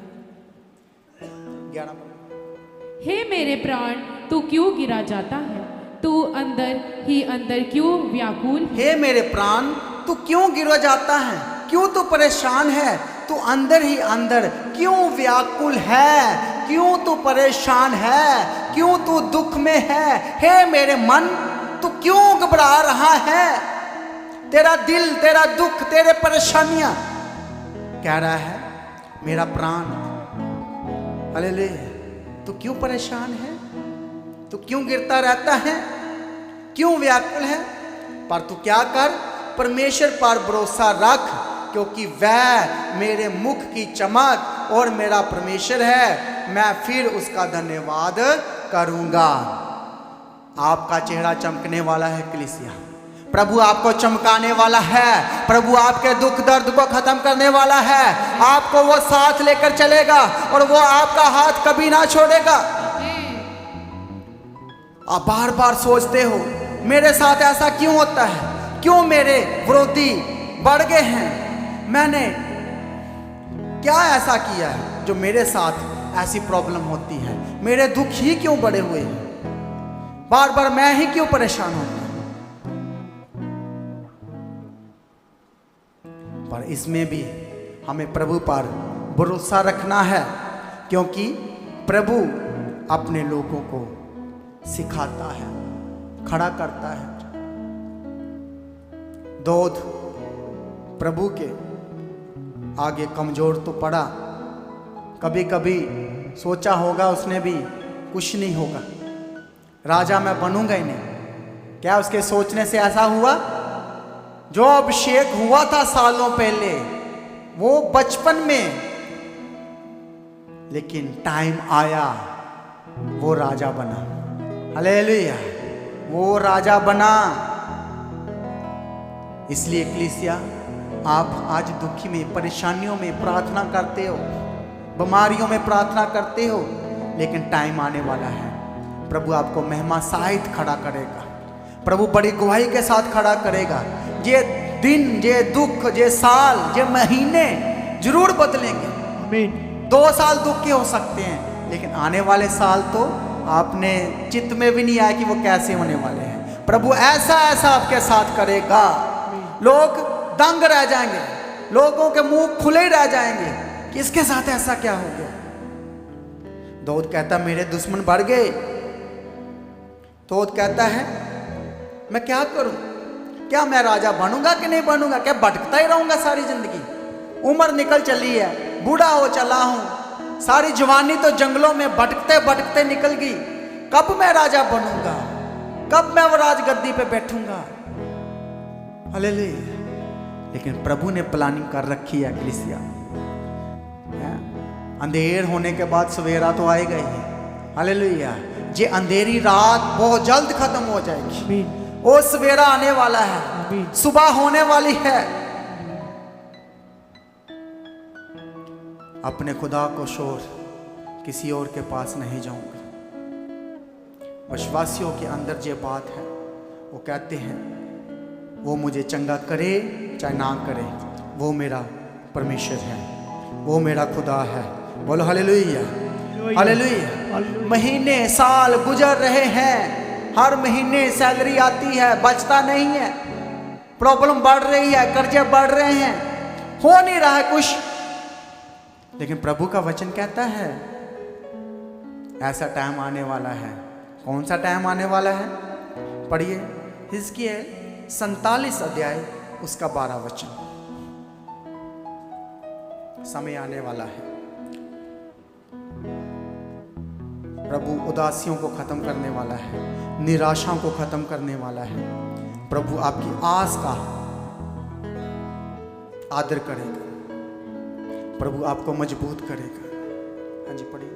11। हे मेरे प्राण, तू क्यों गिरा जाता है? तू अंदर ही अंदर क्यों व्याकुल है? हे मेरे प्राण, तू क्यों गिर जाता है? क्यों तू परेशान है? तू अंदर ही अंदर क्यों व्याकुल है? क्यों तू परेशान है? क्यों तू दुख में है? हे मेरे मन, तू क्यों घबरा रहा है? तेरा दिल, तेरा दुख, तेरे परेशानियां कह रहा है मेरा प्राण, हालेलुया, तू क्यों परेशान है? तू क्यों गिरता रहता है? क्यों व्याकुल है? पर तू क्या कर, परमेश्वर पर भरोसा रख, क्योंकि वह मेरे मुख की चमक और मेरा परमेश्वर है, मैं फिर उसका धन्यवाद करूंगा। आपका चेहरा चमकने वाला है कलीसिया। प्रभु आपको चमकाने वाला है। प्रभु आपके दुख दर्द को खत्म करने वाला है। आपको वो साथ लेकर चलेगा और वो आपका हाथ कभी ना छोड़ेगा। आप बार बार सोचते हो मेरे साथ ऐसा क्यों होता है, क्यों मेरे विरोधी बढ़ गए हैं, मैंने क्या ऐसा किया है जो मेरे साथ ऐसी प्रॉब्लम होती है, मेरे दुख ही क्यों बढ़े हुए हैं, बार बार मैं ही क्यों परेशान होता हूं। पर इसमें भी हमें प्रभु पर भरोसा रखना है, क्योंकि प्रभु अपने लोगों को सिखाता है, खड़ा करता है। दाऊद प्रभु के आगे कमजोर तो पड़ा, कभी कभी सोचा होगा उसने भी कुछ नहीं होगा, राजा मैं बनूंगा ही नहीं। क्या उसके सोचने से ऐसा हुआ? जो अभिषेक हुआ था सालों पहले, वो बचपन में, लेकिन टाइम आया वो राजा बना। हालेलुया, वो राजा बना। इसलिए कलीसिया, आप आज दुखी में, परेशानियों में प्रार्थना करते हो, बीमारियों में प्रार्थना करते हो, लेकिन टाइम आने वाला है, प्रभु आपको महिमा सहित खड़ा करेगा। प्रभु बड़ी गवाही के साथ खड़ा करेगा। ये दिन, ये दुख, ये साल, ये महीने जरूर बदलेंगे। आमीन। 2 साल दुख के हो सकते हैं, लेकिन आने वाले साल तो आपने चित्त में भी नहीं आया कि वो कैसे होने वाले हैं। प्रभु ऐसा ऐसा आपके साथ करेगा। लोग दंग रह जाएंगे, लोगों के मुंह खुले ही रह जाएंगे कि इसके साथ ऐसा क्या हो गया। दाऊद कहता मेरे दुश्मन बढ़ गए। दाऊद कहता है मैं क्या करूं, क्या मैं राजा बनूंगा कि नहीं बनूंगा, क्या भटकता ही रहूंगा सारी जिंदगी। उम्र निकल चली है, बूढ़ा हो चला हूं, सारी जवानी तो जंगलों में भटकते भटकते निकल गई। कब मैं राजा बनूंगा, कब मैं वो राजगद्दी पे बैठूंगा। हालेलुया। लेकिन प्रभु ने प्लानिंग कर रखी है कलीसिया। अंधेर होने के बाद सवेरा तो आएगा ही। हालेलुया। ये अंधेरी रात बहुत जल्द खत्म हो जाएगी। आमीन। वो सवेरा आने वाला है, आमीन। सुबह होने वाली है। अपने खुदा को छोड़ किसी और के पास नहीं जाऊंगा। विश्वासियों के अंदर ये बात है, वो कहते हैं वो मुझे चंगा करे चाहे ना करे, वो मेरा परमेश्वर है, वो मेरा खुदा है। बोलो हालेलुया, हालेलुया। महीने साल गुजर रहे हैं, हर महीने सैलरी आती है, बचता नहीं है, प्रॉब्लम बढ़ रही है, कर्जे बढ़ रहे हैं, हो नहीं रहा है कुछ। लेकिन प्रभु का वचन कहता है ऐसा टाइम आने वाला है। कौन सा टाइम आने वाला है? पढ़िए हिजकियेल 47 अध्याय उसका 12 वचन। समय आने वाला है, प्रभु उदासियों को खत्म करने वाला है, निराशाओं को खत्म करने वाला है। प्रभु आपकी आस का आदर करेगा, प्रभु आपको मजबूत करेगा। हाँ जी पढ़िए।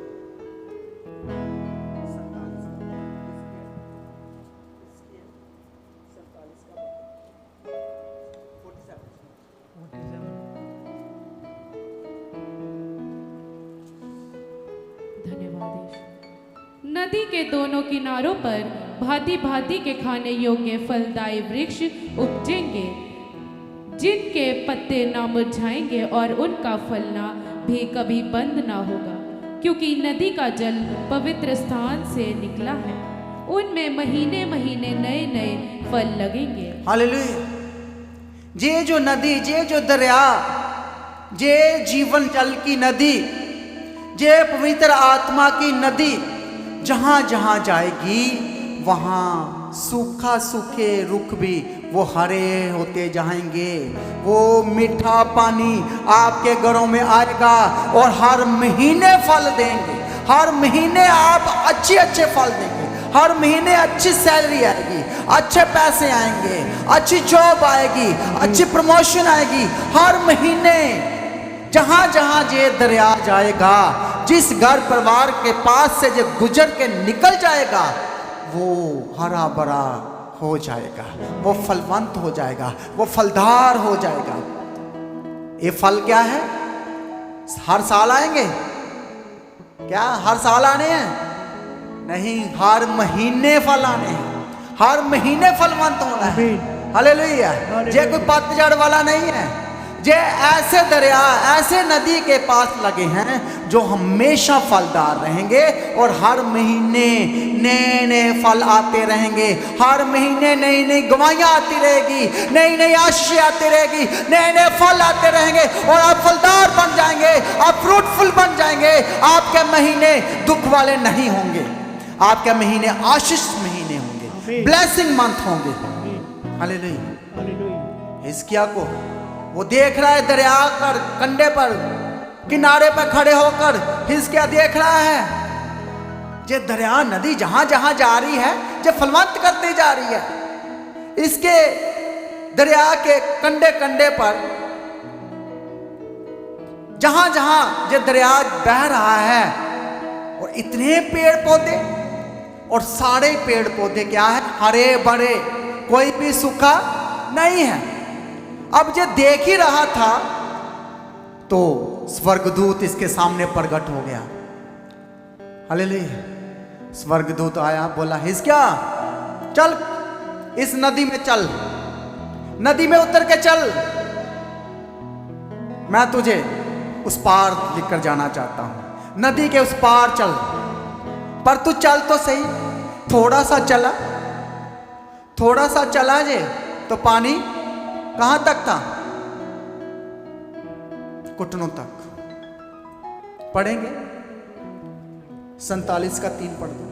नदी के दोनों किनारों पर भांति भांति के खाने योग्य फलदायी वृक्ष उपजेंगे, जिनके पत्ते ना मुरझाएंगे और उनका फलना भी कभी बंद ना होगा, क्योंकि नदी का जल पवित्र स्थान से निकला है। उनमें महीने महीने नए नए फल लगेंगे। हालेलुया। ये जो नदी, ये जो दरिया, ये जीवन जल की नदी, ये पवित्र आत्मा की नदी जहां जहां जाएगी वहां सूखा सूखे रुख भी वो हरे होते जाएंगे। वो मीठा पानी आपके घरों में आएगा और हर महीने फल देंगे। हर महीने आप अच्छे अच्छे फल देंगे, हर महीने अच्छी सैलरी आएगी, अच्छे पैसे आएंगे, अच्छी जॉब आएगी, अच्छी प्रमोशन आएगी। हर महीने जहां जहां ये दरिया जाएगा, जिस घर परिवार के पास से जो गुजर के निकल जाएगा, वो हरा भरा हो जाएगा, वो फलवंत हो जाएगा, वो फलदार हो जाएगा। ये फल क्या है? हर साल आएंगे क्या? हर साल आने हैं? नहीं, हर महीने फल आने हैं, हर महीने फलवंत होना है। हालेलुया। ये कोई पतझड़ वाला नहीं है। ये ऐसे दरिया, ऐसे नदी के पास लगे हैं जो हमेशा फलदार रहेंगे और हर महीने नए नए फल आते रहेंगे। हर महीने नई नई गवाहियां आती रहेगी, नई नई आशीष आती रहेगी, नए नए फल आते रहेंगे और आप फलदार बन जाएंगे, आप फ्रूटफुल बन जाएंगे। आपके महीने दुख वाले नहीं होंगे, आपके महीने आशीष महीने होंगे, ब्लेसिंग मंथ होंगे। हालेलुया। हिजकिय्याह को वो देख रहा है दरिया कर कंडे पर, किनारे पर खड़े होकर हिजकिय्याह देख रहा है ये दरिया नदी जहां जहां जा रही है, ये फलवंत करती जा रही है। इसके दरिया के कंडे कंडे पर जहां जहां ये दरिया बह रहा है, और इतने पेड़ पौधे, और सारे पेड़ पौधे क्या है? हरे भरे, कोई भी सूखा नहीं है। अब ये देख ही रहा था तो स्वर्गदूत इसके सामने प्रकट हो गया। हालेलुया। स्वर्गदूत आया, बोला हिजकिय्याह चल इस नदी में चल, नदी में उतर के चल, मैं तुझे उस पार लेकर जाना चाहता हूं। नदी के उस पार चल, पर तू चल तो सही। थोड़ा सा चला, थोड़ा सा चला जे तो पानी कहां तक था? घुटनों तक। पढ़ेंगे 47 का 3 पढ़ दो।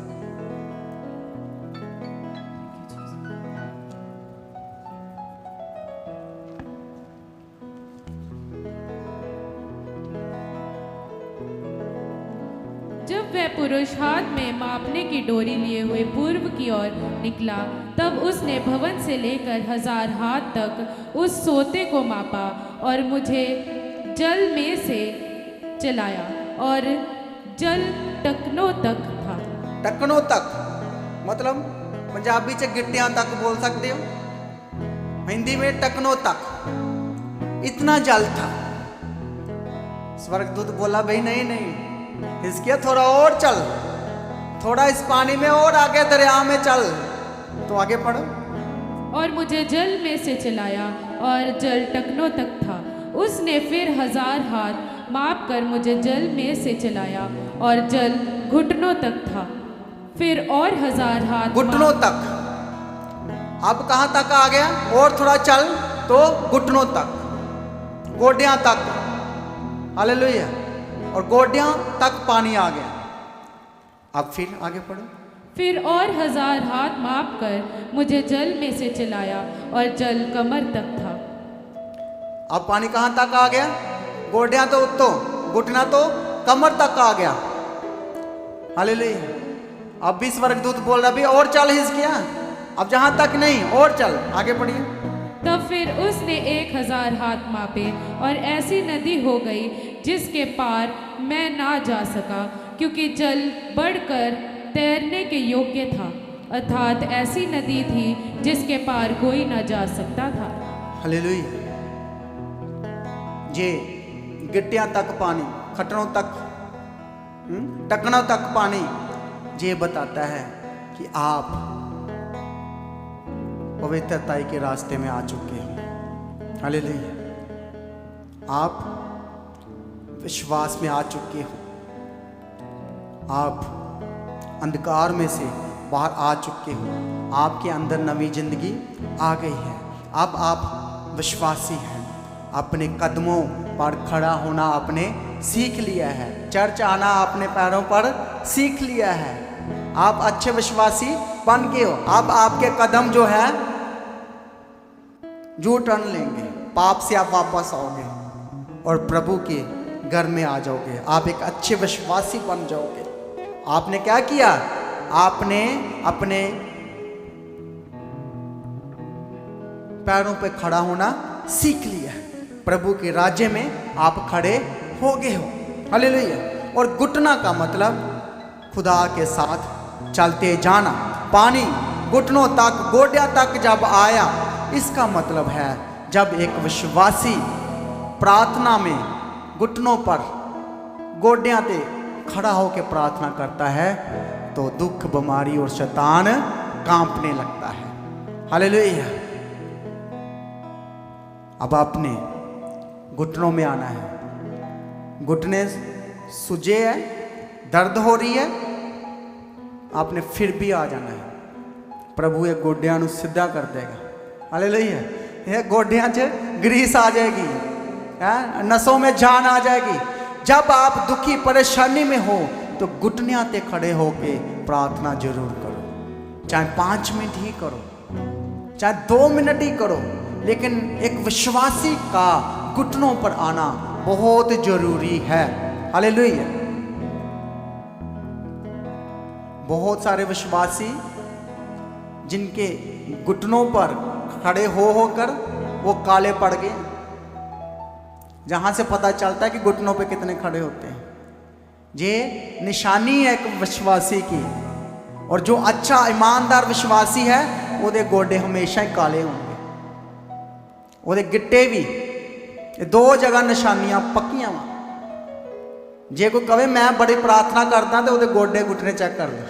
जब वह पुरुष हाथ में मापने की डोरी लिए हुए पूर्व की ओर निकला, तब उसने भवन से लेकर 1000 हाथ तक उस सोते को मापा और मुझे जल में से चलाया, और जल टकनों तक था। टकनों तक मतलब पंजाबी से गिट्टियां तक बोल सकते हो, हिंदी में टकनों तक। इतना जल था। स्वर्गदूत बोला भाई नहीं नहीं, इसके थोड़ा और चल, थोड़ा इस पानी में और आगे दरिया में चल। तो आगे पढ़ो। और मुझे जल में से चलाया और जल टकनों तक था। उसने फिर 1000 हाथ माप कर मुझे जल में से चलाया और जल घुटनों तक था। फिर और 1000 हाथ घुटनों तक। अब कहां तक आ गया? और थोड़ा चल तो घुटनों तक, गोडियां तक। हालेलुया। और गोडियां तक पानी आ गया। अब फिर आगे पढ़ो। फिर और 1000 हाथ माप कर मुझे जल में से चलाया और जल कमर तक था। अब पानी कहां तक आ गया? गोडियां तो घुटना तो कमर तक आ गया। हालेलुया। अब भी स्वर्गदूत बोल रहा भी और चल हिजकिय्याह, अब जहां तक नहीं और चल। आगे पढ़िए। तब फिर उसने 1000 हाथ मापे और ऐसी नदी हो गई जिसके पार मैं ना जा सका, क्योंकि जल बढ़कर तैरने के योग्य था, अर्थात ऐसी नदी थी जिसके पार कोई ना जा सकता था। हालेलुया। ये गिट्टियां तक पानी, खटनों तक, टकनों तक पानी, ये बताता है कि आप पवित्रताई के रास्ते में आ चुके हो। हालेलुया। आप विश्वास में आ चुके हो। आप अंधकार में से बाहर आ चुके हो। आपके अंदर नवी जिंदगी आ गई है। अब आप विश्वासी हैं। अपने कदमों पर खड़ा होना आपने सीख लिया है। चर्च आना अपने पैरों पर सीख लिया है। आप अच्छे विश्वासी बन गए हो। अब आपके कदम जो है जो टर्न लेंगे, पाप से आप वापस आओगे और प्रभु के घर में आ जाओगे। आप एक अच्छे विश्वासी बन जाओगे। आपने क्या किया? आपने अपने पैरों पे खड़ा होना सीख लिया। प्रभु के राज्य में आप खड़े हो गए हो। हालेलुया। और घुटना का मतलब खुदा के साथ चलते जाना। पानी घुटनों तक, गोडियां तक जब आया, इसका मतलब है जब एक विश्वासी प्रार्थना में घुटनों पर, गोडियां पे खड़ा होकर प्रार्थना करता है तो दुख, बीमारी और शैतान कांपने लगता है। हालेलुया। अब आपने घुटनों में आना है। घुटने सूजे है, दर्द हो रही है, आपने फिर भी आ जाना है। प्रभु ये गोडियां नू सीधा कर देगा। हालेलुया। ये गोडियां च ग्रीस आ जाएगी, नसों में जान आ जाएगी। जब आप दुखी परेशानी में हो तो घुटनियां ते खड़े होके प्रार्थना जरूर करो। चाहे 5 मिनट ही करो, चाहे 2 मिनट ही करो, लेकिन एक विश्वासी का घुटनों पर आना बहुत जरूरी है। हालेलुया। बहुत सारे विश्वासी जिनके घुटनों पर खड़े होकर वो काले पड़ गए, जहां से पता चलता है कि घुटनों पे कितने खड़े होते हैं। ये निशानी है एक विश्वासी की। और जो अच्छा ईमानदार विश्वासी है ਉਹਦੇ गोडे हमेशा ही काले होंगे, ਉਹਦੇ गिट्टे भी। ये 2 जगह निशानियां पक्कियां वा। जे कोई कहे मैं बड़ी प्रार्थना करदा तो ਉਹਦੇ गोडे घुटने चेक कर लो।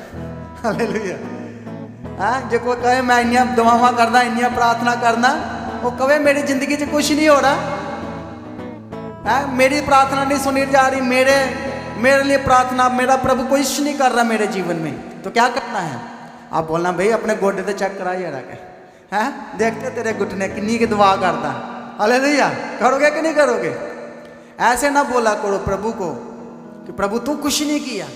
हालेलुया। जे कोई कहे मैं इन्नियां दुआवां करदा, इन्नियां प्रार्थना करना, वो कहे मेरी जिंदगी च कुछ नहीं हो रहा, मेरी प्रार्थना नहीं सुनी जा रही, मेरे लिए प्रार्थना, मेरा प्रभु कुछ नहीं कर रहा मेरे जीवन में। तो क्या करना है? आप बोलना भाई अपने गोडे तो चेक करा जरा के, हैं देखते तेरे घुटने किन्नी की दुआ करता। हालेलुया। करोगे कि नहीं करोगे? ऐसे ना बोला करो प्रभु को कि प्रभु तू कुछ नहीं किया।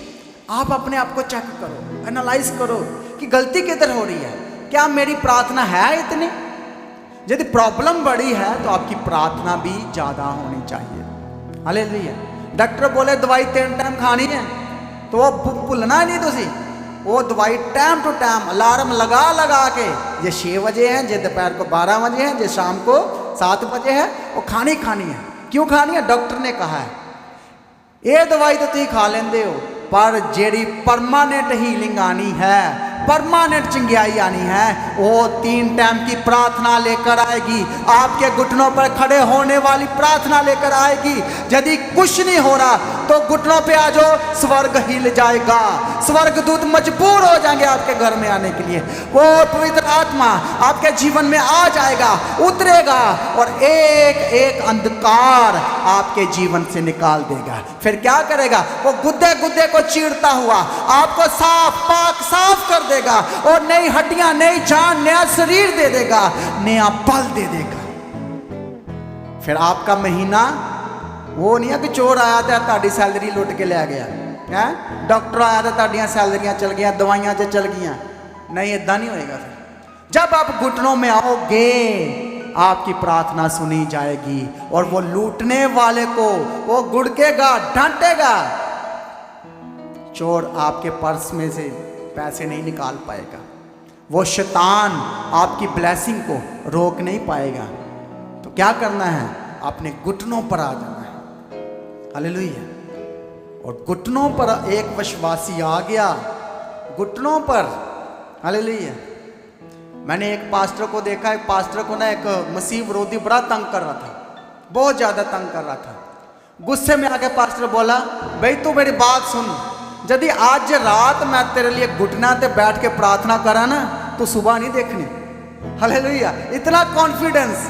आप अपने आप को चेक करो, एनालाइज करो कि गलती किधर हो रही है, क्या मेरी प्रार्थना है इतनी। यदि प्रॉब्लम बड़ी है तो आपकी प्रार्थना भी ज़्यादा होनी चाहिए। हालेलुया। डॉक्टर बोले दवाई 3 टाइम खानी है तो वो भूलना ही नहीं तुसी, वो दवाई टाइम टू टाइम अलार्म लगा लगा के, ये 6 बजे है, ये दोपहर को 12 बजे है, ये शाम को 7 बजे है, वो खानी है। क्यों खानी है? डॉक्टर ने कहा है। ये दवाई तो तुम खा लेंदे हो, पर जेड़ी परमानेंट हीलिंग आनी है, परमानेंट चंगियाई आनी है, वो 3 टाइम की प्रार्थना लेकर आएगी। आपके घुटनों पर खड़े होने वाली प्रार्थना लेकर आएगी। यदि कुछ नहीं हो रहा तो घुटनों पे आ जाओ, स्वर्ग हिल जाएगा, स्वर्गदूत मजबूर हो जाएंगे आपके घर में आने के लिए। वो पवित्र आत्मा आपके जीवन में आ जाएगा, उतरेगा और एक एक अंधकार आपके जीवन से निकाल देगा। फिर क्या करेगा? वो गुद्दे गुद्दे को चीरता हुआ आपको साफ पाक साफ कर देगा और नई हड्डियां, नई जान, नया शरीर दे देगा, नया बल दे देगा। फिर आपका महीना वो नहीं है कि चोर आया था ताड़ी सैलरी लुट के ले गया है, डॉक्टर आया था ताड़ियां सैलरियां चल गई, दवाइयां चल गई। नहीं, इदा नहीं होएगा। फिर जब आप घुटनों में आओगे आपकी प्रार्थना सुनी जाएगी और वो लूटने वाले को वो गुड़केगा, डांटेगा। चोर आपके पर्स में से पैसे नहीं निकाल पाएगा, वो शैतान आपकी ब्लेसिंग को रोक नहीं पाएगा। तो क्या करना है? अपने घुटनों पर आ जाना है। हालेलुया। और घुटनों पर एक विश्वासी आ गया, घुटनों पर। हालेलुया। मैंने एक पास्टर को देखा, एक पास्टर को ना एक मसीह विरोधी बड़ा तंग कर रहा था, बहुत ज़्यादा तंग कर रहा था। गुस्से में आके पास्टर बोला, भाई तू मेरी बात सुन, यदि आज रात मैं तेरे लिए घुटना ते बैठ के प्रार्थना करा ना तो सुबह नहीं देखनी। हालेलुया। इतना कॉन्फिडेंस।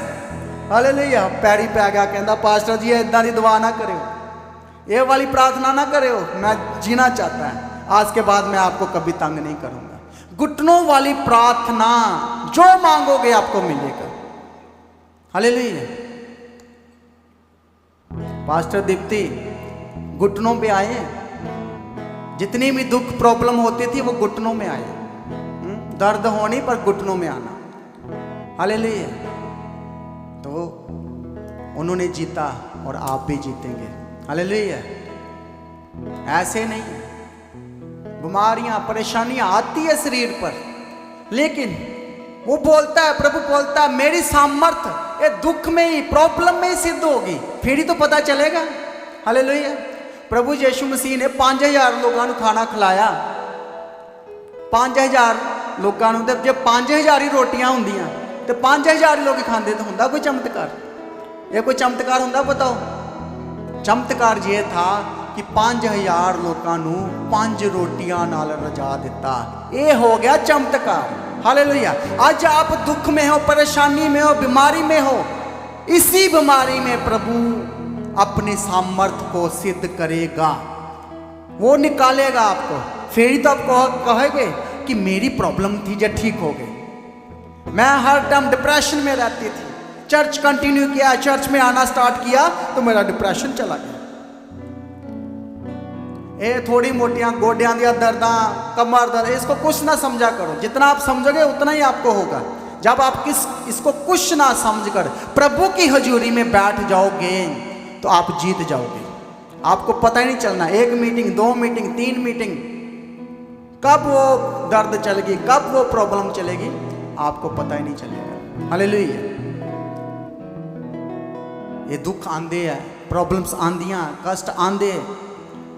हालेलुया। पैरी पै गया, कहता पास्टर जी इदा की दुआ ना करो, ये वाली प्रार्थना ना करो, मैं जीना चाहता है, आज के बाद मैं आपको कभी तंग नहीं करूंगा। घुटनों वाली प्रार्थना, जो मांगोगे आपको मिलेगा। हालेलुया। पास्टर दीप्ति घुटनों पे आए, जितनी भी दुख प्रॉब्लम होती थी वो घुटनों में आए। दर्द होनी पर घुटनों में आना। हालेलुया। तो उन्होंने जीता और आप भी जीतेंगे। हालेलुया। ऐसे नहीं, बीमारियां परेशानियां आती है शरीर पर, लेकिन वो बोलता है, प्रभु बोलता है मेरी सामर्थ ये दुख में ही, प्रॉब्लम में ही सिद्ध होगी, फिर ही तो पता चलेगा। हालेलुया। प्रभु यीशु मसीह ने 5000 लोगों को खाना खिलाया। 5000 लोगों को, जब 5000 ही रोटियां होंदियां तो 5000 लोग खाते तो होंदा कोई चमत्कार? ये कोई चमत्कार होंदा? बताओ। चमत्कार ये था कि 5000 लोगों को 5 रोटियां नाल रजा दिता। ये हो गया चमत्कार। हालेलुया। आज आप दुख में हो, परेशानी में हो, बीमारी में हो, इसी बीमारी में प्रभु अपने सामर्थ्य को सिद्ध करेगा, वो निकालेगा आपको। फिर ही तो आप कहेंगे कि मेरी प्रॉब्लम थी जो ठीक हो गई। मैं हर टाइम डिप्रेशन में रहती थी, चर्च कंटिन्यू किया, चर्च में आना स्टार्ट किया तो मेरा डिप्रेशन चला गया। ये थोड़ी मोटियां गोड्यां दिया दर्दा, कमर दर्द, इसको कुछ ना समझा करो। जितना आप समझोगे उतना ही आपको होगा। जब आप इसको कुछ ना समझकर प्रभु की हजूरी में बैठ जाओगे तो आप जीत जाओगे। आपको पता ही नहीं चलना, 1 मीटिंग, 2 मीटिंग, 3 मीटिंग, कब वो दर्द चलेगी, कब वो प्रॉब्लम चलेगी, आपको पता ही नहीं चलेगा। हालेलुया। ये दुख आंदे है, प्रॉब्लम्स आंदियां, कष्ट आंदे,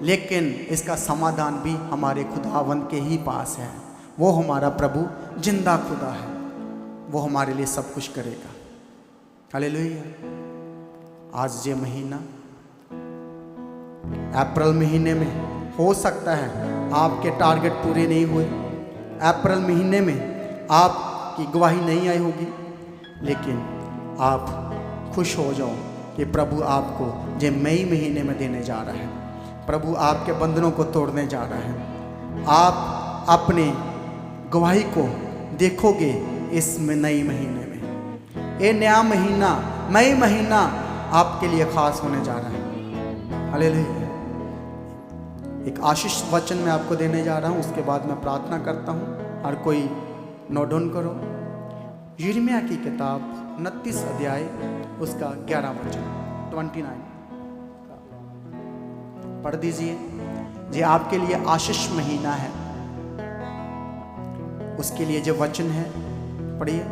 लेकिन इसका समाधान भी हमारे खुदावंद के ही पास है। वो हमारा प्रभु जिंदा खुदा है, वो हमारे लिए सब कुछ करेगा। हालेलुया। आज ये महीना अप्रैल महीने में हो सकता है आपके टारगेट पूरे नहीं हुए, अप्रैल महीने में आपकी गवाही नहीं आई होगी, लेकिन आप खुश हो जाओ कि प्रभु आपको ये मई महीने में देने जा रहा है। प्रभु आपके बंधनों को तोड़ने जा रहा है। आप अपने गवाही को देखोगे इस नई महीने में। ये नया महीना, मई महीना आपके लिए खास होने जा रहा है। हालेलुया। एक आशीष वचन मैं आपको देने जा रहा हूँ, उसके बाद मैं प्रार्थना करता हूँ। हर कोई नोट डाउन करो। यिर्मयाह की किताब 29 अध्याय उसका 11 वचन 29 पढ़ दीजिए। ये आपके लिए आशीष महीना है, उसके लिए जो वचन है पढ़िए।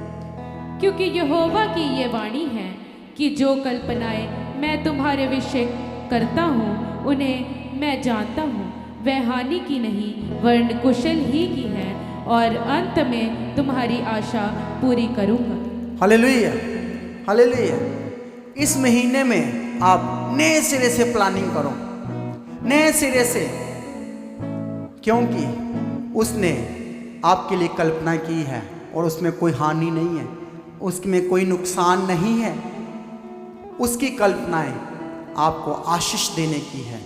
क्योंकि यहोवा की ये वाणी है कि जो कल्पनाएं मैं तुम्हारे विषय करता हूँ उन्हें मैं जानता हूँ, वह हानि की नहीं वरन कुशल ही की है, और अंत में तुम्हारी आशा पूरी करूँगा। Hallelujah, hallelujah. इस महीने में आप नए सिरे से प्लानिंग करो, नए सिरे से, क्योंकि उसने आपके लिए कल्पना की है और उसमें कोई हानि नहीं है, उसमें कोई नुकसान नहीं है। उसकी कल्पनाएं आपको आशीष देने की है।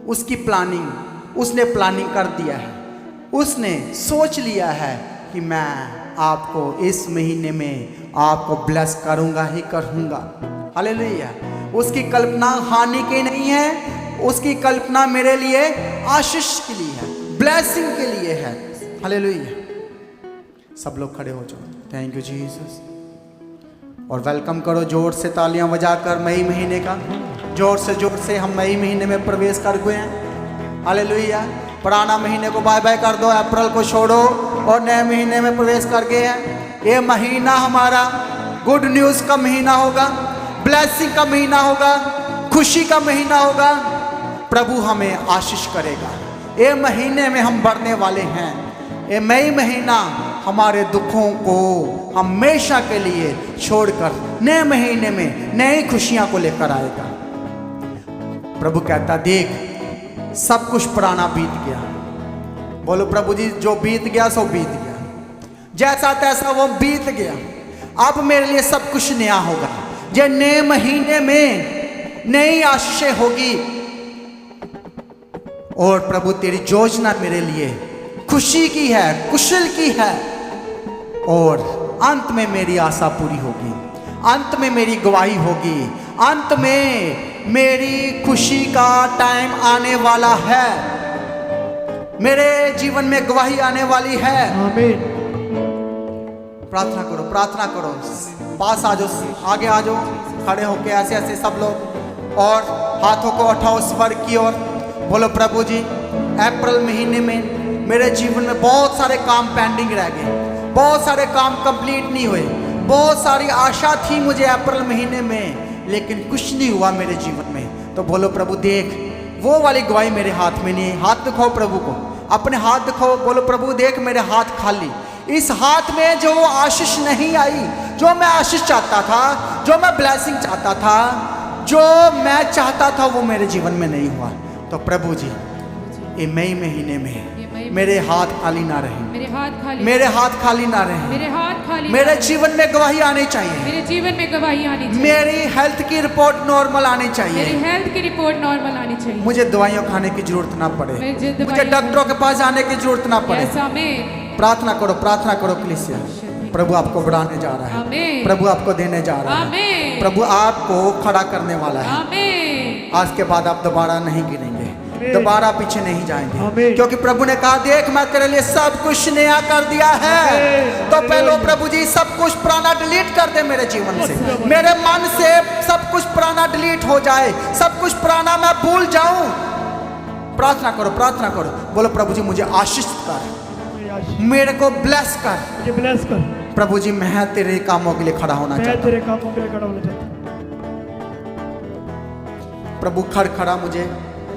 उसकी प्लानिंग, उसने प्लानिंग कर दिया है, उसने सोच लिया है कि मैं आपको इस महीने में आपको ब्लेस करूंगा ही करूंगा। हालेलुया। उसकी कल्पना हानि की नहीं है, उसकी कल्पना मेरे लिए आशीष के लिए है, ब्लेसिंग के लिए है। हालेलुया। सब लोग खड़े हो जाओ। Thank you Jesus. और वेलकम करो जोर से तालियां बजाकर मई महीने का। जोर से हम मई महीने में प्रवेश कर गए हैं। हालेलुया। पुराना महीने को बाय बाय कर दो, अप्रैल को छोड़ो और नए महीने में प्रवेश कर गए हैं। ये महीना हमारा गुड न्यूज़ का महीना होगा, ब्लेसिंग का महीना होगा, खुशी का महीना होगा। प्रभु हमें आशीष करेगा। ये महीने में हम बढ़ने वाले हैं। ये मई महीना हमारे दुखों को हमेशा के लिए छोड़कर नए महीने में नई खुशियां को लेकर आएगा। प्रभु कहता, देख सब कुछ पुराना बीत गया। बोलो प्रभु जी, जो बीत गया सो बीत गया, जैसा तैसा वो बीत गया। अब मेरे लिए सब कुछ नया होगा। ये नए महीने में नई आशीषें होगी और प्रभु तेरी योजना मेरे लिए खुशी की है, कुशल की है, और अंत में मेरी आशा पूरी होगी, अंत में मेरी गवाही होगी, अंत में मेरी खुशी का टाइम आने वाला है, मेरे जीवन में गवाही आने वाली है। आमीन। प्रार्थना करो, प्रार्थना करो। पास आ जाओ, आगे आ जाओ, खड़े होके ऐसे ऐसे सब लोग, और हाथों को उठाओ स्वर की ओर। बोलो प्रभु जी, अप्रैल महीने में मेरे जीवन में बहुत सारे काम पेंडिंग रह गए, बहुत सारे काम कंप्लीट नहीं हुए, बहुत सारी आशा थी मुझे अप्रैल महीने में, लेकिन कुछ नहीं हुआ मेरे जीवन में। तो बोलो प्रभु देख, वो वाली गवाही मेरे हाथ में नहीं है। हाथ दिखाओ प्रभु को, अपने हाथ दिखाओ। बोलो प्रभु देख मेरे हाथ खाली, इस हाथ में जो आशीष नहीं आई, जो मैं आशीष चाहता था, जो मैं ब्लेसिंग चाहता था, जो मैं चाहता था, वो मेरे जीवन में नहीं हुआ। तो प्रभु जी, ये मई महीने में मेरे हाथ खाली ना रहे, मेरे हाथ खाली, मेरे हाथ खाली ना रहे, मेरे हाथ खाली, मेरे जीवन में गवाही आनी चाहिए, मेरे जीवन में गवाही आनी चाहिए, मेरी हेल्थ की रिपोर्ट नॉर्मल आनी मेरी चाहिए, हेल्थ की रिपोर्ट नॉर्मल आनी चाहिए, मुझे दवाइयाँ खाने की जरूरत ना पड़े, मुझे मुझे डॉक्टरों के पास जाने की जरूरत ना पड़े। ऐसा में प्रार्थना करो, प्रार्थना करो कलीसिया। प्रभु आपको बढ़ाने जा रहा है, आमीन। प्रभु आपको देने जा रहा है, आमीन। प्रभु आपको खड़ा करने वाला है। आमीन। आज के बाद आप दोबारा नहीं गिरेंगे, दोबारा पीछे नहीं जाएंगे, आमीन। क्योंकि प्रभु ने कहा देख मैं तेरे लिए सब कुछ नया कर दिया है। आमीन। तो पहले प्रभु जी सब कुछ पुराना डिलीट कर दे मेरे जीवन से, मेरे मन से सब कुछ पुराना डिलीट हो जाए, सब कुछ पुराना मैं भूल जाऊं। प्रार्थना करो, प्रार्थना करो। बोलो प्रभु जी मुझे आशीष कर, मेरे को ब्लेस कर। मुझे ब्लेस कर प्रभु जी मैं तेरे कामों के लिए खड़ा होना मैं चाहता हूं। तेरे कामों के लिए खड़ा होना चाहता प्रभु खड़ा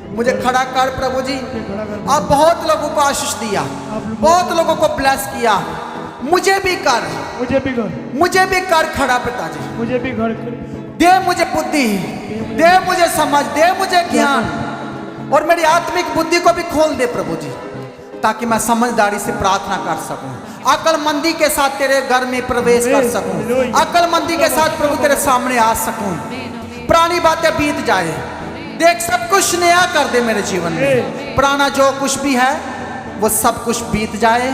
मुझे खड़ा कर प्रभु जी। हूं। खड़ा कर आप बहुत लोगों को आशीष दिया, बहुत लोगों को ब्लेस किया, मुझे भी कर, मुझे भी घर, मुझे भी कर खड़ा पिताजी। मुझे भी घर कर। दे मुझे बुद्धि, दे मुझे समझ, दे मुझे ज्ञान, और मेरी आत्मिक बुद्धि को भी खोल दे प्रभु जी, ताकि मैं समझदारी से प्रार्थना कर सकूं, अक्लमंदी के साथ तेरे घर में प्रवेश कर सकूं, अक्लमंदी के साथ प्रभु तेरे सामने आ सकूं। पुरानी बातें बीत जाए, देख सब कुछ नया कर दे मेरे जीवन में। पुराना जो कुछ भी है वो सब कुछ बीत जाए,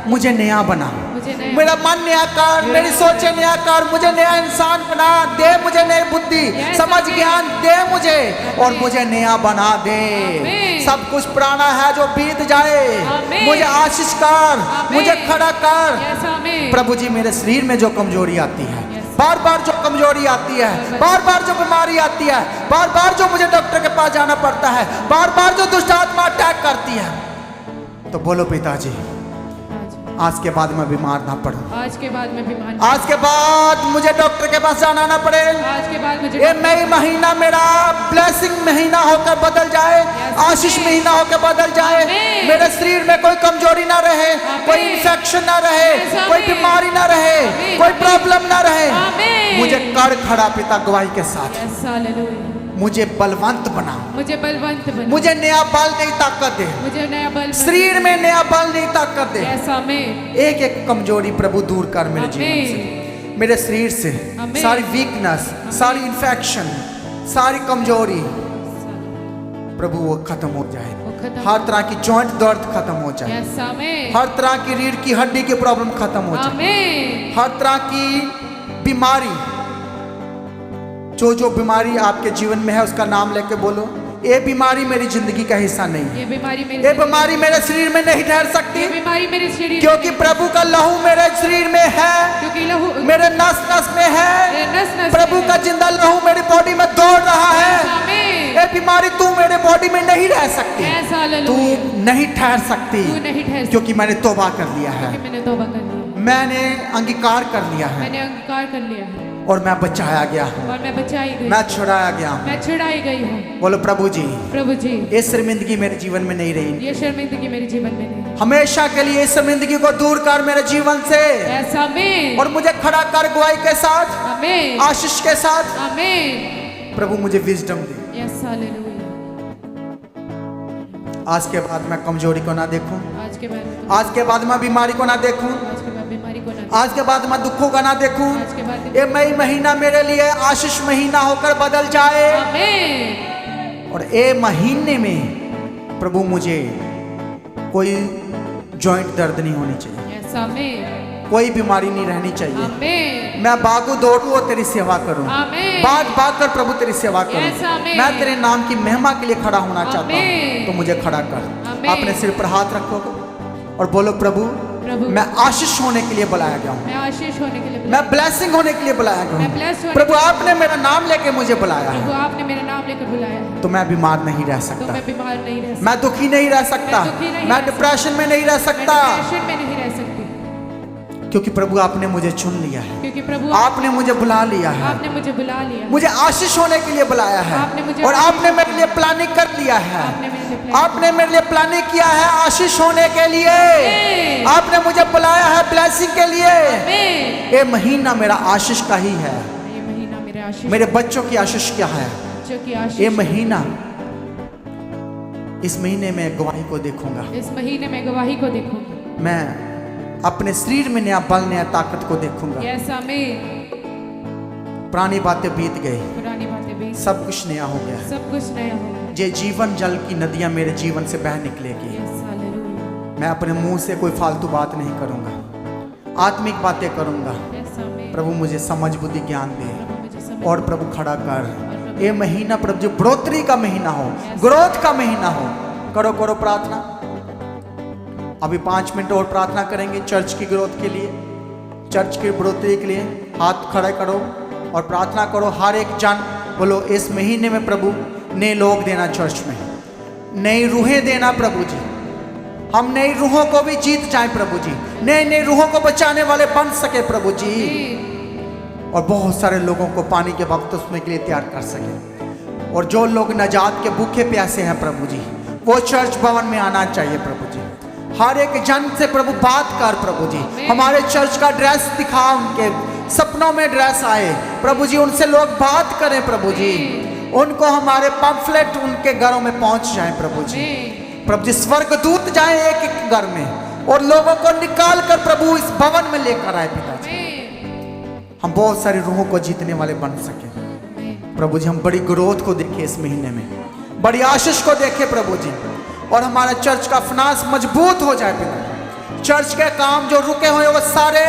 मुझे नया बना, मुझे नया मेरा मन नया कर, मेरी सोचे नया कर, मुझे नया इंसान बना दे, मुझे नई बुद्धि Yes, समझ आमीन। ज्ञान दे मुझे और आमीन। मुझे नया बना दे। आमीन। सब कुछ पुराना है जो बीत जाए, आमीन। मुझे आशीष कर, आमीन। मुझे खड़ा कर। यस आमीन। प्रभु जी मेरे शरीर में जो कमजोरी आती है, Yes. बार बार जो कमजोरी आती है, बार बार जो बीमारी आती है, बार बार जो मुझे डॉक्टर के पास जाना पड़ता है, बार बार जो दुष्ट आत्मा अटैक करती है, तो बोलो पिताजी आज के बाद मैं बीमार ना पड़ूं, आज के बाद मैं बीमार आज के बाद मुझे डॉक्टर के पास जाना ना पड़े। आज के बाद मुझे ये मई महीना मेरा ब्लेसिंग महीना होकर बदल जाए, आशीष महीना होकर बदल जाए। आमीन। मेरे शरीर में कोई कमजोरी ना रहे, आमीन। कोई इंफेक्शन ना रहे, यस, कोई आमीन। बीमारी ना रहे, आमीन। कोई प्रॉब्लम ना रहे। आमीन। मुझे कर खड़ा पिता गवाही के साथ, यस हालेलुया। मुझे बलवंत बना, मुझे बलवंत बना, मुझे नया बल नई ताकत दे, मुझे नया बल बना। शरीर में नया बल नई ताकत दे। यस आमीन। एक एक कमजोरी प्रभु दूर कर मेरे जीवन से, मेरे शरीर से आमीन। सारी वीकनेस, सारी इन्फेक्शन, सारी कमजोरी प्रभु वो खत्म हो जाए। वो खत्म हर तरह की जॉइंट दर्द खत्म हो जाए, यस आमीन। हर तरह की रीढ़ की हड्डी की प्रॉब्लम खत्म हो जाए, आमीन। हर तरह की बीमारी, जो बीमारी आपके जीवन में है उसका नाम लेके बोलो, ये बीमारी मेरी जिंदगी का हिस्सा नहीं है, ये बीमारी मेरे ये बीमारी मेरे शरीर में नहीं ठहर सकती, ये बीमारी मेरे शरीर क्योंकि प्रभु का लहू मेरे शरीर में है, क्योंकि लहू मेरे नस नस में है, मेरे नस नस प्रभु में का है। जिंदा लहू मेरी बॉडी में दौड़ रहा है। आमीन। ये बीमारी तू मेरे बॉडी में नहीं रह सकती, यस तू हालेलुया। नहीं ठहर सकती, तू नहीं ठहर सकती, क्योंकि मैंने तौबा कर लिया है, क्योंकि मैंने तौबा कर लिया, मैंने अंगीकार कर लिया है मैंने अंगीकार कर लिया है और मैं बचाया गया हूँ, और मैं बचाई गई, मैं छुड़ाया गया हूँ। मैं छुड़ाई गई हूँ। बोलो प्रभु जी प्रभु जी ये शर्मिंदगी मेरे जीवन में नहीं रही, ये शर्मिंदगी मेरे जीवन में नहीं। हमेशा के लिए इस शर्मिंदगी को दूर कर मेरे जीवन से यस आमीन। और मुझे खड़ा कर गवाही के साथ, आमीन। आशीष के साथ। आमीन। प्रभु मुझे विजडम दे। Yes hallelujah. आज के बाद मैं कमजोरी को ना देखूं, आज के बाद आज के बाद मैं बीमारी को ना देखूं, आज के बाद बीमारी को ना, आज के बाद मैं दुखों का ना देखूं। आज के बाद ये मई महीना मेरे लिए आशीष महीना होकर बदल जाए आमीन। और ये महीने में प्रभु मुझे कोई जॉइंट दर्द नहीं होनी चाहिए, यस आमीन। कोई बीमारी नहीं रहनी चाहिए। आमीन। मैं भागू दौड़ू और तेरी सेवा करूं, आमीन। भाग भाग कर प्रभु तेरी सेवा Yes, करूं। आमीन। मैं तेरे नाम की महिमा के लिए खड़ा होना चाहता हूं, आमीन। तो मुझे खड़ा कर। आमीन। अपने सिर पर हाथ रखो और बोलो प्रभु प्रभु मैं आशीष होने के लिए बुलाया गया हूं, मैं आशीष होने के लिए मैं ब्लेसिंग होने के लिए बुलाया गया मैं हूं। blessed होने प्रभु आपने मेरा नाम लेके मुझे बुलाया है, प्रभु आपने मेरा नाम लेकर बुलाया है, तो मैं बीमार नहीं रह तो सकता, मैं बीमार नहीं रह सकती, मैं दुखी नहीं रह सकता, मैं दुखी नहीं मैं रह डिप्रेशन में नहीं रह मैं सकता, डिप्रेशन में नहीं रह सकती, क्योंकि प्रभु आपने मुझे चुन लिया है, क्योंकि प्रभु आपने मुझे बुला लिया है, आपने मुझे बुला लिया, मुझे आशीष होने के लिए बुलाया है आपने मुझे और आपने मेरे लिए प्लानिंग कर लिया है। आपने मेरे लिए plan आपने मेरे लिए प्लानिंग किया है आशीष होने के लिए, आमीन। आपने मुझे बुलाया है ब्लेसिंग के लिए। आमीन। ये महीना मेरा आशीष का ही है, ये महीना मेरे आशीष, मेरे बच्चों की आशीष क्या है। बच्चों की आशीष, ये महीना, इस महीने में गवाही को देखूंगा, इस महीने में गवाही को देखूंगी, मैं अपने शरीर में नया बल नया ताकत को देखूंगा। यस आमीन। पुरानी बातें बीत गई, पुरानी बातें भी सब कुछ नया हो गया। सब कुछ नया हो गया, ये जीवन जल की नदियां मेरे जीवन से बह निकलेगी। यस हालेलुया, मैं अपने मुंह से कोई फालतू बात नहीं करूंगा, आत्मिक बातें करूंगा। यस आमीन। प्रभु मुझे समझ बुद्धि ज्ञान दे प्रभु मुझे समझ और प्रभु खड़ा कर। ये महीना प्रभु जो बढ़ोतरी का महीना हो, ग्रोथ का महीना हो। करो करो प्रार्थना, अभी 5 मिनट और प्रार्थना करेंगे चर्च की ग्रोथ के लिए, चर्च की बढ़ोतरी के लिए। हाथ खड़े करो और प्रार्थना करो। हर एक जन बोलो इस महीने में प्रभु नए लोग देना, चर्च में नई रूहें देना प्रभु जी, हम नई रूहों को भी जीत जाएं प्रभु जी, नए नए रूहों को बचाने वाले बन सके प्रभु जी, और बहुत सारे लोगों को पानी के बपतिस्मे के लिए तैयार कर सके। और जो लोग नजात के भूखे प्यासे हैं प्रभु जी, वो चर्च भवन में आना चाहिए प्रभु जी। हर एक जन से प्रभु बात कर प्रभु जी, हमारे चर्च का ड्रेस दिखा, उनके सपनों में ड्रेस आए प्रभु जी, उनसे लोग बात करें प्रभु जी, उनको हमारे पंफलेट उनके घरों में पहुंच जाए प्रभु जी। प्रभु जी स्वर्गदूत जाए एक एक घर में और लोगों को निकाल कर प्रभु इस भवन में लेकर आए पिताजी, हम बहुत सारी रूहों को जीतने वाले बन सके प्रभु जी। हम बड़ी ग्रोथ को देखें इस महीने में, बड़ी आशीष को देखें प्रभु जी, और हमारा चर्च का फाइनेंस मजबूत हो जाए पिता। चर्च के काम जो रुके हुए वो सारे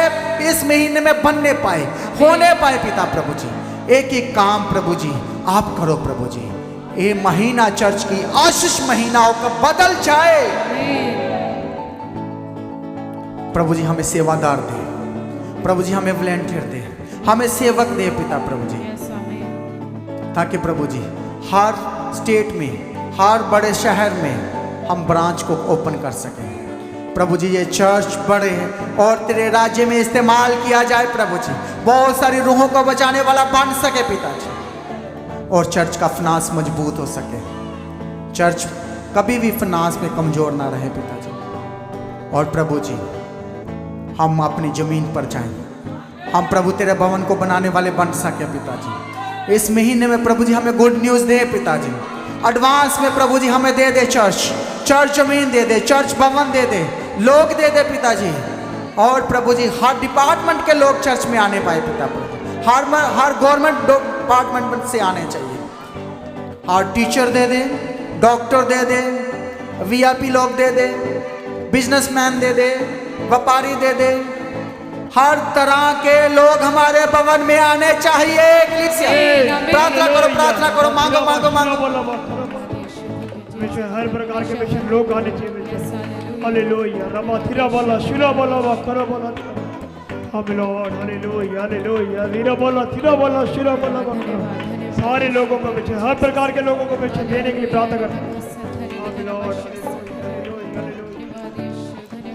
इस महीने में बनने पाए, होने पाए पिता प्रभु जी। एक एक काम प्रभु जी आप करो प्रभु जी। ये महीना चर्च की आशीष महीना होकर बदल जाए प्रभु जी। हमें सेवादार दे प्रभु जी, हमें वॉलंटियर दे, हमें सेवक दे पिता प्रभु जी, ताकि प्रभु जी हर स्टेट में, हर बड़े शहर में हम ब्रांच को ओपन कर सकें प्रभु जी। ये चर्च बढ़े और तेरे राज्य में इस्तेमाल किया जाए प्रभु जी। बहुत सारी रूहों को बचाने वाला बन सके पिताजी, और चर्च का फिनांस मजबूत हो सके। चर्च कभी भी फिनांस में कमजोर ना रहे पिताजी। और प्रभु जी हम अपनी जमीन पर जाएं, हम प्रभु तेरे भवन को बनाने वाले बन सके पिताजी। इस महीने में प्रभु जी हमें गुड न्यूज दे पिताजी। एडवांस में प्रभु जी हमें दे दे चर्च जमीन दे दे, चर्च भवन दे दे, लोग दे दे पिताजी। और प्रभु जी हर डिपार्टमेंट के लोग चर्च में आने पाए पिता प्रभु। हर गवर्नमेंट डिपार्टमेंट से आने चाहिए। हर टीचर दे दे, डॉक्टर दे दे, वीआईपी लोग दे दे, बिजनेसमैन दे दे, व्यापारी दे दे, हर तरह के लोग हमारे भवन में आने चाहिए। प्रार्थना करो, प्रार्थना करो, मांगो मांगो मांगो। हर प्रकार के मिशन लोग आने चाहिए। हालेलुया, रमा थिरा वाला शिरा वाला वा करो वाला हम लॉर्ड, हालेलुया हालेलुया, वीरा वाला थिरा वाला शिरा वाला वा। सारे लोगों को मिशन, हर प्रकार के लोगों को मिशन देने के लिए प्रार्थना करते हैं लॉर्ड।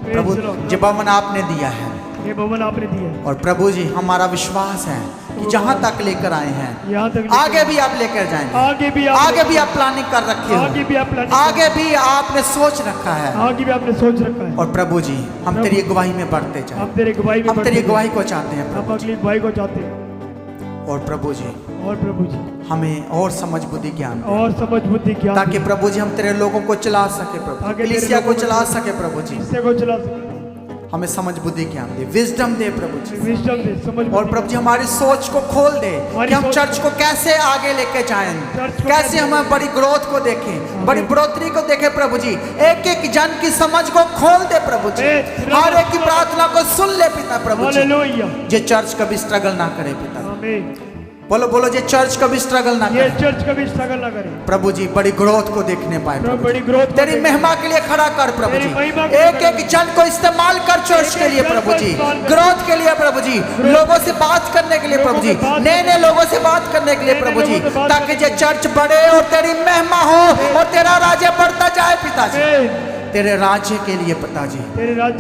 प्रभु जो भवन आपने दिया है, ये भवन आपने दिया, और प्रभु जी हमारा विश्वास है कि जहाँ तक लेकर आए हैं यहाँ तक आगे भी आप लेकर जाएंगे। आगे भी आप प्लानिंग कर रखी हो, आगे भी आप प्लानिंग, आगे भी आपने सोच रखा है, आगे भी आपने सोच रखा है। और प्रभु जी हम तेरी गवाही में बढ़ते जाएं, हम तेरी गवाही में, हम तेरी गवाही को चाहते हैं हम प्रभु अगली गवाही को चाहते हैं। और प्रभु जी हमें और समझ बुद्धि ज्ञान दे, और समझ बुद्धि ज्ञान, ताकि प्रभु जी हम तेरे लोगों को चला सके प्रभु, कलीसिया को चला सके प्रभु जी, को चला सके। हमें समझ बुद्धि ज्ञान दे, विजडम दे प्रभु जी, विजडम दे, समझ। और प्रभु जी हमारी सोच को खोल दे कि हम चर्च को कैसे आगे लेके जाएं, कैसे हम बड़ी ग्रोथ को देखें, बड़ी बढ़ोतरी को देखें प्रभु जी। एक एक जन की समझ को खोल दे प्रभु जी, हर एक की प्रार्थना को सुन ले पिता प्रभु जी। जे चर्च कभी स्ट्रगल ना करे पिता, बोलो बोलो, जे चर्च कभी स्ट्रगल ना करे, चर्च कभी स्ट्रगल ना करे प्रभु जी। बड़ी ग्रोथ को देखने पाए प्रभु, बड़ी ग्रोथ तेरी महिमा के लिए खड़ा कर प्रभु जी। एक एक जन को इस्तेमाल कर चर्च के लिए प्रभु जी, ग्रोथ के लिए प्रभु जी, लोगों से बात करने के लिए प्रभु जी, नए नए लोगों से बात करने के लिए प्रभु जी, ताकि ये चर्च बढ़े और तेरी महिमा हो और तेरा राज्य बढ़ता जाए पिताजी। तेरे राज्य के लिए पिताजी,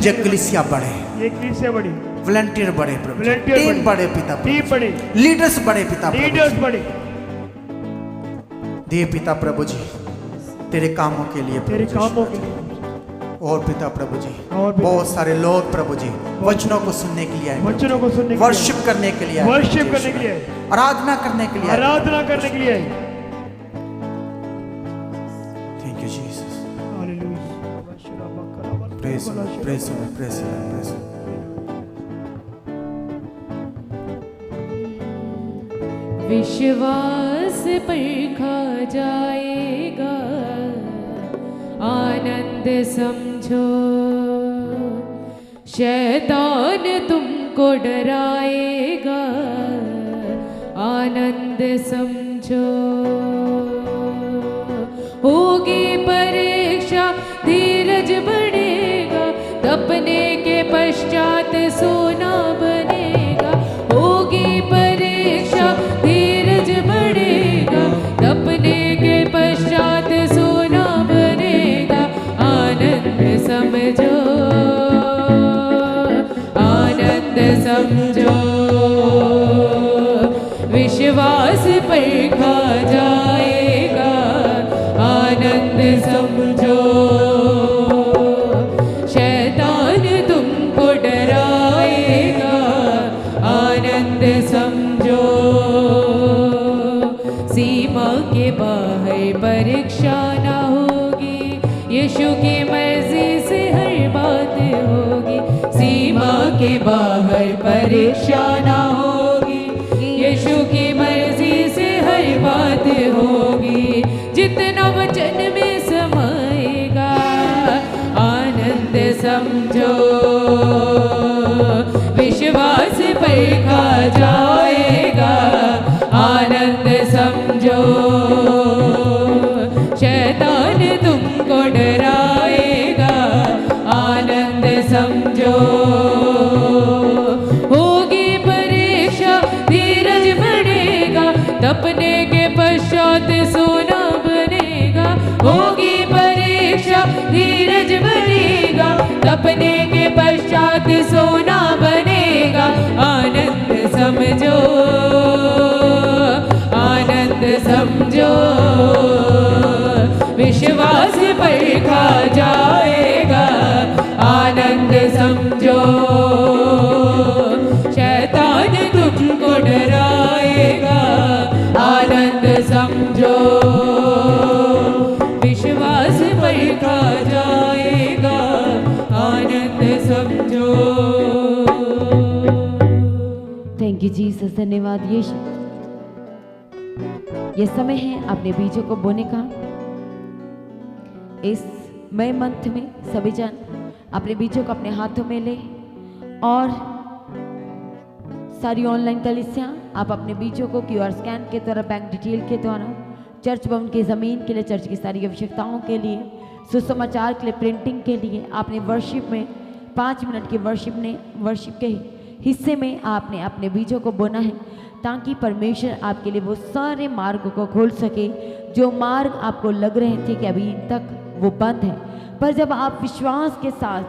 ये कलीसिया बढ़े, ये कलीसिया बढ़े, वॉलंटियर बढ़े प्रभु, टीम बढ़े पिता, टीम बढ़े, लीडर्स बढ़े पिता, लीडर्स बढ़े। दे पिता प्रभु जी तेरे कामों के लिए, तेरे कामों के लिए। और पिता प्रभु जी बहुत सारे लोग प्रभु जी वचनों को सुनने के लिए आए, वचनों को सुनने, वर्शिप करने के लिए, वर्शिप करने के लिए, आराधना करने के लिए, आराधना करने के लिए। Thank you Jesus, hallelujah, praise praise praise praise. विश्वास परखा जाएगा, आनंद समझो, शैतान तुमको डराएगा, आनंद समझो। होगी परीक्षा धीरज बढ़ेगा, तपने के पश्चात सोना बनेगा। होगी परीक्षा धीरज बढ़ेगा, तपने के पश्चात सोना बनेगा, आनंद समझो, आनंद समझो। विश्वास परखा जाएगा, आनंद समझो, शैतान तुमको डराएगा, आनंद समझो। सीमा के बाहर परीक्षा ना होगी, यीशु की मर्जी से हर बात होगी। सीमा के बाहर परीक्षा ना होगी, यीशु की मर्जी से हर बात होगी। जितना वचन में समाएगा, आनंद समझो। सोना बनेगा। आनंद समझो, आनंद समझो, विश्वास परखा जाएगा। आनंद समझो, शैतान तुमको डराएगा। आनंद समझो, विश्वास परखा जाएगा। आनंद समझो। थैंक यू जीसस, धन्यवाद यीशु। ये समय है अपने बीजों को बोने का। इस मई मंथ में सभी जन अपने बीजों को अपने हाथों में ले, और सारी ऑनलाइन कलीसियां आप अपने बीजों को क्यूआर स्कैन के द्वारा, बैंक डिटेल के द्वारा, चर्च भवन की ज़मीन के लिए, चर्च की सारी आवश्यकताओं के लिए, सुसमाचार के लिए, प्रिंटिंग के लिए, आपने वर्शिप में 5 मिनट की वर्शिप के हिस्से में आपने अपने बीजों को बोना है, ताकि परमेश्वर आपके लिए वो सारे मार्ग को खोल सके जो मार्ग आपको लग रहे थे कि अभी तक वो बंद है। पर जब आप विश्वास के साथ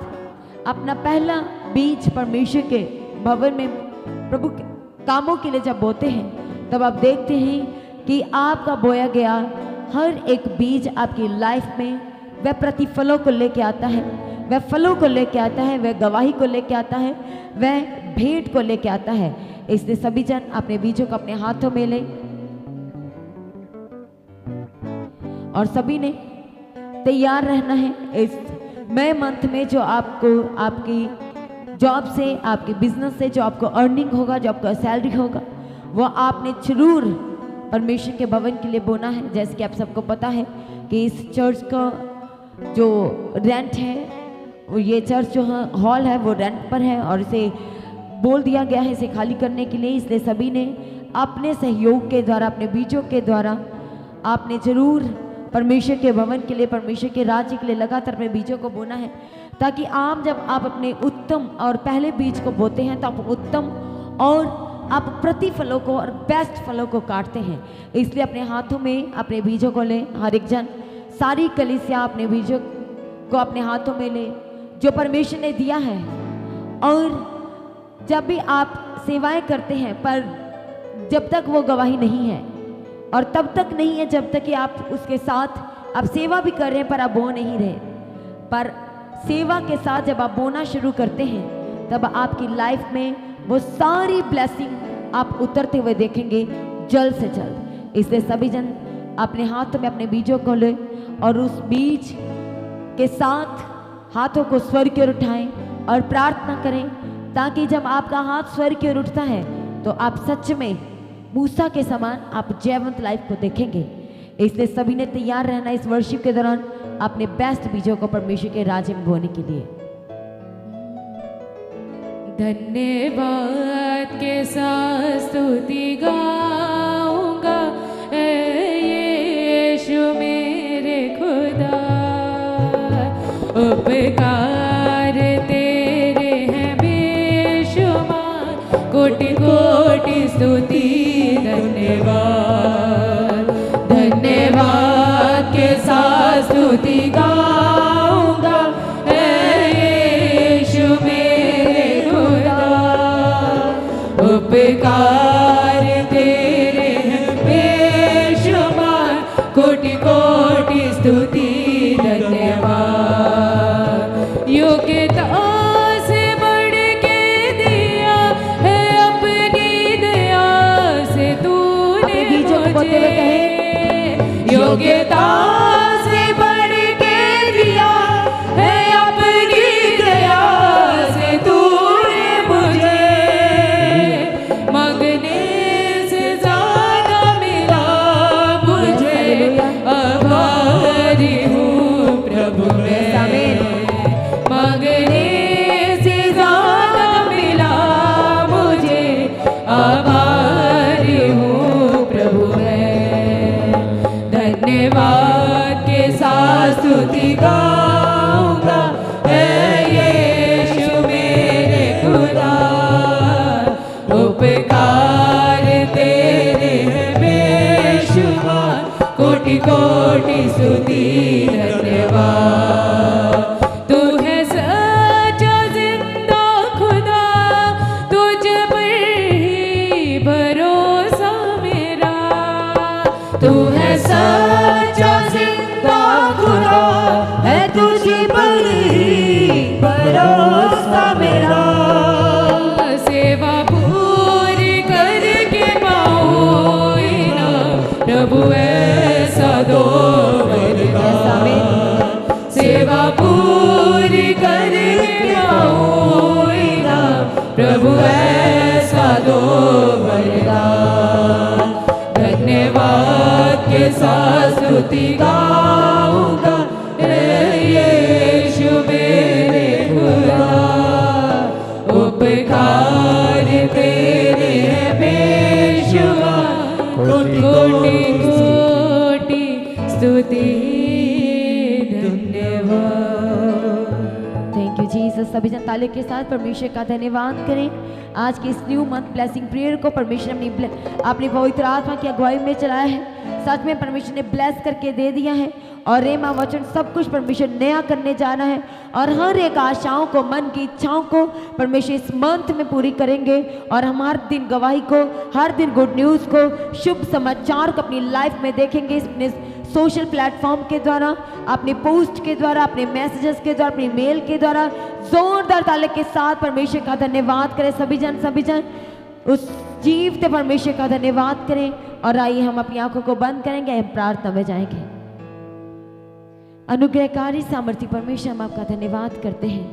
अपना पहला बीज परमेश्वर के भवन में प्रभु के कामों के लिए जब बोते हैं, तब आप देखते हैं कि आपका बोया गया हर एक बीज आपकी लाइफ में वह प्रतिफलों को लेके आता है, वह फलों को लेके आता है, वह गवाही को लेके आता है, वह भेंट को लेके आता है। इसलिए सभी जन अपने बीजों को अपने हाथों में लें, और सभी ने तैयार रहना है इस मई मंथ में, जो आपको आपकी जॉब से, आपके बिजनेस से जो आपको अर्निंग होगा, जो आपका सैलरी होगा, वो आपने जरूर परमेश्वर के भवन के लिए बोना है। जैसे कि आप सबको पता है कि इस चर्च का जो रेंट है, ये चर्च जो हॉल है वो रेंट पर है, और इसे बोल दिया गया है इसे खाली करने के लिए। इसलिए सभी ने अपने सहयोग के द्वारा, अपने बीजों के द्वारा आपने जरूर परमेश्वर के भवन के लिए, परमेश्वर के राज्य के लिए लगातार अपने बीजों को बोना है, ताकि जब आप अपने उत्तम और पहले बीज को बोते हैं तो आप उत्तम और आप प्रतिफलों को और बेस्ट फलों को काटते हैं। इसलिए अपने हाथों में अपने बीजों को लें, हर एक जन, सारी कलीसिया अपने बीजों को अपने हाथों में ले जो परमेश्वर ने दिया है। और जब भी आप सेवाएं करते हैं, पर जब तक वो गवाही नहीं है, और तब तक नहीं है जब तक कि आप उसके साथ आप सेवा भी कर रहे हैं पर आप बो नहीं रहे। पर सेवा के साथ जब आप बोना शुरू करते हैं, तब आपकी लाइफ में वो सारी ब्लेसिंग आप उतरते हुए देखेंगे जल्द से जल्द। इसलिए सभी जन अपने हाथों में अपने बीजों को लें, और उस बीज के साथ हाथों को स्वर्ग की ओर उठाएं और प्रार्थना करें, ताकि जब आपका हाथ स्वर्ग की ओर उठता है तो आप सच में मूसा के समान आप जयवंत लाइफ को देखेंगे। इसलिए सभी ने तैयार रहना इस वर्शिप के दौरान अपने बेस्ट बीजों को परमेश्वर के राज्य में बोने के लिए। धन्यवाद के साथ स्तुति गाऊंगा यीशु मेरे खुदा, उपकार तेरे हैं बेशुमार, कोटि कोटि स्तुति धन्यवाद। धन्यवाद के साथ स्तुति गाऊंगा यीशु मेरे खुदा, उपकार तेरे हैं बेशुमार, कोटि कोटि स्तुति धन्यवाद। योग्यता से बढ़ के दिया है अपनी दया से तूने मुझे, योग्यता से बढ़ के दिया है अपनी दया से तूने मुझे, मांगने से ज्यादा मिला मुझे, आभारी हूँ प्रभु मैं, मांगने से ज्यादा मिला मुझे, आभारी हूँ प्रभु मैं। धन्यवाद के साथ स्तुति गाऊंगा यीशु मेरे खुदा, उपकार तेरे हैं बेशुमार, कोटि कोटि स्तुति धन्यवाद। तू है सच्चा जिंदा प्रभु ऐसा दो वरदान। धन्यवाद के साथ स्तुति गाऊंगा यीशु मेरे खुदा। उपकार तेरे हैं बेशुमार, कोटि कोटि स्तुति धन्यवाद। Thank you Jesus. सभी जन ताली के साथ परमेश्वर का धन्यवाद करें। आज के इस न्यू मंथ ब्लेसिंग प्रेयर को परमेश्वर ने अपनी पवित्र आत्मा की अगुवाई में चलाया है। सच में परमेश्वर ने ब्लेस करके दे दिया है और रेमा वचन सब कुछ परमेश्वर नया करने जाना है और हर एक आशाओं को, मन की इच्छाओं को परमेश्वर इस मंथ में पूरी करेंगे और हम हर दिन गवाही को, हर दिन गुड न्यूज़ को, शुभ समाचार को अपनी लाइफ में देखेंगे। अपने सोशल प्लेटफॉर्म के द्वारा, अपने पोस्ट के द्वारा, अपने मैसेजेस के द्वारा, अपनी मेल के द्वारा जोरदार ताले के साथ परमेश्वर का धन्यवाद करें। सभी जन उस जीवते परमेश्वर का धन्यवाद करें। और आइए हम अपनी आंखों को बंद करेंगे, हम प्रार्थना में जाएंगे। अनुग्रहकारी सामर्थ्य परमेश्वर, हम आपका धन्यवाद करते हैं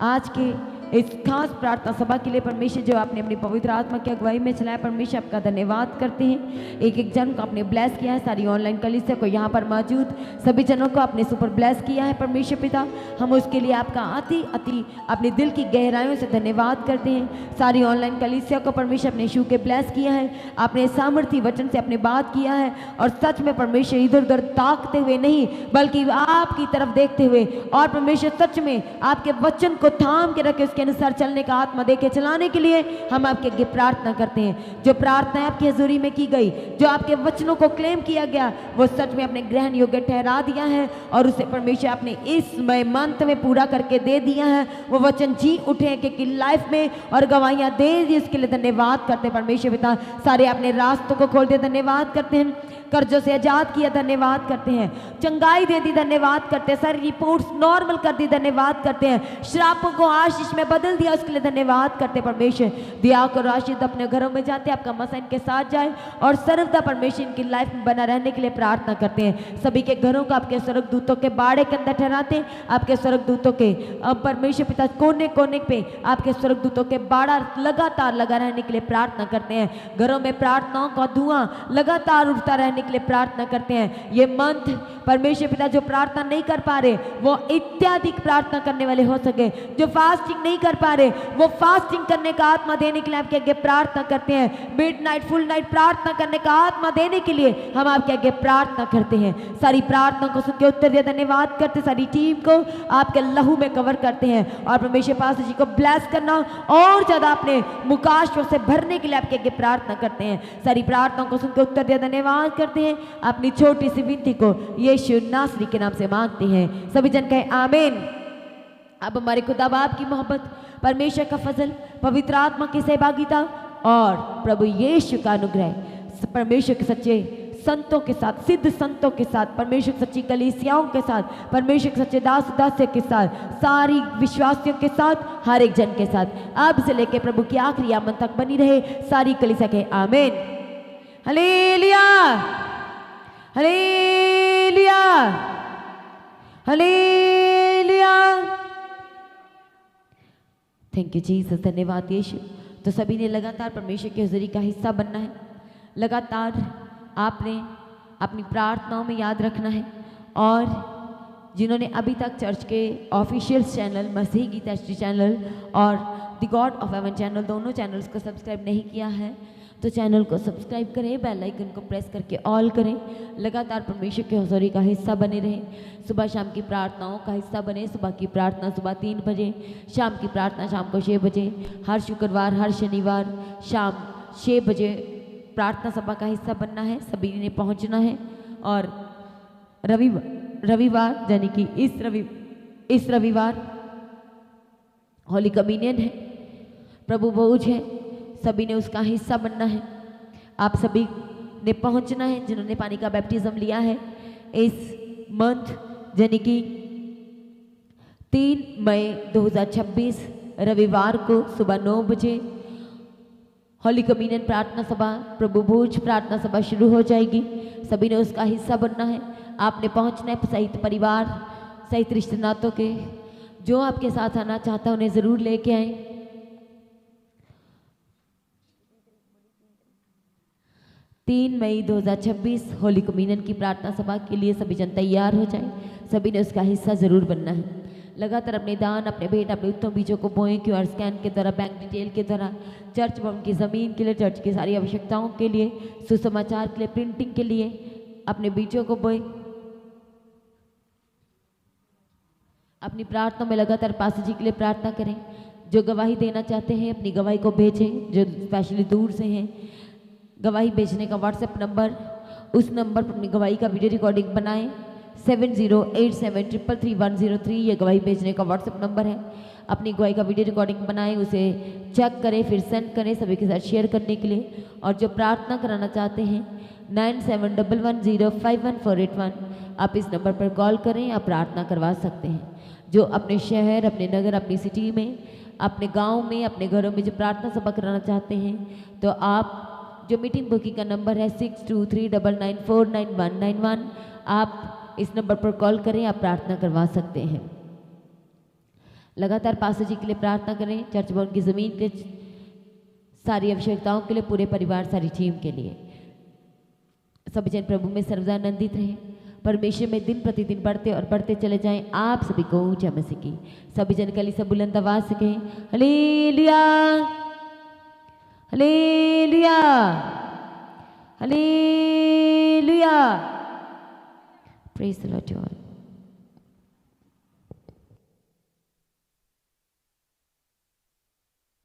आज के इस खास प्रार्थना सभा के लिए परमेश्वर, जो आपने अपनी पवित्र आत्मा की अगुवाई में चलाया। परमेश्वर आपका धन्यवाद करते हैं। एक एक जन को आपने ब्लेस किया है, सारी ऑनलाइन कलीसिया को, यहाँ पर मौजूद सभी जनों को आपने सुपर ब्लेस किया है। परमेश्वर पिता, हम उसके लिए आपका अति अति अपने दिल की गहराइयों से धन्यवाद करते हैं। सारी ऑनलाइन कलीसिया को परमेश्वर अपने शू के ब्लेस किया है, आपने सामर्थ्य वचन से अपने बात किया है और सच में परमेश्वर इधर उधर ताकते हुए नहीं बल्कि आपकी तरफ देखते हुए और परमेश्वर सच में आपके वचन को थाम के रखे के अनुसार चलने का आत्मा देके चलाने के लिए हम आपके आगे प्रार्थना करते हैं। जो प्रार्थना आपकी हजूरी में की गई, जो आपके वचनों को क्लेम किया गया, वो सच में अपने ग्रहण योग्य ठहरा दिया है और उसे परमेश्वर आपने इस मंथ में पूरा करके दे दिया है। वो वचन जी उठे कि लाइफ में और गवाहियां दे दी, उसके लिए धन्यवाद करते हैं। परमेश्वर पिता, सारे अपने रास्तों को खोल दिया, धन्यवाद करते हैं। कर्जों से आजाद किया, धन्यवाद करते हैं। चंगाई दे दी, धन्यवाद करते हैं। सारी रिपोर्ट्स नॉर्मल कर दी, धन्यवाद करते हैं। श्रापों को आशीष में बदल दिया, उसके लिए धन्यवाद करते हैं। परमेश्वर दिया करो आशीष, अपने घरों में जाते आपका मसा इनके साथ जाए और सर्वदा परमेश्वर इनकी लाइफ में बना रहने के लिए प्रार्थना करते हैं। सभी के घरों को आपके स्वर्गदूतों के बाड़े के अंदर ठहराते हैं। आपके स्वर्गदूतों के अब परमेश्वर पिता कोने कोने पे आपके स्वर्गदूतों के बाड़ा लगातार लगा रहने के लिए प्रार्थना करते हैं। घरों में प्रार्थनाओं का धुआं लगातार उठता रहने के लिए प्रार्थना करते हैं। ये मंथ परमेश्वर पिता, जो प्रार्थना नहीं कर पा रहे वो इत्यादि प्रार्थना करने वाले हो सके, जो फास्टिंग नहीं कर पा रहे वो फास्टिंग करने का आत्मा देने के लिए आपके आगे प्रार्थना करते हैं। मिडनाइट फुल नाइट प्रार्थना करने का आत्मा देने के लिए हम आपके आगे प्रार्थना करते हैं। सारी प्रार्थना को सुन के उत्तर दिया, धन्यवाद करते। सारी टीम को आपके लहू में कवर करते हैं और परमेश्वर पास जी को ब्लेस करना और ज्यादा अपने मुकाशों से भरने के लिए आपके आगे प्रार्थना करते हैं। सारी प्रार्थनाओं को सुन के उत्तर दिया, धन्यवाद करते हैं। अपनी छोटी सी विनती को यीशु नासरी के नाम से मांगते हैं। सभी जन कहे आमीन। अब हमारे खुदा बाप की मोहब्बत, परमेश्वर का फजल, पवित्र आत्मा की सहभागिता और प्रभु यीशु का अनुग्रह परमेश्वर के सच्चे संतों के साथ, सिद्ध संतों के साथ, परमेश्वर की सच्ची कलीसियाओं के साथ, परमेश्वर के सच्चे दास दासियों के साथ, सारी विश्वासियों के साथ, हर एक जन के साथ अब से लेकर प्रभु की आखिरी आमद तक बनी रहे। सारी कलीसिया कहे आमीन। Hallelujah, hallelujah, hallelujah. Thank you Jesus, धन्यवाद यीशु। तो सभी ने लगातार परमेश्वर की हुजूरी का हिस्सा बनना है। लगातार आपने अपनी प्रार्थनाओं में याद रखना है और जिन्होंने अभी तक चर्च के ऑफिशियल चैनल मसीह गीता एचडी चैनल और the God of haven channel, दोनों चैनल्स को सब्सक्राइब नहीं किया है तो चैनल को सब्सक्राइब करें, बेल आइकन को प्रेस करके ऑल करें। लगातार परमेश्वर के हुजूरी का हिस्सा बने रहें। सुबह शाम की प्रार्थनाओं का हिस्सा बने। सुबह की प्रार्थना सुबह 3 बजे, शाम की प्रार्थना शाम को 6 बजे, हर शुक्रवार हर शनिवार शाम 6 बजे प्रार्थना सभा का हिस्सा बनना है। सभी ने पहुंचना है और रविवार यानी कि इस रविवार होली कम्युनियन है, प्रभु भोज है, सभी ने उसका हिस्सा बनना है। आप सभी ने पहुंचना है जिन्होंने पानी का बैप्टिज्म लिया है। इस मंथ यानी कि 3 मई 2026 रविवार को सुबह 9 बजे होली कम्युनियन प्रार्थना सभा, प्रभु भोज प्रार्थना सभा शुरू हो जाएगी। सभी ने उसका हिस्सा बनना है। आपने पहुंचना है सहित परिवार, सहित रिश्ते नातों के। जो आपके साथ आना चाहता है उन्हें ज़रूर लेके आए। 3 मई 2026 होली कम्युनियन की प्रार्थना सभा के लिए सभी जन तैयार हो जाएं। सभी ने उसका हिस्सा जरूर बनना है। लगातार अपने दान, अपने भेंट, अपने उत्तम बीजों को बोएं। क्यूआर स्कैन के द्वारा, बैंक डिटेल के द्वारा, चर्च भवन की ज़मीन के लिए, चर्च की सारी आवश्यकताओं के लिए, सुसमाचार के लिए, प्रिंटिंग के लिए अपने बीजों को बोएं। अपनी प्रार्थना में लगातार पास्टर जी के लिए प्रार्थना करें। जो गवाही देना चाहते हैं अपनी गवाही को भेजें। जो स्पेशली दूर से हैं, गवाही भेजने का व्हाट्सएप नंबर, उस नंबर पर अपनी गवाही का वीडियो रिकॉर्डिंग बनाएं। 7087333103 ये गवाही भेजने का व्हाट्सएप नंबर है। अपनी गवाही का वीडियो रिकॉर्डिंग बनाएं, उसे चेक करें, फिर सेंड करें सभी के साथ शेयर करने के लिए। और जो प्रार्थना कराना चाहते हैं 9711051481 आप इस नंबर पर कॉल करें, आप प्रार्थना करवा सकते हैं। जो अपने शहर, अपने नगर, अपनी सिटी में, अपने गांव में, अपने घरों में जो प्रार्थना सभा कराना चाहते हैं, तो आप जो मीटिंग बुकिंग का नंबर है 6239949191 आप इस नंबर पर कॉल करें, आप प्रार्थना करवा सकते हैं। लगातार पास्टर जी के लिए प्रार्थना करें। चर्च भवन की ज़मीन के सारी आवश्यकताओं के लिए, पूरे परिवार, सारी टीम के लिए। सभी जन प्रभु में सर्वदा आनंदित रहें। परमेश्वर में दिन प्रतिदिन बढ़ते और बढ़ते चले जाएं। आप सभी को ऊंचा मसीह की सभी जन के लिए सब बुलंद आवाज से कहें hallelujah, hallelujah, hallelujah. Praise the Lord.